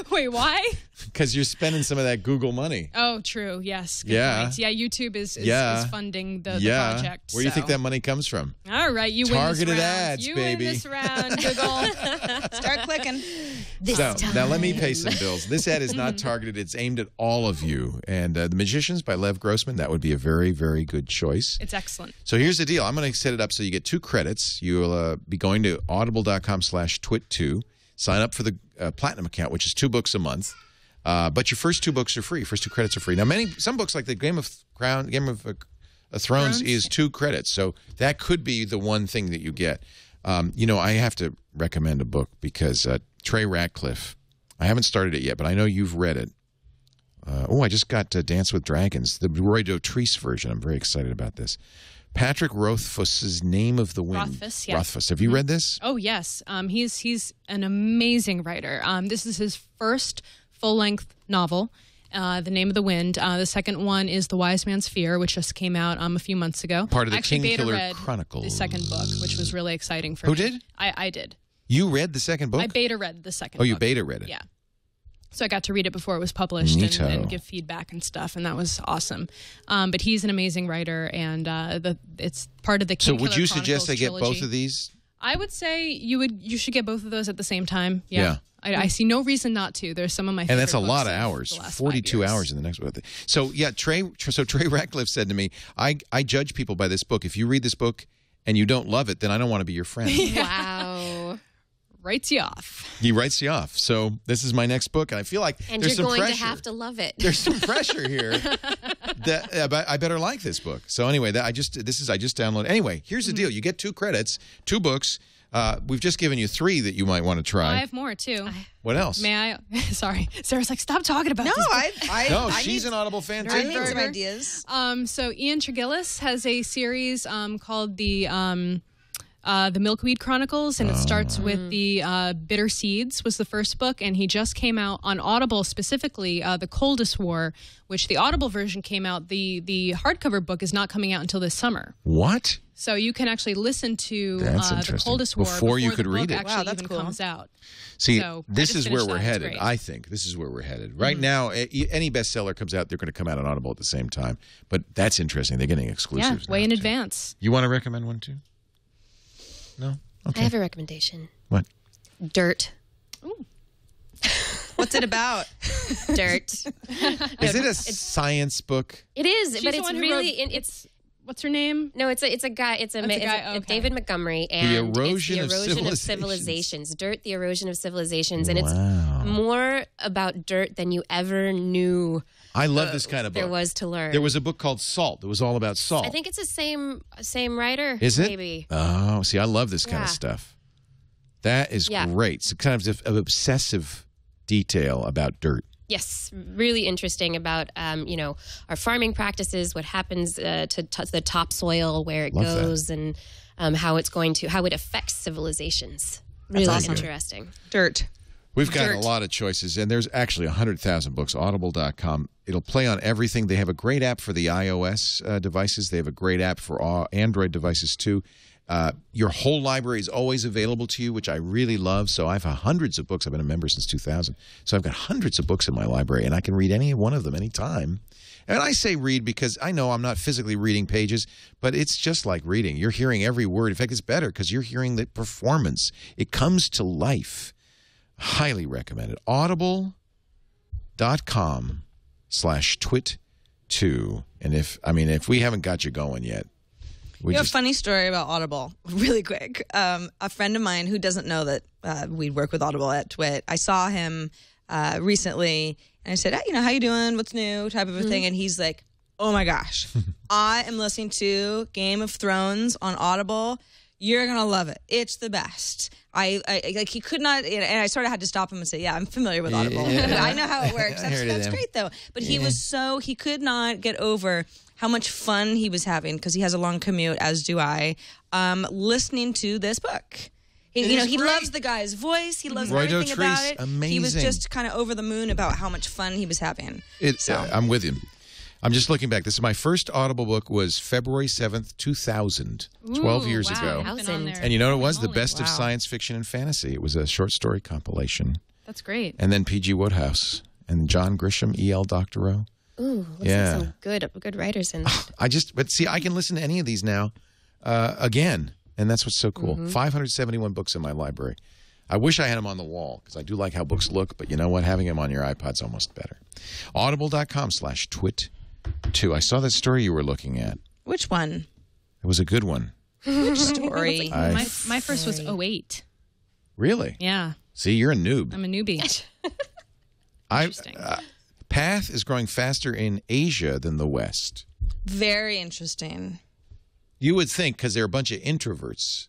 S6: Wait, why?
S1: Because you're spending some of that Google money.
S6: Oh, true. Yes. Good point. Yeah, YouTube is funding the project.
S1: Where do you think that money comes from?
S6: All right, you
S1: targeted
S6: win this round.
S1: ads,
S6: you
S1: baby.
S6: win this round, Google.
S7: Start clicking.
S1: Now let me pay some bills. This ad is not targeted. It's aimed at all of you. And The Magicians by Lev Grossman, that would be a very, very good choice.
S6: It's excellent.
S1: So here's the deal. I'm going to set it up so you get 2 credits. You'll be going to audible.com/TWiT2. Sign up for the Platinum account, which is 2 books a month. But your first 2 books are free. First 2 credits are free. Now, some books like the Game of Thrones is 2 credits. So that could be the one thing that you get. I have to recommend a book because Trey Ratcliffe, I haven't started it yet, but I know you've read it. I just got Dance with Dragons, the Roy Dotrice version. I'm very excited about this. Patrick Rothfuss's Name of the Wind.
S6: Rothfuss, yeah.
S1: Rothfuss. Have you read this?
S6: Oh, yes. He's an amazing writer. This is his first full-length novel, The Name of the Wind. The second one is The Wise Man's Fear, which just came out a few months ago.
S1: Part of the
S6: King
S1: Kingkiller Chronicles.
S6: The second book, which was really exciting for me.
S1: Who did?
S6: I did.
S1: You read the second book?
S6: I beta read the second book.
S1: Oh, you beta read it?
S6: Yeah. So I got to read it before it was published and give feedback and stuff, and that was awesome. But he's an amazing writer, and it's part of the Kingkiller
S1: So would you
S6: Chronicles
S1: suggest I get
S6: trilogy.
S1: both of these?
S6: I would say you should get both of those at the same time. Yeah. I see no reason not to. There's some of my favorite
S1: and that's a
S6: books
S1: lot of hours, 42 hours in the next book. So Trey Ratcliffe said to me, I judge people by this book. If you read this book and you don't love it, then I don't want to be your friend.
S5: Wow.
S6: Writes you off.
S1: He writes you off. So this is my next book, and I feel like there's some pressure.
S5: And you're going to have to love it.
S1: There's some pressure here. That I better like this book. So anyway, I just downloaded. Anyway, here's the deal: you get 2 credits, 2 books. We've just given you 3 that you might want to try.
S6: I have more, too.
S1: What else?
S6: May I? Sorry. Sarah's like, stop talking about this.
S1: No, she's an Audible fan, too.
S7: I need some ideas.
S6: So Ian Tregillis has a series called the Milkweed Chronicles, and it starts with the Bitter Seeds was the first book, and he just came out on Audible, specifically The Coldest War, which the Audible version came out. The hardcover book is not coming out until this summer.
S1: What?
S6: So you can actually listen to The Coldest War
S1: before you could
S6: the
S1: read
S6: book
S1: it.
S6: actually
S7: Wow, that's
S6: even
S7: cool.
S6: comes out.
S1: See,
S6: So I
S1: this
S6: just
S1: is where
S6: finished
S1: we're
S6: that. It's
S1: headed.
S6: great.
S1: I think this is where we're headed. Right now, any bestseller comes out, they're going to come out on Audible at the same time. But that's interesting. They're getting
S6: Yeah,
S1: exclusives.
S6: way
S1: now,
S6: in
S1: too.
S6: advance.
S1: You want to recommend one, too? No? Okay.
S5: I have a recommendation.
S1: What?
S5: Dirt.
S7: What's it about?
S5: Dirt.
S1: Is it a science book?
S5: It is,
S6: She's
S5: but
S6: the
S5: it's
S6: one who
S5: really
S6: wrote-
S5: it's
S6: what's her name?
S5: no, it's a guy. It's a
S6: guy, okay.
S5: David Montgomery, and
S1: Erosion of
S5: it's the erosion of
S1: Civilizations.
S5: Dirt, the erosion of civilizations, and
S1: Wow.
S5: it's more about dirt than you ever knew
S1: I love this kind of book.
S5: there was to learn.
S1: There was a book called Salt that was all about salt.
S5: I think it's the same writer.
S1: Is it?
S5: Maybe.
S1: Oh, see, I love this kind of
S5: Yeah.
S1: stuff. That is
S5: Yeah.
S1: great. It's kind of obsessive detail about dirt.
S5: Yes, really interesting about our farming practices, what happens to the topsoil, where it
S1: Love that.
S5: goes, and how it affects civilizations. Really
S7: awesome.
S5: interesting.
S7: Dirt.
S1: We've got a
S7: Dirt.
S1: lot of choices, and there's actually 100,000 books. Audible.com. It'll play on everything. They have a great app for the iOS devices. They have a great app for all Android devices, too. Your whole library is always available to you, which I really love. So I've hundreds of books. I've been a member since 2000. So I've got hundreds of books in my library, and I can read any one of them anytime. And I say read because I know I'm not physically reading pages, but it's just like reading. You're hearing every word. In fact, it's better because you're hearing the performance. It comes to life. Highly recommended. Audible.com/twit2. And if we haven't got you going yet,
S7: You have a funny story about Audible, really quick. A friend of mine who doesn't know that we work with Audible at TWiT, I saw him recently, and I said, how you doing? What's new? Type of a thing. And he's like, oh my gosh, I am listening to Game of Thrones on Audible. You're going to love it. It's the best. He could not, and I sort of had to stop him and say, yeah, I'm familiar with Audible.
S1: Yeah.
S7: I know how it works. That's great, though. But he he could not get over how much fun he was having, because he has a long commute, as do I, listening to this book. He loves the guy's voice. He loves
S1: Roy
S7: everything about
S1: Dotrice,
S7: it.
S1: amazing.
S7: He was just kind of over the moon about how much fun he was having.
S1: I'm with him. I'm just looking back. This is my first Audible book was February 7th, 2000, 12 years
S6: wow.
S1: ago.
S6: I've been on there.
S1: And you know what it was? The
S6: Holy
S1: best of
S7: wow.
S1: science fiction and fantasy. It was a short story compilation.
S6: That's great.
S1: And then P.G. Woodhouse and John Grisham, E.L. Doctorow.
S5: Ooh, looks
S1: Yeah.
S5: like some good writers in that.
S1: But see, I can listen to any of these now again. And that's what's so cool. 571 books in my library. I wish I had them on the wall because I do like how books look. But you know what? Having them on your iPod's almost better. Audible.com/twit2. I saw that story you were looking at.
S7: Which one?
S1: It was a good one.
S7: Which story?
S6: My first was 08.
S1: Really?
S6: Yeah,
S1: See, you're a noob.
S6: I'm a newbie. Interesting.
S1: Path is growing faster in Asia than the West.
S7: Very interesting.
S1: You would think, because they're a bunch of introverts,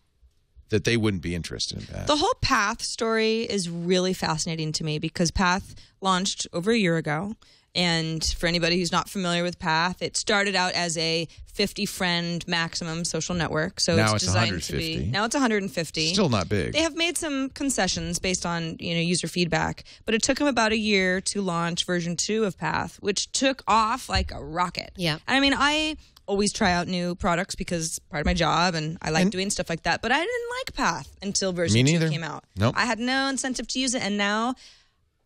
S1: that they wouldn't be interested in Path.
S7: The whole Path story is really fascinating to me, because Path launched over a year ago. And for anybody who's not familiar with Path, it started out as a 50-friend maximum social network. So
S1: Now
S7: it's
S1: it's
S7: designed
S1: 150.
S7: to be. Now it's 150.
S1: Still not big.
S7: They have made some concessions based on user feedback, but it took them about a year to launch version 2 of Path, which took off like a rocket.
S5: Yeah.
S7: I mean, I always try out new products because it's part of my job and I like doing stuff like that, but I didn't like Path until version 2
S1: neither.
S7: came out.
S1: Nope.
S7: I had no incentive to use it, and now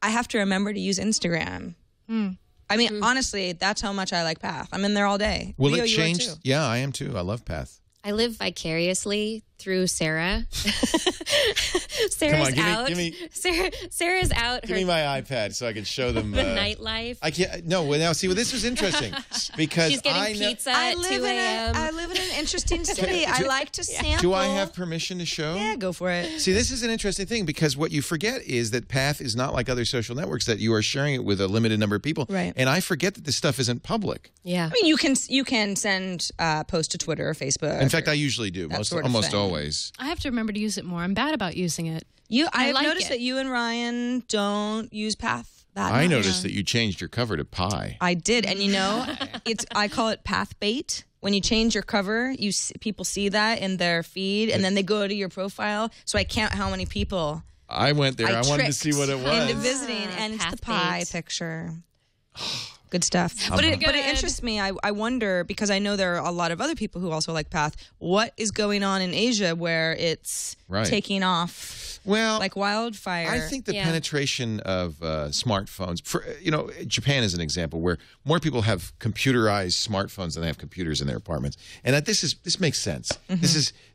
S7: I have to remember to use Instagram. I mean, honestly, that's how much I like Path. I'm in there all day.
S1: Will
S7: Leo,
S1: it
S7: you are
S1: change?
S7: too.
S1: Yeah, I am too. I love Path.
S5: I live vicariously through Sarah. Sarah's
S1: Come on,
S5: out.
S1: give me-
S5: Sarah's out.
S1: Give me my iPad so I can show them.
S5: the nightlife.
S1: I can't. No, well, now see, well, this was interesting because
S5: She's getting
S1: I know.
S5: pizza
S7: I
S5: at
S7: live
S5: 2
S7: in
S5: a.m.
S7: I live in an interesting city. I like to sample.
S1: Do I have permission to show?
S7: Yeah, go for it.
S1: See, this is an interesting thing because what you forget is that Path is not like other social networks that you are sharing it with a limited number of people.
S7: Right.
S1: And I forget that this stuff isn't public.
S5: Yeah.
S7: I mean, you can send posts to Twitter or Facebook.
S1: In fact, I usually do.
S7: That sort of
S1: Almost
S7: thing.
S1: always.
S6: I have to remember to use it more. I'm bad about using it.
S7: I've
S6: like
S7: noticed
S6: it.
S7: that you and Ryan don't use Path that
S1: I
S7: much.
S1: noticed that you changed your cover to pie.
S7: I did, and I call it path bait. When you change your cover, people see that in their feed, and then they go to your profile. So I count how many people
S1: I went there. I wanted to see what it was.
S7: into visiting, and it's the
S5: Path
S7: pie
S5: bait.
S7: picture. Good stuff. But it interests me. I wonder, because I know there are a lot of other people who also like Path. What is going on in Asia where it's taking off like wildfire?
S1: I think the penetration of smartphones, Japan is an example where more people have computerized smartphones than they have computers in their apartments, and that this makes sense.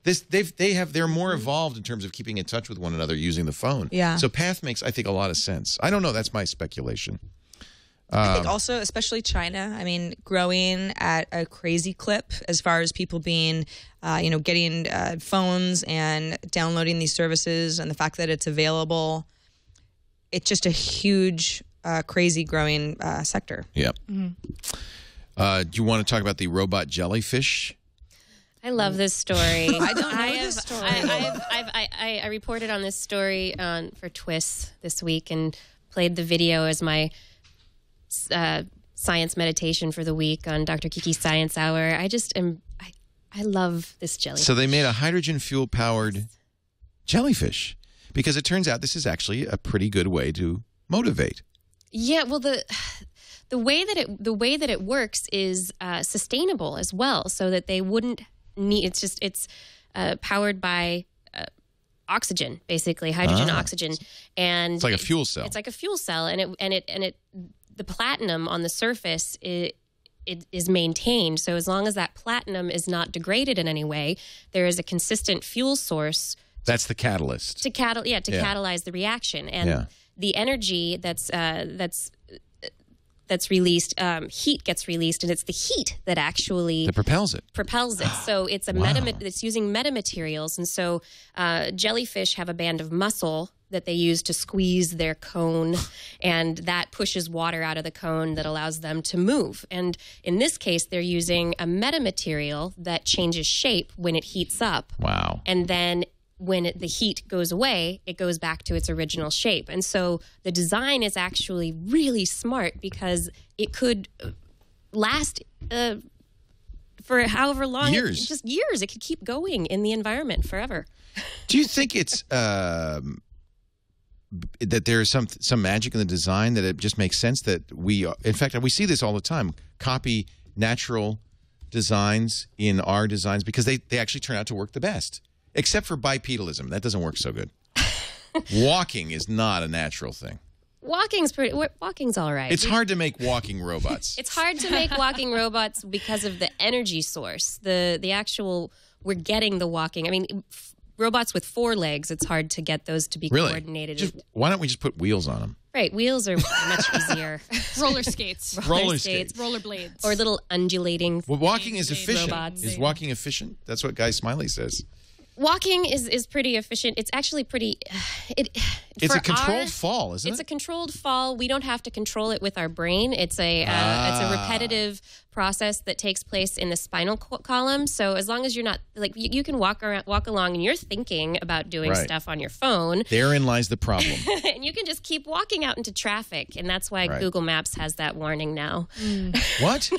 S1: They're more evolved in terms of keeping in touch with one another using the phone.
S7: Yeah.
S1: So Path makes, I think, a lot of sense. I don't know. That's my speculation.
S7: I think also, especially China, growing at a crazy clip as far as people being, getting phones and downloading these services, and the fact that it's available. It's just a huge, crazy growing sector.
S1: Yep. Do you want to talk about the robot jellyfish?
S5: I love this story.
S7: I don't know this story.
S5: I reported on this story for TWiT this week and played the video as my science meditation for the week on Dr. Kiki's Science Hour. I love this jellyfish.
S1: So they made a hydrogen fuel powered jellyfish because it turns out this is actually a pretty good way to motivate.
S5: Yeah, well the way that it works is sustainable as well, so that they wouldn't need. It's powered by oxygen, basically hydrogen, oxygen, and
S1: it's like a fuel cell.
S5: It's like a fuel cell, and it the platinum on the surface it is maintained. So as long as that platinum is not degraded in any way, there is a consistent fuel source.
S1: That's the catalyst.
S5: To catalyze the reaction, and the energy that's released, heat gets released, and it's the heat that actually
S1: propels it.
S5: So it's it's using metamaterials, and so jellyfish have a band of muscle that they use to squeeze their cone, and that pushes water out of the cone that allows them to move. And in this case, they're using a metamaterial that changes shape when it heats up.
S1: Wow!
S5: And then when the heat goes away, it goes back to its original shape. And so the design is actually really smart because it could last for however long.
S1: Years.
S5: Just years. It could keep going in the environment forever.
S1: Do you think it's that there's some magic in the design, that it just makes sense that in fact, we see this all the time, copy natural designs in our designs because they actually turn out to work the best. Except for bipedalism. That doesn't work so good. Walking is not a natural thing.
S5: Walking's all right.
S1: It's hard to make walking robots.
S5: It's hard to make walking robots because of the energy source. The actual, we're getting the walking. I mean, robots with 4 legs, it's hard to get those to be coordinated.
S1: Why don't we just put wheels on them?
S5: Right, wheels are much easier.
S6: Roller skates.
S1: Roller skates.
S6: Rollerblades.
S5: Or little undulating.
S1: Well, walking is efficient.
S5: Robots.
S1: Is walking efficient? That's what Guy Smiley says.
S5: Walking is pretty efficient. It's actually pretty.
S1: It's a controlled fall, isn't it?
S5: It's a controlled fall. We don't have to control it with our brain. It's a repetitive process that takes place in the spinal column. So as long as you're not you can walk along and you're thinking about doing stuff on your phone.
S1: Therein lies the problem.
S5: And you can just keep walking out into traffic, and that's why Google Maps has that warning now.
S1: What?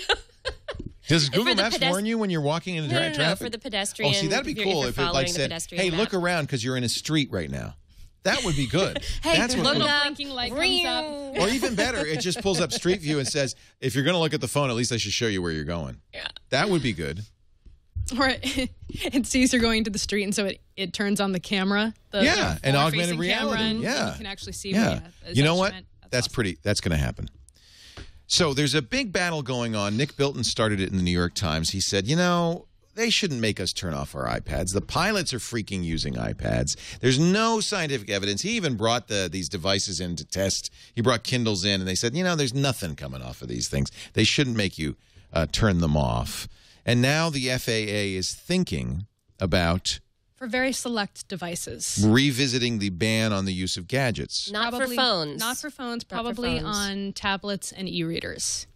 S1: Does Google Maps warn you when you're walking into traffic?
S5: No, for the pedestrian.
S1: Oh, see, that'd be cool if it said, "Hey, look around because you're in a street right now." That would be good.
S5: Hey,
S1: that's
S5: look up.
S6: Blinking light comes up.
S1: Or even better, it just pulls up Street View and says, "If you're going to look at the phone, at least I should show you where you're going."
S5: Yeah,
S1: that would be good.
S6: Or it sees you're going to the street, and so it turns on the camera.
S1: And augmented reality.
S6: And you can actually see. Yeah,
S1: you know what? That's awesome. That's going to happen. So there's a big battle going on. Nick Bilton started it in the New York Times. He said, they shouldn't make us turn off our iPads. The pilots are freaking using iPads. There's no scientific evidence. He even brought these devices in to test. He brought Kindles in, and they said, there's nothing coming off of these things. They shouldn't make you turn them off. And now the FAA is thinking about...
S6: For very select devices.
S1: Revisiting the ban on the use of gadgets.
S5: Not for phones.
S6: Not for phones, probably on tablets and e-readers.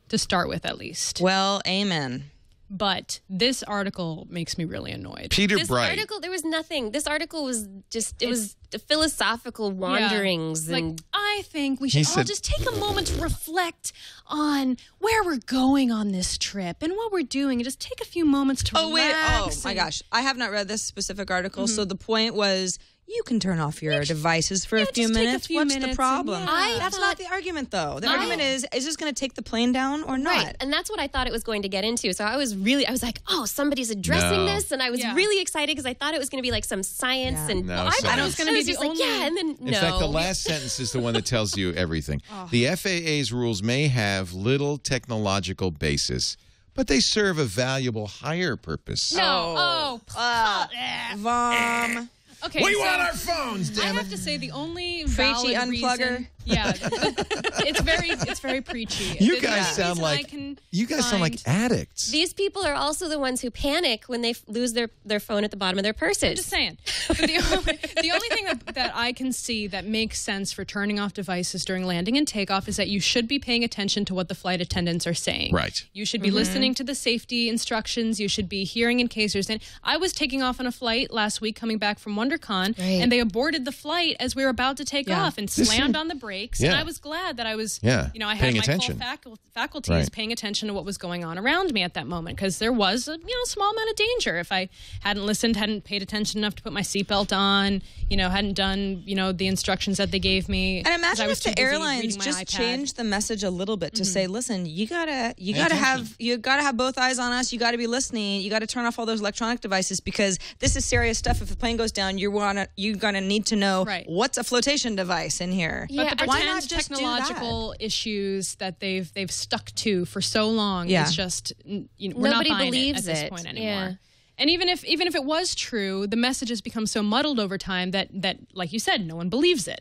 S6: To start with, at least.
S7: Well, amen.
S6: But this article makes me really annoyed.
S1: Peter
S5: This
S1: Bright.
S5: article, there was nothing. This article was just, it was philosophical wanderings.
S6: Like,
S5: And
S6: I think we should all just take a moment to reflect on where we're going on this trip and what we're doing, and just take a few moments to relax.
S7: Oh my gosh, I have not read this specific article. So the point was, you can turn off your devices for a few
S6: just take a
S7: minutes.
S6: few
S7: What's
S6: minutes
S7: the problem?
S6: and
S7: That's not the argument, though. The argument is this going to take the plane down or not?
S5: Right, and that's what I thought it was going to get into. So I was like, oh, somebody's addressing this, and I was really excited because I thought it was going to be like some science and
S1: No,
S5: I
S1: sorry.
S5: thought it was going to be just like, and then
S1: In fact, the last sentence is the one that tells you everything. The FAA's rules may have little technological basis, but they serve a valuable higher purpose.
S7: Vom.
S6: Okay,
S1: We want our phones, damn
S6: I
S1: it.
S6: have to say the only
S7: Preachy
S6: valid
S7: unplugger.
S6: reason, it's very preachy.
S1: You
S6: The
S1: guys
S6: only
S1: sound
S6: reason
S1: like
S6: I can
S1: sound like
S6: find-
S1: addicts.
S5: these people are also the ones who panic when they lose their phone at the bottom of their purses.
S6: Just saying. But the only thing that I can see that makes sense for turning off devices during landing and takeoff is that you should be paying attention to what the flight attendants are saying.
S1: Right.
S6: You should be listening to the safety instructions. You should be hearing in case there's any. I was taking off on a flight last week coming back from WonderCon, and they aborted the flight as we were about to take off and slammed on the brakes. And I was glad that I was, I had
S1: paying
S6: my
S1: attention.
S6: full faculties paying attention to what was going on around me at that moment, because there was a small amount of danger if I hadn't listened, hadn't paid attention enough to put my seatbelt on, hadn't done the instructions that they gave me.
S7: And imagine
S6: I was
S7: if
S6: too
S7: the
S6: busy
S7: airlines
S6: reading my
S7: just
S6: iPad.
S7: changed the message a little bit to say, listen, you gotta have both eyes on us. You gotta be listening. You gotta turn off all those electronic devices because this is serious stuff. If the plane goes down, you're gonna need to know what's a flotation device in here.
S6: But the
S7: why
S6: pretend
S7: not just
S6: technological issues that they've stuck to for so long is just we're
S5: Nobody
S6: not buying
S5: believes
S6: it at this point anymore.
S5: Yeah.
S6: And even if it was true, the message has become so muddled over time that like you said, no one believes it.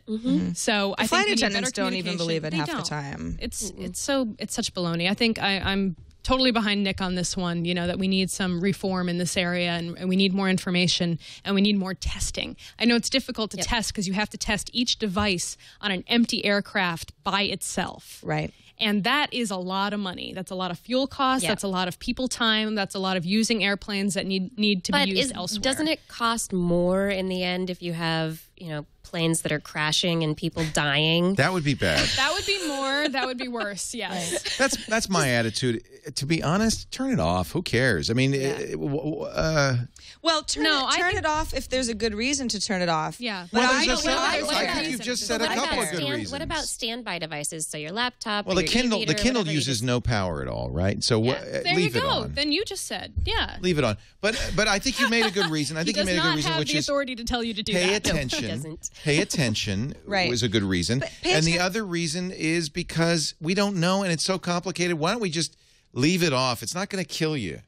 S6: So I think
S7: Flight
S6: we need
S7: attendants
S6: better
S7: don't even
S6: communication.
S7: believe it
S6: They
S7: half the
S6: don't.
S7: time.
S6: It's such baloney. I think I'm totally behind Nick on this one, that we need some reform in this area and we need more information and we need more testing. I know it's difficult to test because you have to test each device on an empty aircraft by itself.
S7: Right.
S6: And that is a lot of money. That's a lot of fuel costs.
S5: Yeah.
S6: That's a lot of people time. That's a lot of using airplanes that need to be used elsewhere.
S5: Doesn't it cost more in the end if you have, planes that are crashing and people dying?
S1: That would be bad.
S6: That would be more. That would be worse. Yes.
S1: That's my attitude. To be honest, turn it off. Who cares? I mean,
S7: Well, turn it off if there's a good reason to turn it off.
S6: Yeah.
S7: But
S1: Well,
S7: I
S1: there's
S7: don't.
S1: I think you've just said a couple of good reasons.
S5: What about standby devices? So your laptop.
S1: Well,
S5: or
S1: the
S5: your
S1: Kindle
S5: e-reader,
S1: the Kindle
S5: whatever, you
S1: uses
S5: just-
S1: no power at all, right? So
S6: There you
S1: leave it
S6: go.
S1: on.
S6: Then you just said, yeah.
S1: Leave it on. But I think you made a good reason. I think
S6: He
S1: you
S6: does
S1: made a good
S6: not
S1: reason,
S6: have
S1: which
S6: the
S1: is
S6: authority to tell you to do
S1: pay
S6: that.
S1: attention.
S5: doesn't.
S1: Pay attention
S7: Right.
S1: was a good reason. And the other reason is because we don't know and it's so complicated. Why don't we just leave it off? It's not going to kill you.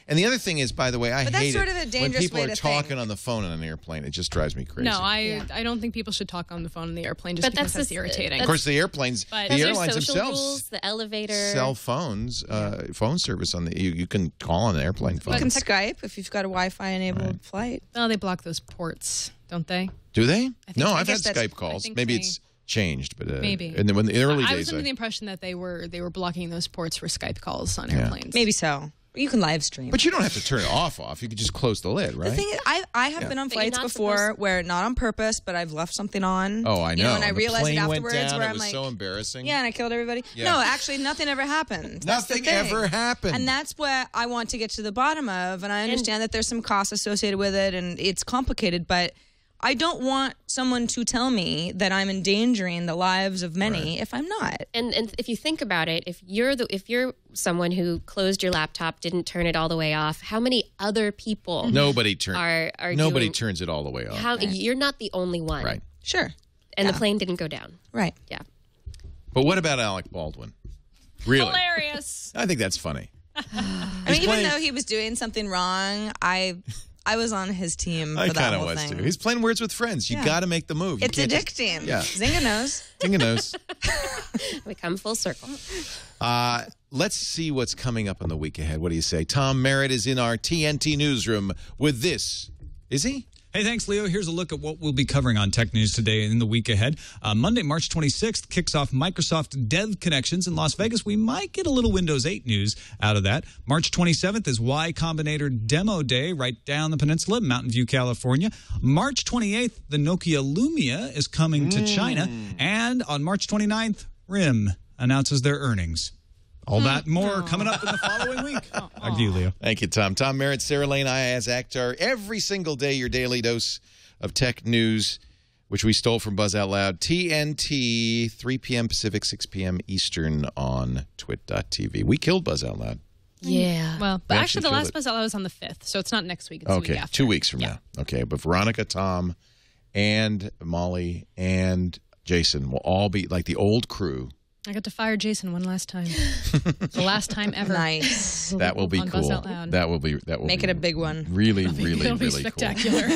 S1: And the other thing is, by the way, I
S7: But that's
S1: hate
S7: sort
S1: it
S7: of a
S1: when
S7: dangerous
S1: people
S7: way
S1: are
S7: to
S1: talking
S7: think.
S1: on the phone on an airplane. It just drives me crazy.
S6: No, I don't think people should talk on the phone on the airplane just
S5: But
S6: because
S5: that's
S6: that's irritating.
S1: Of course, the airplanes,
S6: But-
S1: the
S5: Those are
S1: airlines
S5: social
S1: themselves
S5: rules, the elevator.
S1: sell phones, phone service on the. You can call on an airplane phone.
S7: You can Skype if you've got a Wi-Fi enabled flight.
S6: Well, they block those ports, don't they?
S1: Do they? No,
S6: I
S1: I've had
S6: guess
S1: Skype calls.
S6: think
S1: Maybe
S6: they-
S1: it's changed, but
S6: Maybe.
S1: And then when in the early
S6: I
S1: days,
S6: was under the impression that they were blocking those ports for Skype calls on airplanes.
S7: Maybe so. You can live stream.
S1: but you don't have to turn it off. You could just close the lid, right?
S7: The thing is, I have been on
S5: But you're
S7: flights
S5: not
S7: before
S5: supposed-
S7: where not on purpose, but I've left something on.
S1: Oh, I know.
S7: And I
S1: The
S7: realized it
S1: plane went
S7: afterwards
S1: down,
S7: where
S1: it
S7: I'm
S1: was
S7: like,
S1: so embarrassing.
S7: yeah, and I killed everybody.
S1: Yeah.
S7: No, actually, nothing ever happened. That's the
S1: Nothing
S7: thing.
S1: ever happened.
S7: And that's what I want to get to the bottom of. And I understand that there's some costs associated with it, and it's complicated, but I don't want someone to tell me that I'm endangering the lives of many if I'm not.
S5: And if you think about it, if you're someone who closed your laptop, didn't turn it all the way off, how many other people
S1: Nobody turns.
S5: are
S1: Nobody
S5: doing,
S1: turns it all the way off.
S5: how you're not the only one.
S1: Right.
S7: Sure.
S5: And the plane didn't go down.
S7: Right.
S5: Yeah.
S1: But what about Alec Baldwin? Really?
S6: Hilarious.
S1: I think that's funny.
S7: I mean, even though he was doing something wrong, I was on his team
S1: I
S7: for that
S1: kind of
S7: whole
S1: was
S7: thing.
S1: too. He's playing Words with Friends. You got to make the move. You
S7: It's
S1: can't just-
S7: addicting.
S1: Yeah.
S7: Zynga knows.
S1: Tinga knows.
S5: We come full circle.
S1: Let's see what's coming up on the week ahead. What do you say? Tom Merritt is in our TNT newsroom with this. Is he?
S9: Hey, thanks, Leo. Here's a look at what we'll be covering on Tech News today and in the week ahead. Monday, March 26th, kicks off Microsoft Dev Connections in Las Vegas. We might get a little Windows 8 news out of that. March 27th is Y Combinator Demo Day right down the peninsula, Mountain View, California. March 28th, the Nokia Lumia is coming to China. And on March 29th, RIM announces their earnings. All that and more coming up in the following week. Back to you, Leo.
S1: Thank you, Tom. Tom Merritt, Sarah Lane, Ayaz Akhtar. Every single day, your daily dose of tech news, which we stole from Buzz Out Loud. TNT, 3 p.m. Pacific, 6 p.m. Eastern on twit.tv. We killed Buzz Out Loud.
S6: Yeah. Well, but actually the last
S1: it.
S6: Buzz Out Loud was on the 5th, so it's not next week. It's the week
S1: Okay,
S6: after.
S1: 2 weeks from now. Okay, but Veronica, Tom, and Molly, and Jason will all be like the old crew.
S6: I got to fire Jason one last time. The last time ever.
S7: Nice.
S1: That will be
S6: On
S1: cool.
S6: Buzz Out Loud.
S1: That will
S7: Make it a big one.
S1: Really,
S6: It'll
S1: really
S6: be
S1: cool.
S6: spectacular.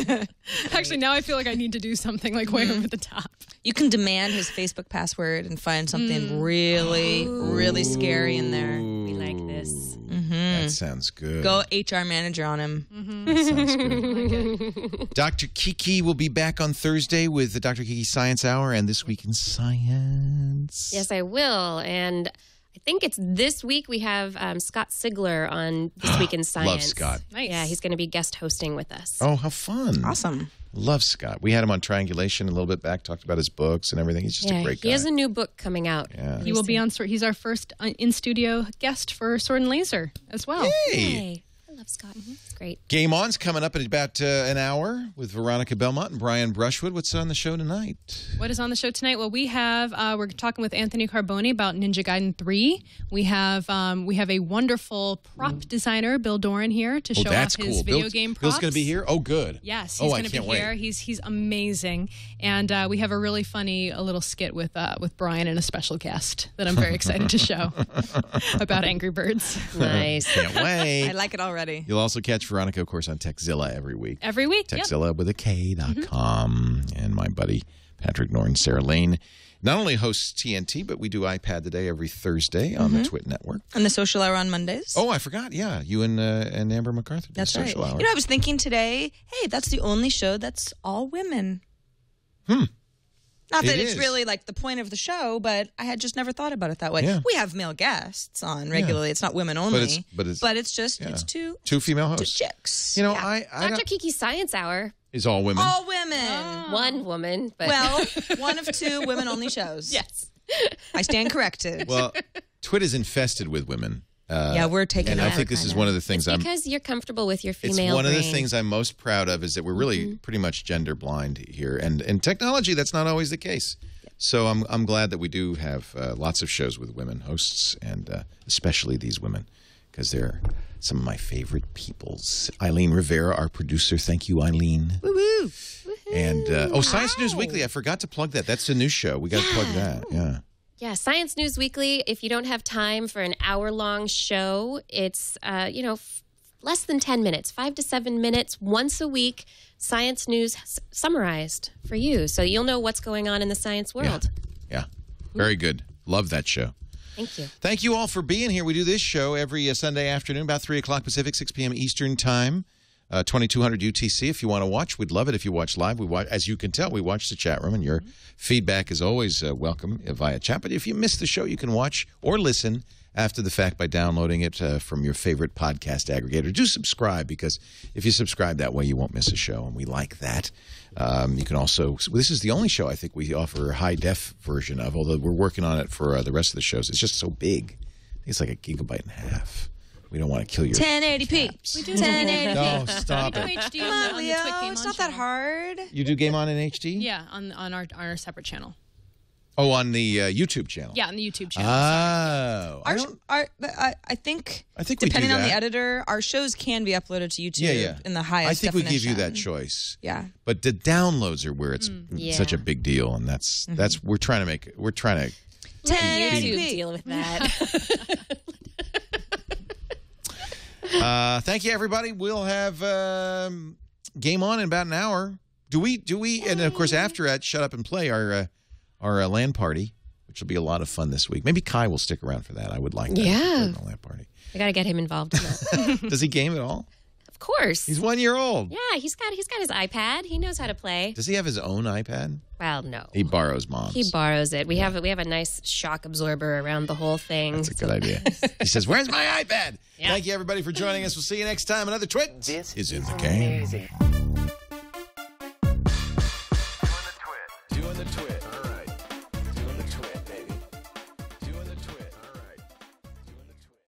S6: Actually, now I feel like I need to do something like way over the top.
S7: You can demand his Facebook password and find something really, really scary in there.
S5: We like this.
S1: That sounds good.
S7: Go HR manager on him.
S1: That sounds good. Dr. Kiki will be back on Thursday with the Dr. Kiki Science Hour and This Week in Science.
S5: Yes, I will. And I think it's this week we have Scott Sigler on This Week in Science.
S1: Love Scott.
S6: Nice.
S5: Yeah, he's going to be guest hosting with us.
S1: Oh, how fun.
S7: Awesome.
S1: Love Scott. We had him on Triangulation a little bit back, talked about his books and everything. He's just a great guy.
S5: He has a new book coming out.
S1: Yeah.
S6: He will be on. He's our first in-studio guest for Sword and Laser as well.
S1: Hey.
S5: Yay. I love Scott. It's great.
S1: Game On's coming up in about an hour with Veronica Belmont and Brian Brushwood. What's on the show tonight?
S6: What is on the show tonight? Well, we have we're talking with Anthony Carboni about Ninja Gaiden 3. We have a wonderful prop designer, Bill Doran, here to show off his video game props.
S1: Bill's going to be here? Oh, good.
S6: Yes, he's going to be here.
S1: Wait.
S6: He's amazing, and we have a really funny little skit with Brian and a special guest that I'm very excited to show about Angry Birds.
S5: Nice.
S1: Can't wait.
S7: I like it already.
S1: You'll also catch Veronica, of course, on Techzilla every week.
S6: Every week,
S1: Techzilla with a K.com. And my buddy Patrick Norton, Sarah Lane, not only hosts TNT, but we do iPad Today every Thursday on the TWiT network.
S7: And the social hour on Mondays.
S1: Oh, I forgot. Yeah, you and Amber MacArthur do
S7: That's
S1: the social
S7: right.
S1: hour.
S7: You know, I was thinking today, hey, that's the only show that's all women. Not that it's really like the point of the show, but I had just never thought about it that way.
S1: Yeah.
S7: We have male guests on regularly. It's not women only.
S1: But it's
S7: just
S1: yeah.
S7: it's two
S1: female hosts.
S7: Two chicks.
S1: You know,
S7: Yeah.
S1: I
S5: Dr. Kiki Science Hour.
S1: is all women.
S7: All women.
S5: One woman. But
S7: Well, one of two women only shows.
S5: yes.
S7: I stand corrected.
S1: Well, TWiT is infested with women.
S7: Yeah, we're taking
S1: And
S7: it
S1: I
S7: over,
S1: think this is
S7: kinda.
S1: one of the things
S5: It's because you're comfortable with your female
S1: It's one of the
S5: brain.
S1: things I'm most proud of is that we're really pretty much gender blind here. And in technology, that's not always the case. So I'm glad that we do have lots of shows with women hosts, and especially these women, because they're some of my favorite peoples. Eileen Rivera, our producer. Thank you, Eileen.
S7: Woo-woo.
S1: And Science News Weekly. I forgot to plug that. That's a new show. We got to plug that. Yeah.
S5: Yeah, Science News Weekly. If you don't have time for an hour-long show, it's less than 10 minutes, 5 to 7 minutes, once a week. Science news summarized for you, so you'll know what's going on in the science world.
S1: Yeah. Very good. Love that show.
S5: Thank you.
S1: Thank you all for being here. We do this show every Sunday afternoon, about 3 o'clock Pacific, 6 p.m. Eastern Time, 2200 UTC. If you want to watch, we'd love it if you watch live. As you can tell, we watch the chat room, and your feedback is always welcome via chat. But if you miss the show, you can watch or listen after the fact by downloading it from your favorite podcast aggregator. Do subscribe, because if you subscribe that way, you won't miss a show, and we like that. You can also, this is the only show I think we offer a high-def version of, although we're working on it for the rest of the shows. It's just so big. I think it's like 1.5 gigabytes. We don't want to kill your
S7: 1080p. We do 1080p.
S1: No, stop it.
S6: HD
S7: Come on,
S6: the
S7: Leo.
S6: TWiT Game
S7: It's
S6: On
S7: not that
S6: channel.
S7: hard.
S1: You do Game On in HD?
S6: Yeah, on our separate channel.
S1: Oh, on the YouTube channel.
S6: Yeah, on the YouTube channel.
S1: Oh,
S7: I think
S1: we do
S7: depending on the
S1: that.
S7: editor, our shows can be uploaded to YouTube in the highest
S1: I think we give you
S7: definition.
S1: that choice.
S7: Yeah.
S1: But the downloads are where it's such a big deal, and that's we're trying to
S5: Let YouTube deal with that.
S1: thank you, everybody. We'll have Game On in about an hour. Do we? And of course, after that, Shut Up and Play our LAN party, which will be a lot of fun this week. Maybe Kai will stick around for that. I would like that.
S5: Yeah.
S1: The LAN party.
S5: I got to get him involved in that.
S1: Does he game at all?
S5: Of course.
S1: He's 1 year old.
S5: Yeah, he's got his iPad. He knows how to play.
S1: Does he have his own iPad?
S5: Well, no.
S1: He borrows Mom's.
S5: He borrows it. We have a nice shock absorber around the whole thing.
S1: That's a good idea. He says, "Where's my iPad?"
S5: Yeah.
S1: Thank you, everybody, for joining us. We'll see you next time. Another Twit is in the can.